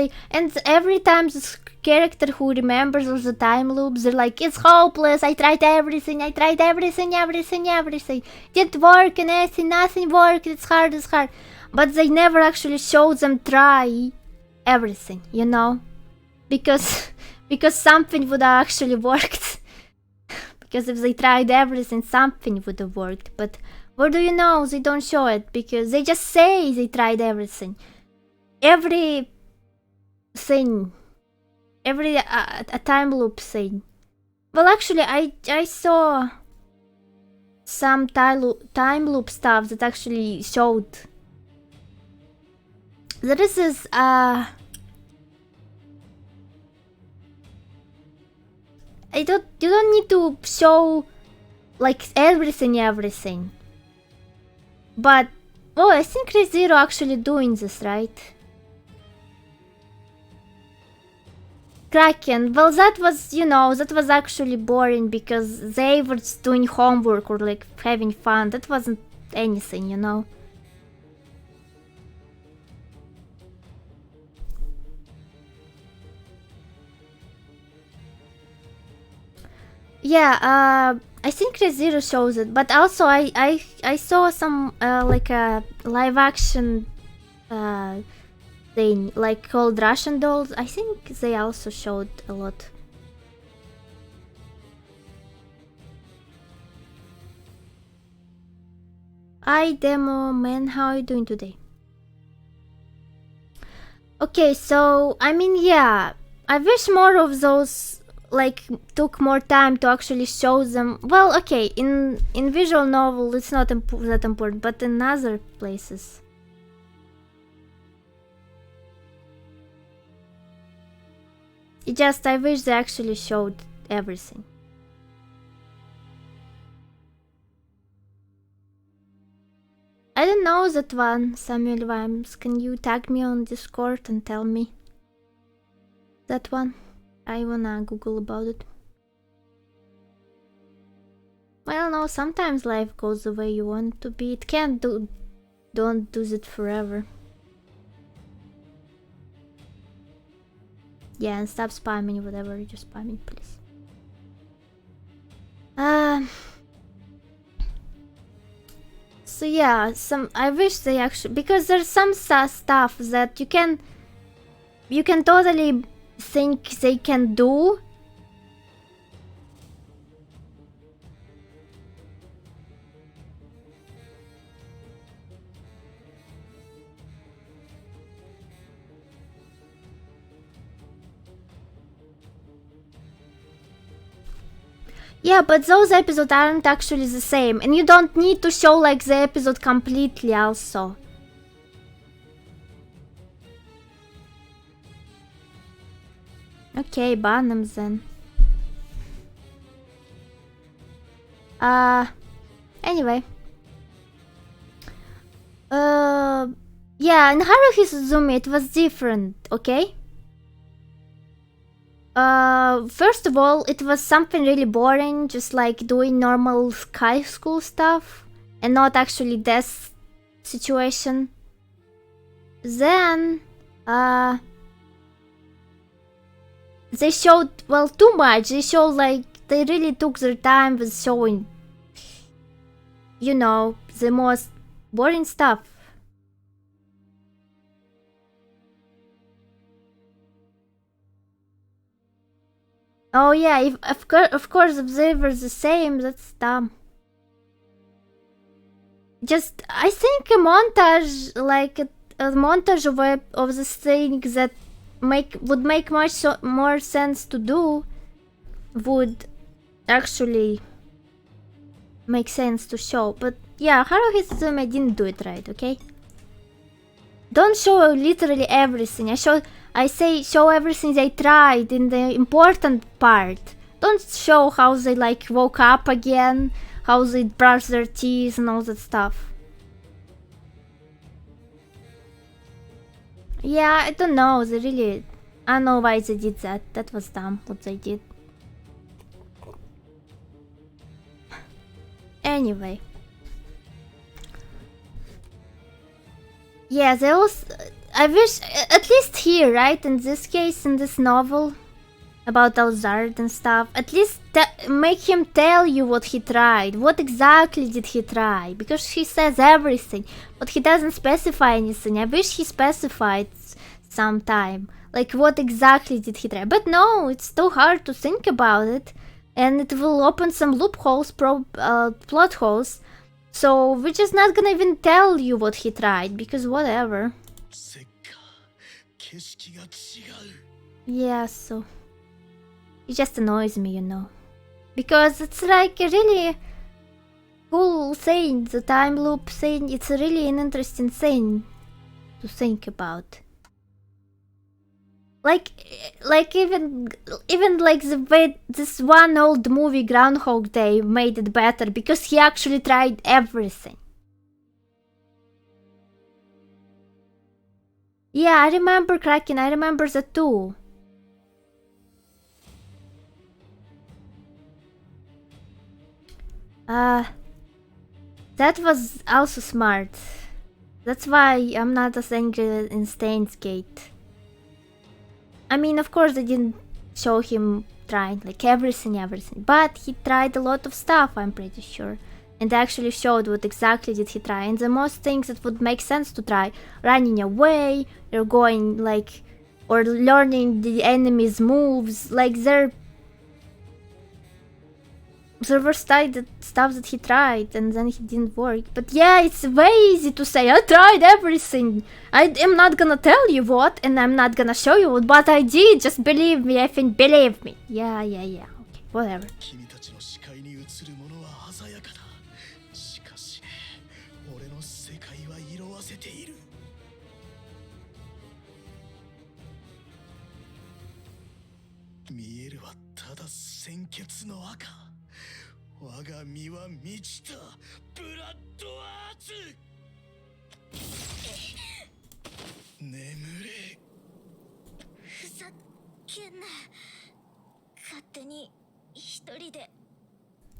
[SPEAKER 1] every time this character who remembers all the time loops, they're like, it's hopeless, I tried everything, didn't work, and nothing worked, it's hard. But they never actually show them try everything, you know, because something would have actually worked. Because if they tried everything, something would have worked. But what do you know? They don't show it because they just say they tried everything. Every thing, every a time loop thing. Well, actually, I saw some time loop stuff that actually showed. There is this you don't need to show like everything. But oh, I think ReZero actually doing this, right? Kraken, well, that was, you know, that was actually boring because they were just doing homework or like having fun. That wasn't anything, you know. Yeah, I think ReZero shows it, but also I saw some like a live action thing like called Russian Dolls. I think they also showed a lot. Hi Demo man, how are you doing today? Okay, so I mean, yeah, I wish more of those like took more time to actually show them. Well, okay, in visual novel it's not that important, but in other places. I wish they actually showed everything. I don't know that one, Samuel Vimes. Can you tag me on Discord and tell me that one? I wanna Google about it. Well, no, sometimes life goes the way you want it to be. It can't don't do it forever. Yeah, and stop spamming whatever you're spamming, please. So yeah, I wish they actually, because there's some stuff that you can totally think they can do. Yeah, but those episodes aren't actually the same, and you don't need to show like the episode completely also. Okay, ban them then. Anyway. Yeah, in Haruhi Suzumi it was different, okay? First of all, it was something really boring, just like doing normal high school stuff, and not actually death situation. Then, they showed, well, too much. They showed, like, they really took their time with showing, you know, the most boring stuff. Oh yeah, if of course if they were the same, that's dumb. Just, I think a montage, like a montage of the things that would make much more sense to do, would actually make sense to show. But yeah, Haruhi Suzume didn't do it right, okay? Don't show literally everything. I say show everything they tried in the important part. Don't show how they like woke up again, how they brush their teeth and all that stuff. Yeah, I don't know, I don't know why they did that. That was dumb what they did. Anyway. Yeah, they also, I wish, at least here, right, in this case, in this novel, about Alzard and stuff, at least make him tell you what he tried. What exactly did he try? Because he says everything, but he doesn't specify anything. I wish he specified sometime. Like, what exactly did he try? But no, it's too hard to think about it, and it will open some loopholes, plot holes. So we're just not gonna even tell you what he tried, because whatever. Yeah, so it just annoys me, you know. Because it's like a really cool thing, the time loop thing. It's a really an interesting thing to think about. Like even like the way this one old movie Groundhog Day made it better, because he actually tried everything. Yeah, I remember Kraken, I remember that too. That was also smart. That's why I'm not as angry in Steins Gate. I mean, of course, they didn't show him trying like everything, but he tried a lot of stuff, I'm pretty sure. And actually showed what exactly did he try. And the most things that would make sense to try, running away, or going like, or learning the enemy's moves, like there were stuff that he tried and then he didn't work. But yeah, it's way easy to say, I tried everything. I am not gonna tell you what, and I'm not gonna show you what, but I did. Just believe me, I think, believe me. Yeah, okay, whatever.
[SPEAKER 7] 我が身は満ちたブラッドアーツ眠れ
[SPEAKER 2] ふざけんな勝手に一人で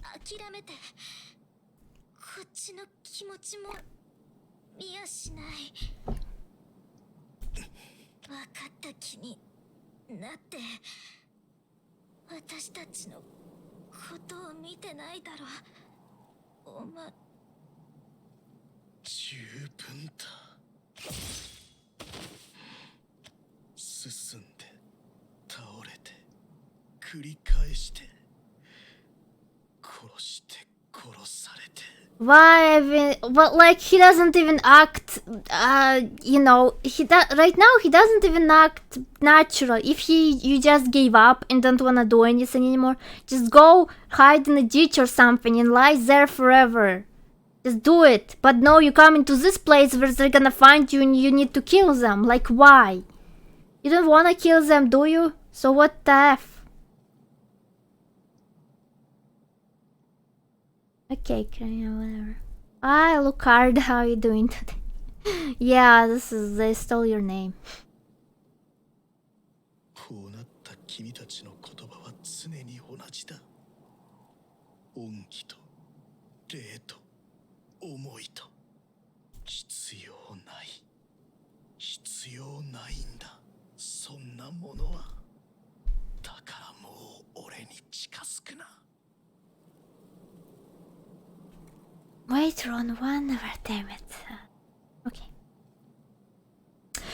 [SPEAKER 2] 諦めてこっちの気持ちも見やしない分かった気になって私たちのことを見てないだろお前
[SPEAKER 7] 十分だ進んで倒れて繰り返して殺して殺されて
[SPEAKER 1] Why even, well, like he doesn't even act, you know, right now he doesn't even act natural. If you just gave up and don't wanna do anything anymore, just go hide in a ditch or something and lie there forever. Just do it. But no, you come into this place where they're gonna find you and you need to kill them. Like, why? You don't wanna kill them, do you? So what the F? Okay, whatever. Ah, Lucard, how you doing today? Yeah, they stole your name.
[SPEAKER 7] こうなった君たちの言葉は常に同じだ。恩義と礼と思いと必要ない。必要ないんだ。そんなものは。だからもう俺に近づくな。
[SPEAKER 1] Wait, Ron, one never, damn it. Okay.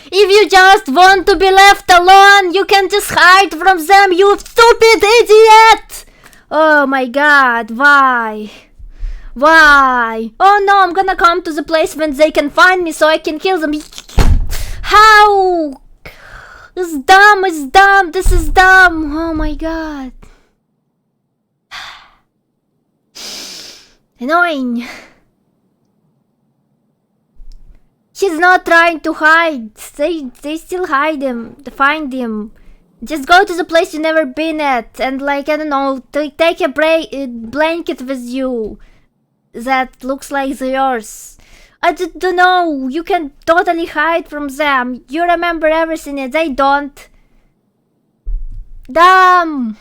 [SPEAKER 1] If you just want to be left alone, you can just hide from them, you stupid idiot! Oh my god, why? Why? Oh no, I'm gonna come to the place when they can find me so I can kill them. How? It's dumb, this is dumb. Oh my god. Annoying. He's not trying to hide. They still hide him, find him. Just go to the place you've never been at and like, I don't know, take a blanket with you that looks like yours. I don't know, you can totally hide from them. You remember everything and they don't. Damn.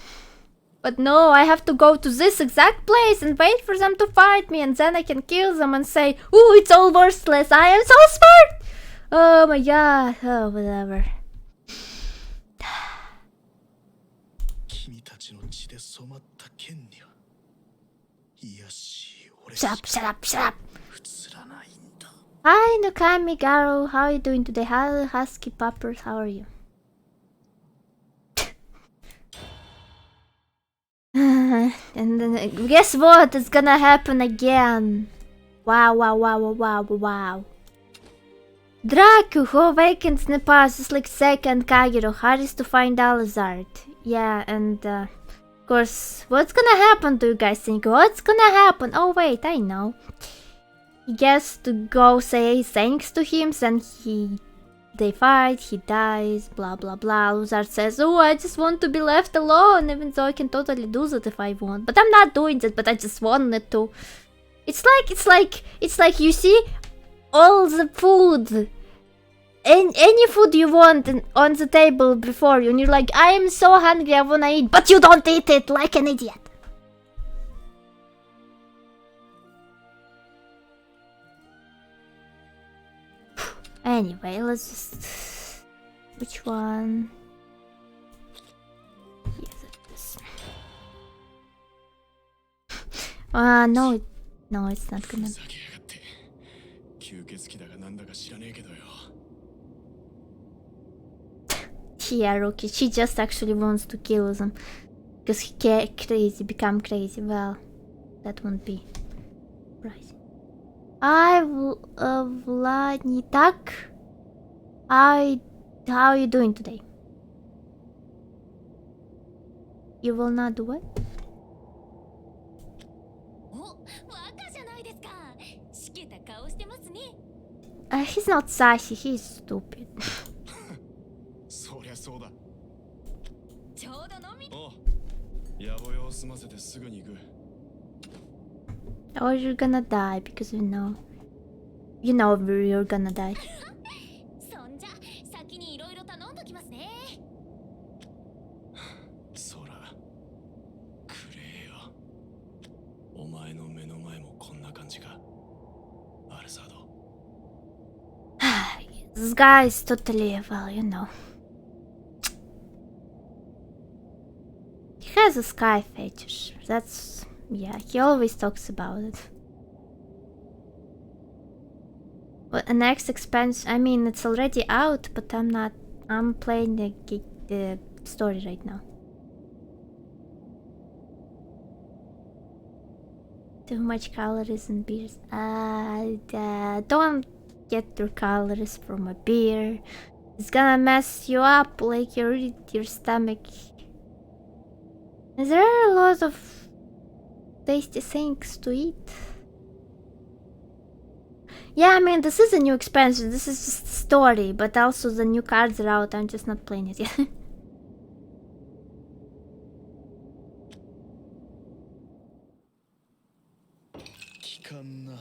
[SPEAKER 1] But no, I have to go to this exact place and wait for them to find me and then I can kill them and say, ooh, it's all worthless, I am so smart! Oh my god, oh, whatever. Shut up. Hi, Nukami Garo, how are you doing today? Hi, Husky Poppers, how are you? And then, guess what? It's gonna happen again. Wow. Draku, who awakens in the past, is like second Kagero, hardest to find Alizard. Yeah, and of course, what's gonna happen, do you guys think? What's gonna happen? Oh wait, I know. He gets to go say thanks to him, then they fight, he dies, blah blah blah. Luzard says, oh, I just want to be left alone, even though I can totally do that if I want. But I'm not doing that, but I just wanted to. It's like you see all the food, any food you want on the table before you, and you're like, I am so hungry, I wanna eat, but you don't eat it like an idiot. Anyway, let's just... Which one? Yes, this. No, it's not gonna... Yeah, Rookie, she just actually wants to kill them. Because he become crazy. Well, that won't be surprising. Vlanitak, how are you doing today? You will not do what? He's not sassy, he's stupid. Or you're gonna die because you know you're gonna die. This guy is totally, well, you know. He has a sky fetish. That's, yeah, he always talks about it. Well, the next expansion, I mean, it's already out, but I'm playing the story right now. Too much calories in beers. Don't get your calories from a beer. It's gonna mess you up like your stomach. There are a lot of tasty things to eat. Yeah, I mean, this is a new expansion. This is just a story, but also the new cards are out. I'm just not playing it yet.
[SPEAKER 7] かんな。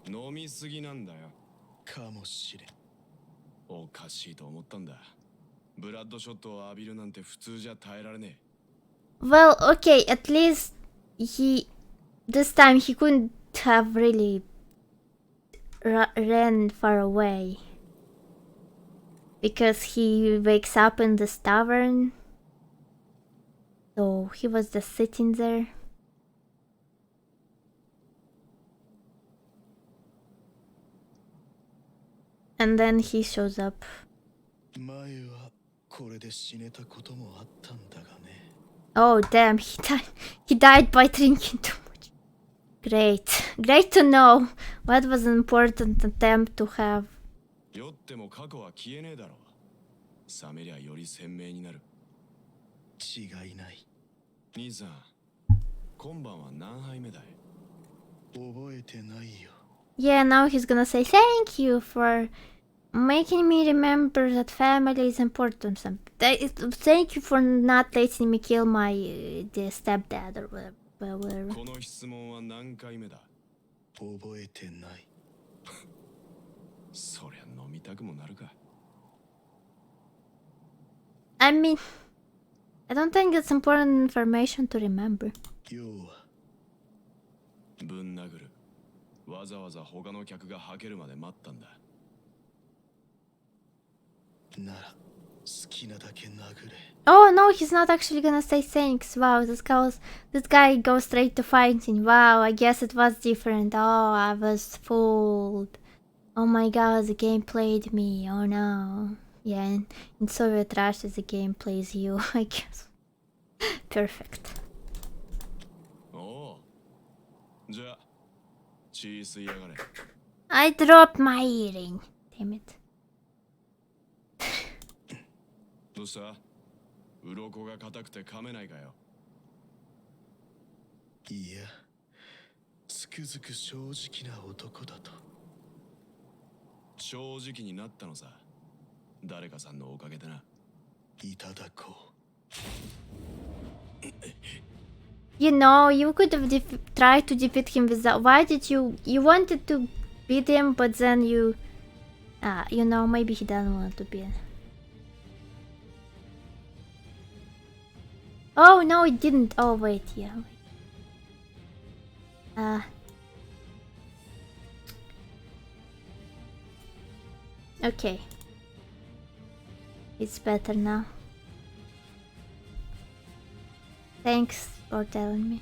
[SPEAKER 3] 飲みすぎなんだよ。
[SPEAKER 7] かもしれん。
[SPEAKER 3] おかしいと思ったんだ。ブラッドショットを浴びるなんて普通じゃ耐えられね
[SPEAKER 1] Well, okay, at least this time he couldn't have really ran far away. Because he wakes up in this tavern. So he was just sitting there. And then he shows up.
[SPEAKER 7] 前はこれで死ねたこともあったんだがね。
[SPEAKER 1] Oh damn, he died by drinking too much. Great to know. What was an important attempt to have.
[SPEAKER 3] え。酔っても過去は消えねえだろう。冷めりゃより鮮明になる。
[SPEAKER 7] 違いない。
[SPEAKER 3] 兄さん、今晩は何杯目だい？
[SPEAKER 7] 覚えてないよ。
[SPEAKER 1] Yeah, now he's gonna say thank you for making me remember that family is important. Thank you for not letting me kill my the stepdad or whatever.
[SPEAKER 3] この質問は何回目だ？
[SPEAKER 7] 覚えてない。
[SPEAKER 3] そりゃ飲みたくもなるか。
[SPEAKER 1] I mean, I don't think it's important information to remember.
[SPEAKER 7] 要は
[SPEAKER 3] ぶん殴る。わざわざ他の客がはけるまで待ったんだ。
[SPEAKER 7] なら好きなだけ殴れ。
[SPEAKER 1] Oh no, he's not actually gonna say thanks. Wow, this guy goes straight to fighting. Wow, I guess it was different. Oh, I was fooled. Oh my god, the game played me. Oh no. Yeah, in Soviet Russia, the game plays you, I guess. Perfect.
[SPEAKER 3] おう。じゃあ、血吸いやがれ。
[SPEAKER 1] I dropped my earring. Damn it.
[SPEAKER 3] どうした？鱗が硬くて噛めないかよ。
[SPEAKER 7] いや、つくづく正直な男だと。
[SPEAKER 3] 正直になったのさ。誰かさんのおかげでな。
[SPEAKER 7] いただこう。
[SPEAKER 1] You know, you could have tried to defeat him without. Why did you wanted to beat him, but then you know, maybe he doesn't want to be. Oh no, it didn't. Oh wait, yeah. Okay. It's better now. Thanks for telling me.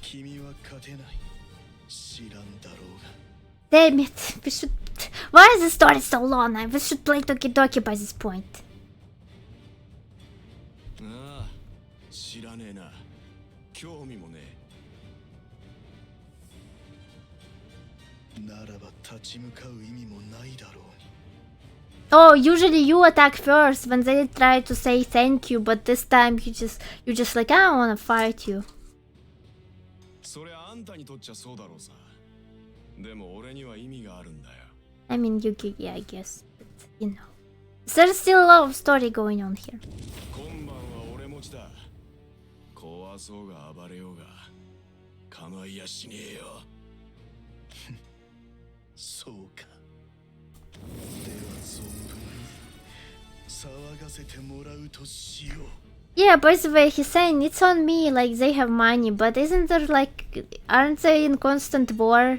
[SPEAKER 7] 君は勝てない。知らんだろうが。
[SPEAKER 1] Damn it! We should. Why is the story so long? We should play Toki Doki by this point.
[SPEAKER 3] ああ、知らねえな。興味もね
[SPEAKER 7] え。ならば立ち向かう意味もないだろうに。
[SPEAKER 1] Oh, usually you attack first when they try to say thank you, but this time you're just like, I don't wanna fight you.
[SPEAKER 3] そりゃあんたにとっちゃそうだろうさ。でも俺には意味があるんだよ。
[SPEAKER 1] I mean, yeah, I guess. But, you know. There's still a lot of story going on here.
[SPEAKER 3] 今晩は俺持ちだ。怖そうが暴れようが構いやしねえよ。
[SPEAKER 7] そうか。では存分に騒がせてもらうとしよう。
[SPEAKER 1] Yeah, by the way, he's saying it's on me, like they have money, but isn't there like, aren't they in constant war?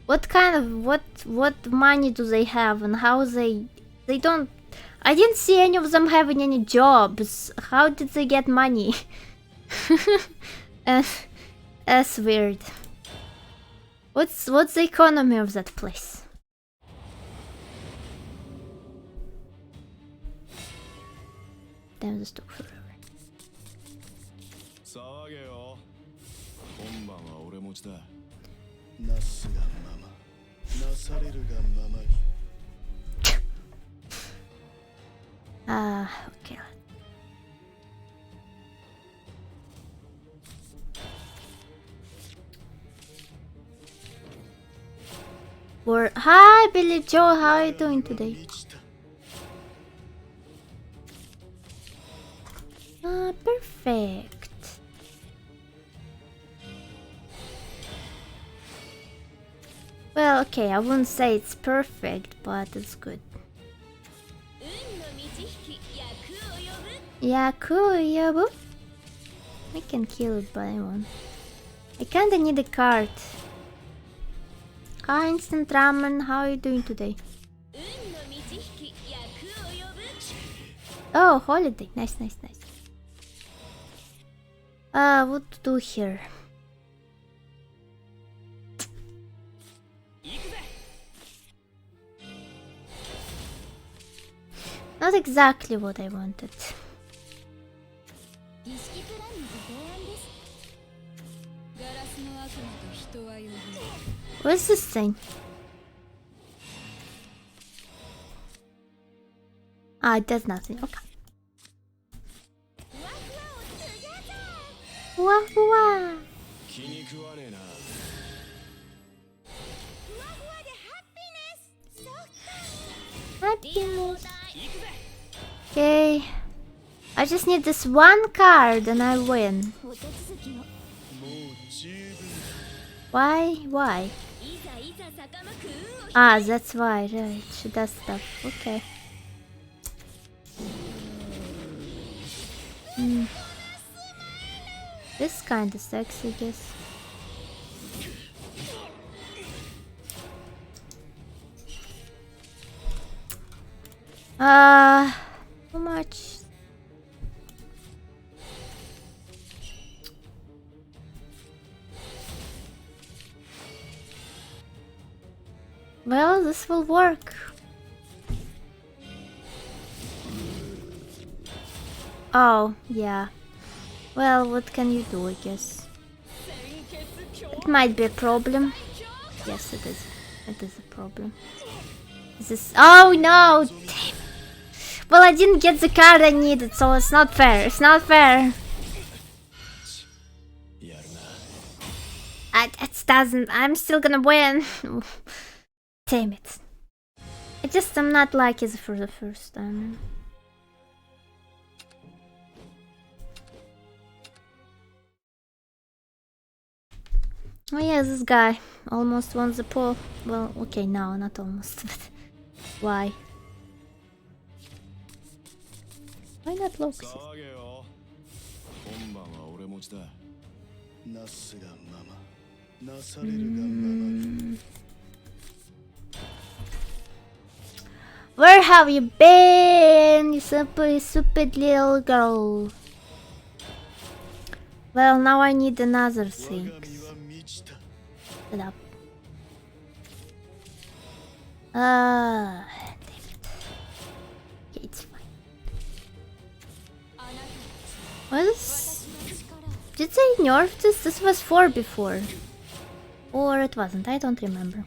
[SPEAKER 1] What kind of, what money do they have and how they don't, I didn't see any of them having any jobs. How did they get money? That's weird. What's the economy of that place? Damn, this took forever.
[SPEAKER 3] 騒げよ。今晩は俺持ちだ。
[SPEAKER 7] なすがまま、なされるがままに。
[SPEAKER 1] Okay. Hi, Billy Joe, how are you doing today? Perfect. Okay, I wouldn't say it's perfect, but it's good.
[SPEAKER 2] 運の満ち引き役を呼ぶ
[SPEAKER 1] Yakuyabu. We can kill it by one. I kinda need a card. Hi, Instant Ramen, how are you doing today?
[SPEAKER 2] 運の満ち引き役を呼ぶ
[SPEAKER 1] Oh, holiday. Nice, nice, nice. What to do here? Not exactly what I wanted.
[SPEAKER 2] 儀式プランのご提案ですガラスの悪魔と人は呼ぶ
[SPEAKER 1] What's this thing? Ah, it does nothing. Okay.
[SPEAKER 2] ふわふわをトゥギャザー
[SPEAKER 1] Wah wah.
[SPEAKER 3] 気に食わねえな。
[SPEAKER 2] ふわふわでハッピネスソフトリオ
[SPEAKER 1] Happiness.
[SPEAKER 2] だ
[SPEAKER 1] Okay. I just need this one card and I win.
[SPEAKER 2] お手続きを
[SPEAKER 7] もう十分
[SPEAKER 1] Why? Why?
[SPEAKER 2] いざいざ坂巻く運を
[SPEAKER 1] Ah, that's why. Right. She does stuff. Okay. Hmm. This kinda sexy, I guess. How much? Well, this will work. Oh, yeah. Well, what can you do, I guess? It might be a problem. Yes, it is. It is a problem. Is this... Oh, no! Damn. Well, I didn't get the card I needed, so it's not fair. It's not fair.
[SPEAKER 3] やるな。
[SPEAKER 1] It doesn't... I'm still gonna win. Damn it. I'm not lucky for the first time. Oh yeah, this guy almost won the poll. Well, okay, no, not almost, but why? Why not Loki?
[SPEAKER 3] 騒げよ。今晩は俺持ちだ。
[SPEAKER 7] なすがままなされるがまま
[SPEAKER 1] Where have you been, you stupid little girl? Well, now I need another
[SPEAKER 7] 我
[SPEAKER 1] thing.
[SPEAKER 7] が身は満ちた
[SPEAKER 1] Shut up. Damn it. Okay, it's fine.
[SPEAKER 2] あなた
[SPEAKER 1] What is...
[SPEAKER 2] 私の力
[SPEAKER 1] Did they nerf this? This was 4 before. Or it wasn't, I don't remember.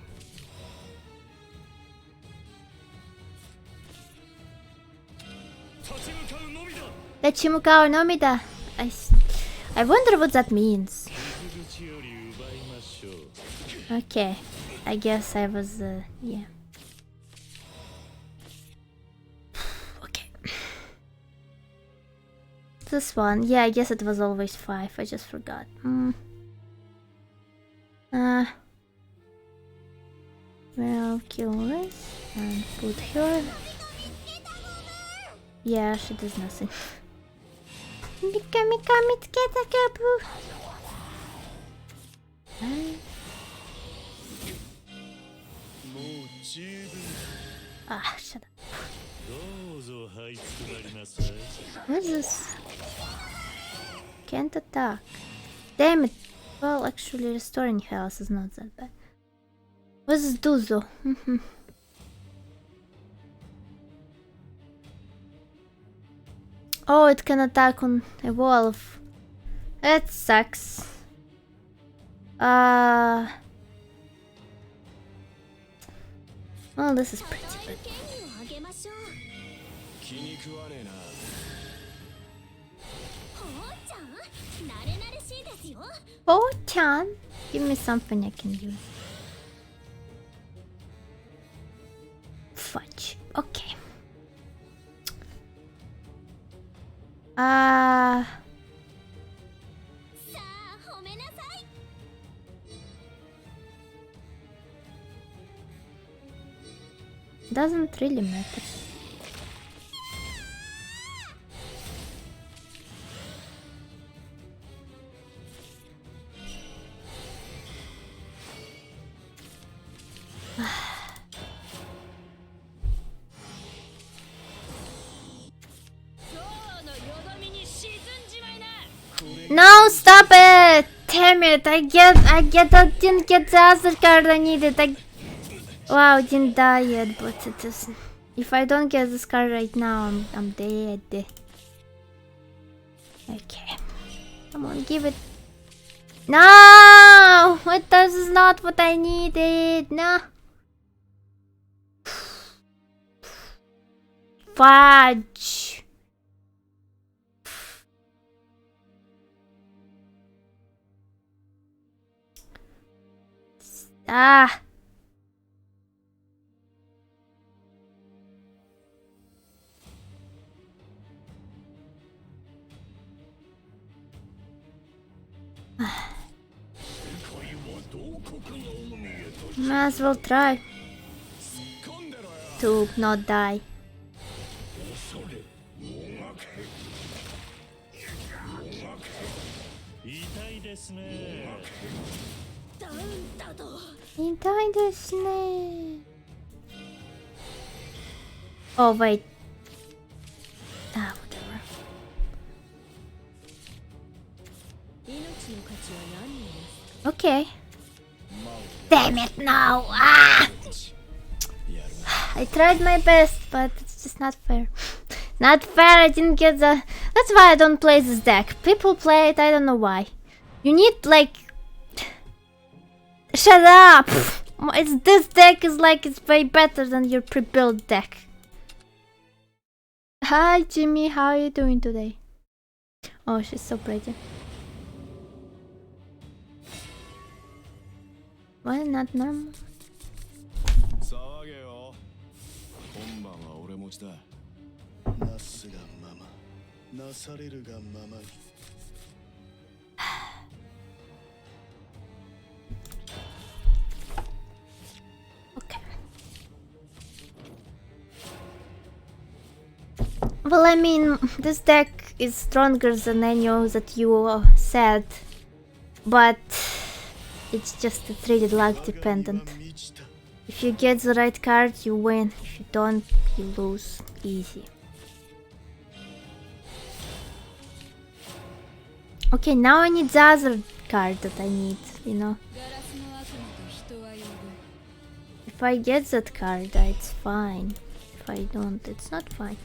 [SPEAKER 1] Tachimukao Nomida. I wonder what that means. Okay, I guess I was, yeah. Okay. This one, yeah, I guess it was always 5, I just forgot. Well, kill this and put her. Yeah, she does nothing. Mika Mika Mitsketa Kapu. Ah, shut up.
[SPEAKER 4] どうぞ這いつくばりなさい
[SPEAKER 1] What is this? Can't attack. Damn it. Well, actually, restoring health is not that bad. What does this do though? Oh, it can attack on a wolf. That sucks. Well, this is pretty
[SPEAKER 2] 与え
[SPEAKER 1] good.
[SPEAKER 2] る権利をあげましょう
[SPEAKER 3] 気に食わねえな。
[SPEAKER 2] ほうちゃん慣れ慣れしいですよ
[SPEAKER 1] Oh, Chan, give me something I can use. Fudge. Okay.
[SPEAKER 2] さあ褒めなさい
[SPEAKER 1] Doesn't really matter. No, stop it! Damn it! I didn't get the other card I needed. Wow, didn't die yet, but it is. If I don't get this card right now, I'm dead. Okay, come on, give it. No, this is not what I needed. No. Fudge. Ah. Might as well try to not die. Oh wait. Ah, whatever. Okay. Damn it, no! Ah! I tried my best, but it's just not fair. Not fair, I didn't get the... That's why I don't play this deck. People play it, I don't know why. You need, like... Shut up! This deck is like, it's way better than your pre-built deck. Hi Jimmy, how are you doing today? Oh, she's so pretty. Why not normal? Okay. Well, I mean, this deck is stronger than any that you said, but it's just really luck dependent. If you get the right card, you win. If you don't, you lose. Easy. Okay, now I need the other card that I need, you know. If I get that card, it's fine. If I don't, it's not fine.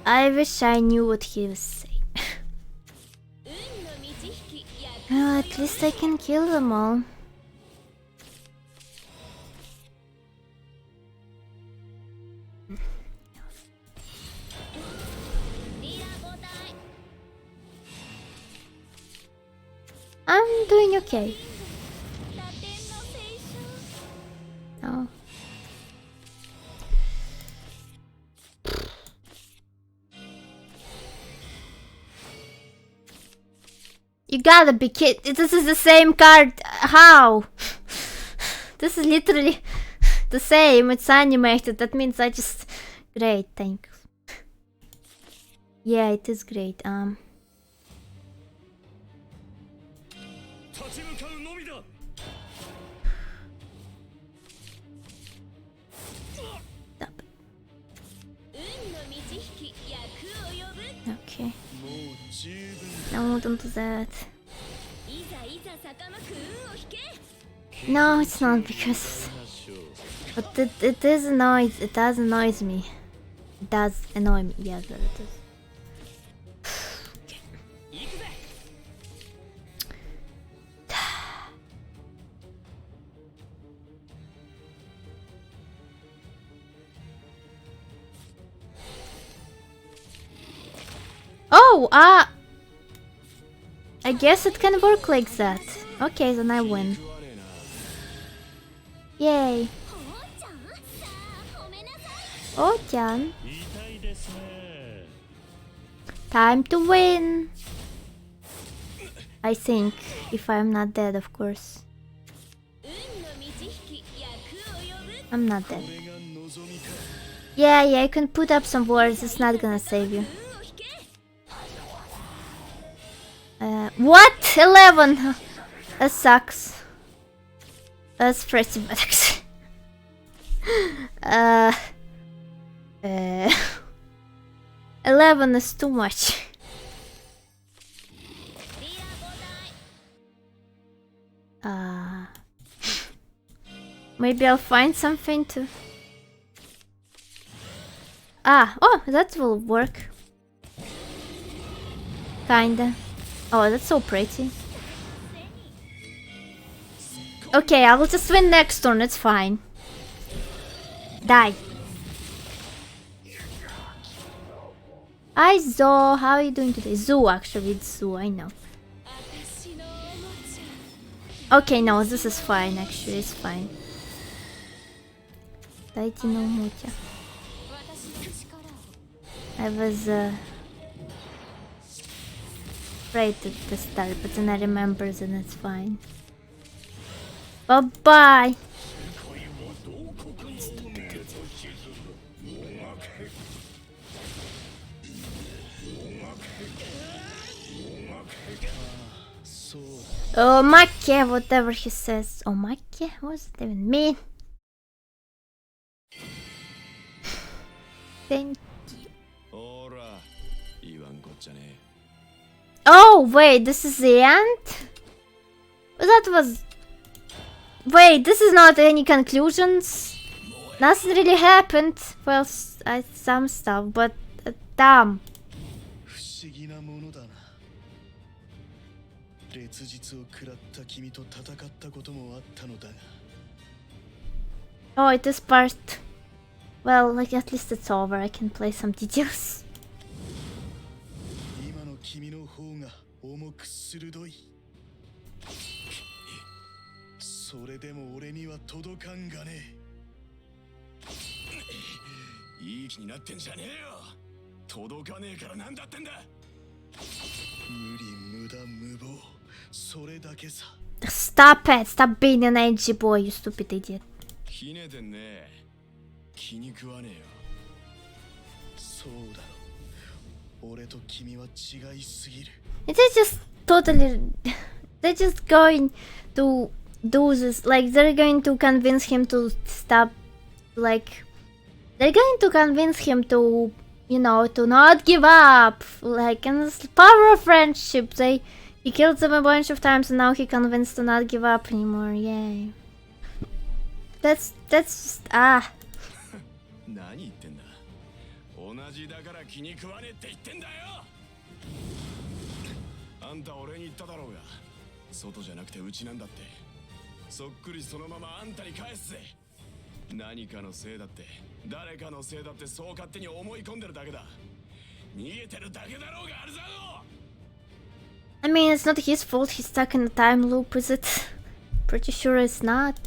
[SPEAKER 1] I wish I knew what he was saying. Well, at least I can kill them all. I'm doing okay. Oh. You gotta be kidding. This is the same card. How? This is literally the same. It's animated. That means I just... Great, thanks. Yeah, it is great. Stop it. Okay. No, don't do that. No, it's not because... But it is annoys. It does annoy me. It does annoy me. Yeah, there it is. Oh, I guess it can work like that. Okay, then I win. Yay. Oh-chan. Time to win. I think, if I'm not dead, of course. I'm not dead. Yeah, you can put up some words, it's not gonna save you. What? 11! That sucks. That's pretty bad actually. 11 is too much. Maybe I'll find something to... oh, that will work. Kinda. Oh, that's so pretty. Okay, I will just win next turn, it's fine. Die. Hi Zo, how are you doing today? Zoo, actually, it's Zoo, I know. Okay, no, this is fine, actually, it's fine. Дайте no мутя. I was afraid at the start, but then I remembered and it's fine. Bye-bye! Oh, Makke, whatever he says. Oh, Makke? What does it even mean? Thank you. Oh, wait, this is the end? That was... Wait, this is not any conclusions? Nothing really happened. Well, some stuff, but... damn. Oh, it is part... Well, like at least it's over. I can play some details. Stop it! Stop being an edgy boy, you stupid idiot. It's just totally... They're just going to do this, like they're going to convince him to stop, like... They're going to convince him to, you know, to not give up, like, and it's the power of friendship. He killed them a bunch of times and now he convinced to not give up anymore, yay. That's just,
[SPEAKER 3] 何言ってんだ。同じだから気に食わねえって言ってんだよ。あんた俺に言っただろうが、外じゃなくてうちなんだって。そっくりそのままあんたに返すぜ。何かのせいだって、誰かのせいだってそう勝手に思い込んでるだけだ。逃げてるだけだろうがあるぞ。
[SPEAKER 1] I mean, it's not his fault he's stuck in a time loop, is it? Pretty sure it's not.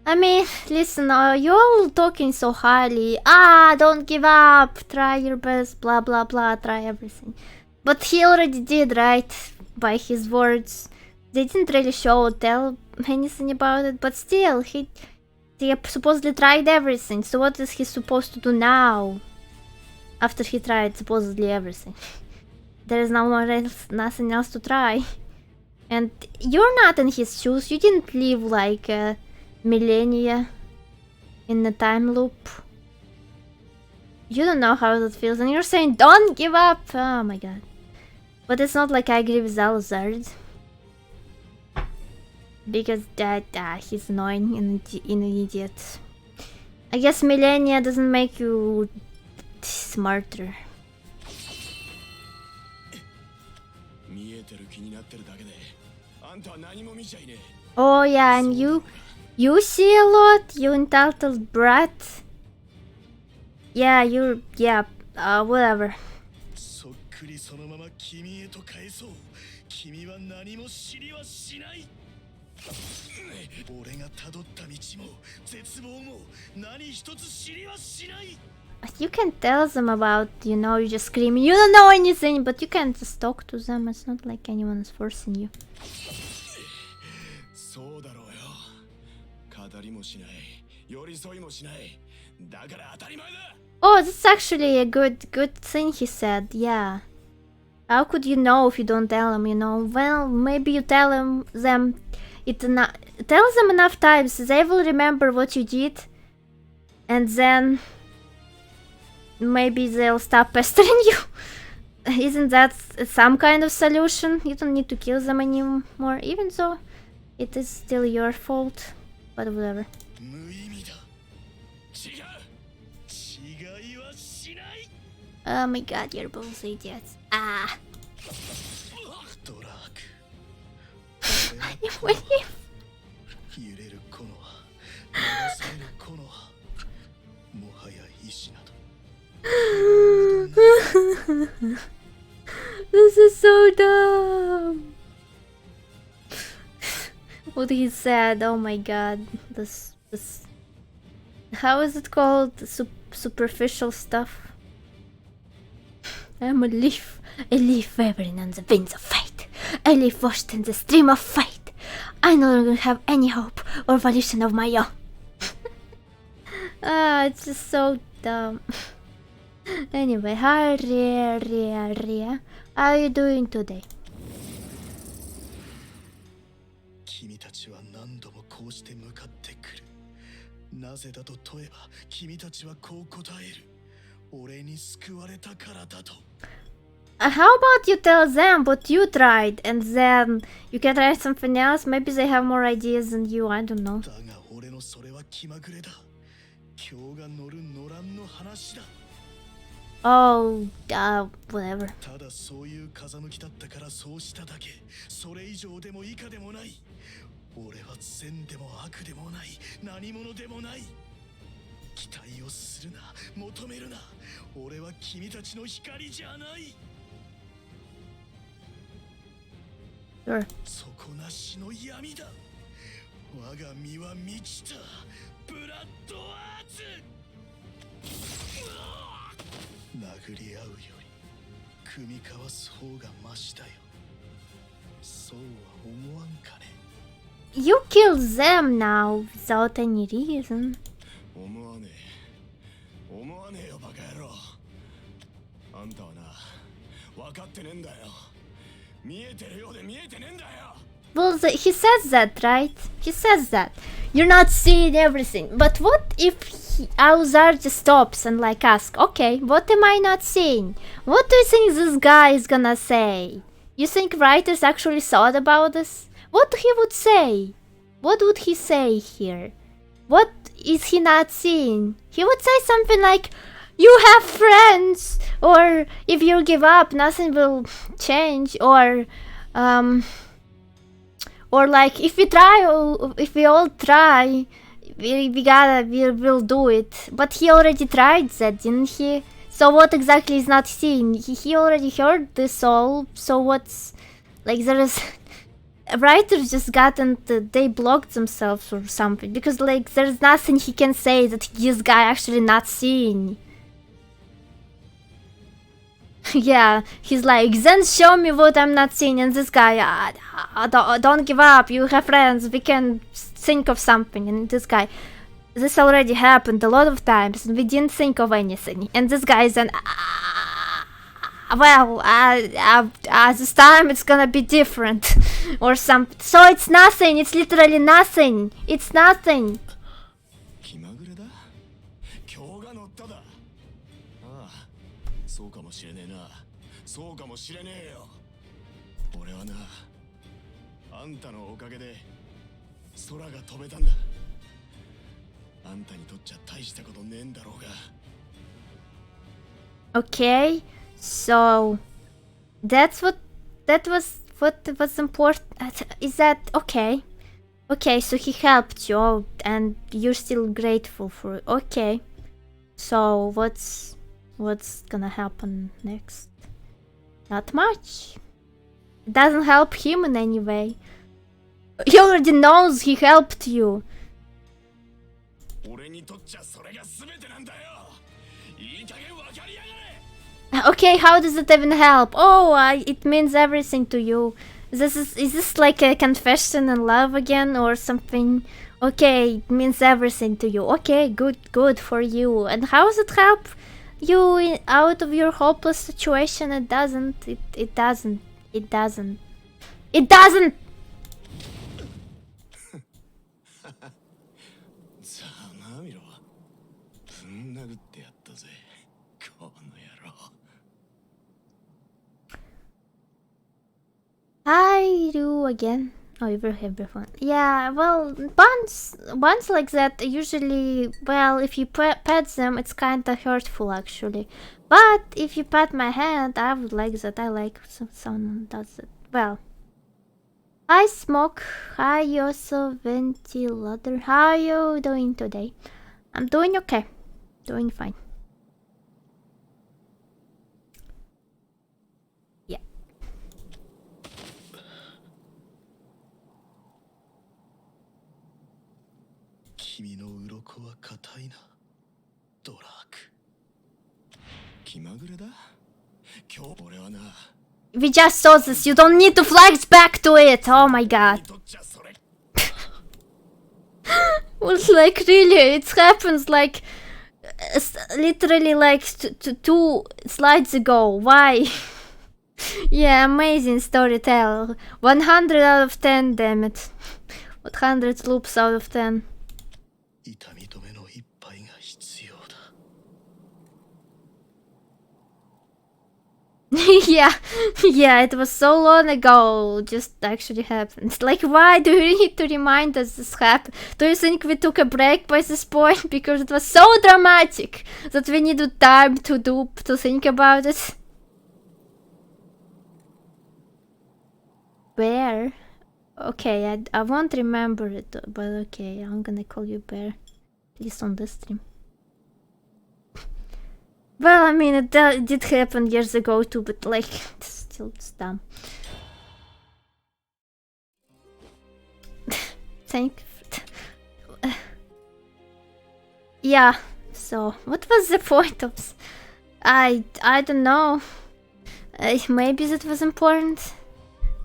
[SPEAKER 1] I mean, listen, you're all talking so highly. Don't give up, try your best, blah blah blah, try everything. But he already did, right? By his words. They didn't really show or tell anything about it, but still, he supposedly tried everything. So what is he supposed to do now? After he tried supposedly everything. There is nothing else to try. And you're not in his shoes. You didn't live like millennia in a time loop. You don't know how that feels, and you're saying don't give up. Oh my god. But it's not like I agree with Alzard. Because that he's annoying and an idiot. I guess millennia doesn't make you smarter. Oh yeah, and you see a lot, you entitled brat. Yeah, whatever.
[SPEAKER 7] 俺が辿った道も絶望も何一つ知りはしない。
[SPEAKER 1] You can tell them about, you know, you just screaming, you don't know anything, but you can just talk to them. It's not like anyone is forcing you.
[SPEAKER 3] そうだろうよ。語りもしない、寄り添いもしない。だから当たり前だ。
[SPEAKER 1] Oh, that's actually a good thing he said. Yeah. How could you know if you don't tell them? You know, well, maybe you tell them tell them enough times, they will remember what you did, and then maybe they'll stop pestering you. Isn't that some kind of solution? You don't need to kill them anymore, even though it is still your fault. But whatever.
[SPEAKER 7] 無意味だ。違う。違いはしない。
[SPEAKER 1] Oh my god, you're both idiots. Ah.
[SPEAKER 7] ドラーク。
[SPEAKER 1] What if
[SPEAKER 7] 揺れるコノハ、流されるコノハ。もはや意志など。
[SPEAKER 1] This is so dumb. What he said, oh my god, this how is it called? Superficial stuff. I'm a leaf wavering on the winds of fate, a leaf washed in the stream of fate. I no longer have any hope or volition of my own. Ah, it's just so dumb. Anyway, Ria, how are you doing today?
[SPEAKER 7] 君たちは何度もこうして向かってくる。なぜだと問えば、君たちはこう答える。俺に救われたからだと。
[SPEAKER 1] How about you tell them what you tried, and then you can try something else? Maybe they have more ideas than you, I don't know.
[SPEAKER 7] だが俺のそれは気まぐれだ。今日が乗る乗らんの話だ。
[SPEAKER 1] Oh, whatever.
[SPEAKER 7] ただそういう風向きだったからそうしただけ。それ以上でも以下でもない。俺は善でも悪でもない。何者でもない。期待をするな、求めるな。俺は君たちの光じゃない。
[SPEAKER 1] Sure.
[SPEAKER 7] 底なしの闇だ。我が身は満ちたブラッドアーツ。殴り合うより組み交わす方がマシだよ。そうは思わんかね。
[SPEAKER 1] You killed them now without any reason.
[SPEAKER 3] 思わねえよバカ野郎。あんたはな、分かってねえんだよ。見えてるようで見えてねえんだよ。
[SPEAKER 1] Well, he says that, right? He says that. You're not seeing everything. But what if Auzar just stops and like asks, okay, what am I not seeing? What do you think this guy is gonna say? You think writers actually thought about this? What he would say? What would he say here? What is he not seeing? He would say something like, you have friends, or if you give up, nothing will change, or like if we all try, we'll do it. But he already tried that, didn't he? So what exactly is not seeing? He already heard this all. So what's like there is writers just they blocked themselves or something because like there's nothing he can say that this guy actually not seeing. Yeah, he's like, then show me what I'm not seeing. And this guy, don't give up. You have friends. We can think of something. And this guy, this already happened a lot of times, and we didn't think of anything. And this guy is an, this time it's gonna be different, or something. So it's nothing. It's literally nothing. It's nothing.
[SPEAKER 3] 気まぐれだ。今日が乗っただ。ああ、そうかもしれねえな。そうかもしれねえよ。俺はな、あんたのおかげで空が飛べたんだ。あんたにとっちゃ大したことねえんだろうが。
[SPEAKER 1] Okay, so that was important. Is that okay? Okay, so he helped you out, and you're still grateful for it. Okay, so what's gonna happen next? Not much. It doesn't help him in any way. He already knows he helped you.
[SPEAKER 3] 俺にとっちゃそれが全てなんだよ。いい加減分かりやがれ。
[SPEAKER 1] Okay, how does it even help? Oh, it means everything to you. Is this like a confession in love again or something? Okay, it means everything to you. Okay, good for you. And how does it help you out of your hopeless situation? It doesn't. It doesn't. It doesn't. It doesn't.
[SPEAKER 3] ざまあみろ。ぶん殴ってやったぜ。この野郎。
[SPEAKER 1] I do again. Oh, you will have your fun. Yeah, well, buns like that usually, well, if you pet them, it's kinda hurtful actually. But if you pat my hand, I would like that. I like someone does it. Well, hi Smoke. Hi also Ventilator. How are you doing today? I'm doing okay. Doing fine. Yeah.
[SPEAKER 7] 君の鱗は硬いな、ドラーク。
[SPEAKER 3] 気まぐれだ。今日俺はな。
[SPEAKER 1] We just saw this. You don't need to flex back to it. Oh my god.
[SPEAKER 3] とっちゃそれ。
[SPEAKER 1] Well, like really, it happens like literally like two slides ago. Why? Yeah, amazing storyteller. 100 out of 10, damn it. 100 loops out of 10.
[SPEAKER 7] 痛み止めの一杯が必要だ。
[SPEAKER 1] yeah, it was so long ago, just actually happened. Like, why do you need to remind us this happened? Do you think we took a break by this point? Because it was so dramatic that we needed time to think about it. Bear? Okay, I won't remember it, but okay, I'm gonna call you Bear. At least on this stream. Well, I mean, it did happen years ago too, but like, it's dumb. Thank yeah, so, what was the point of this? I don't know. Maybe that was important.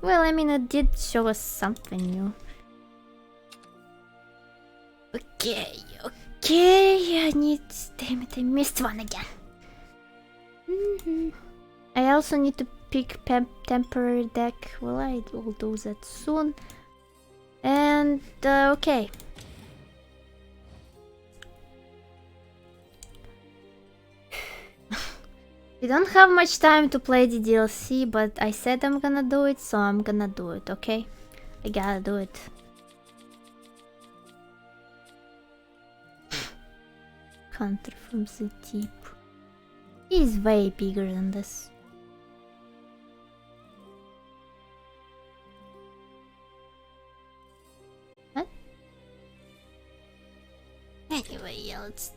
[SPEAKER 1] Well, I mean, it did show us something new. Okay, I need... Damn it, I missed one again. I also need to pick temporary deck. Well, I will do that soon. And okay. We don't have much time to play the DLC, but I said I'm gonna do it, so I'm gonna do it, okay? I gotta do it. Hunter from the deep. He's way bigger than this. What? Anyway, yeah, let's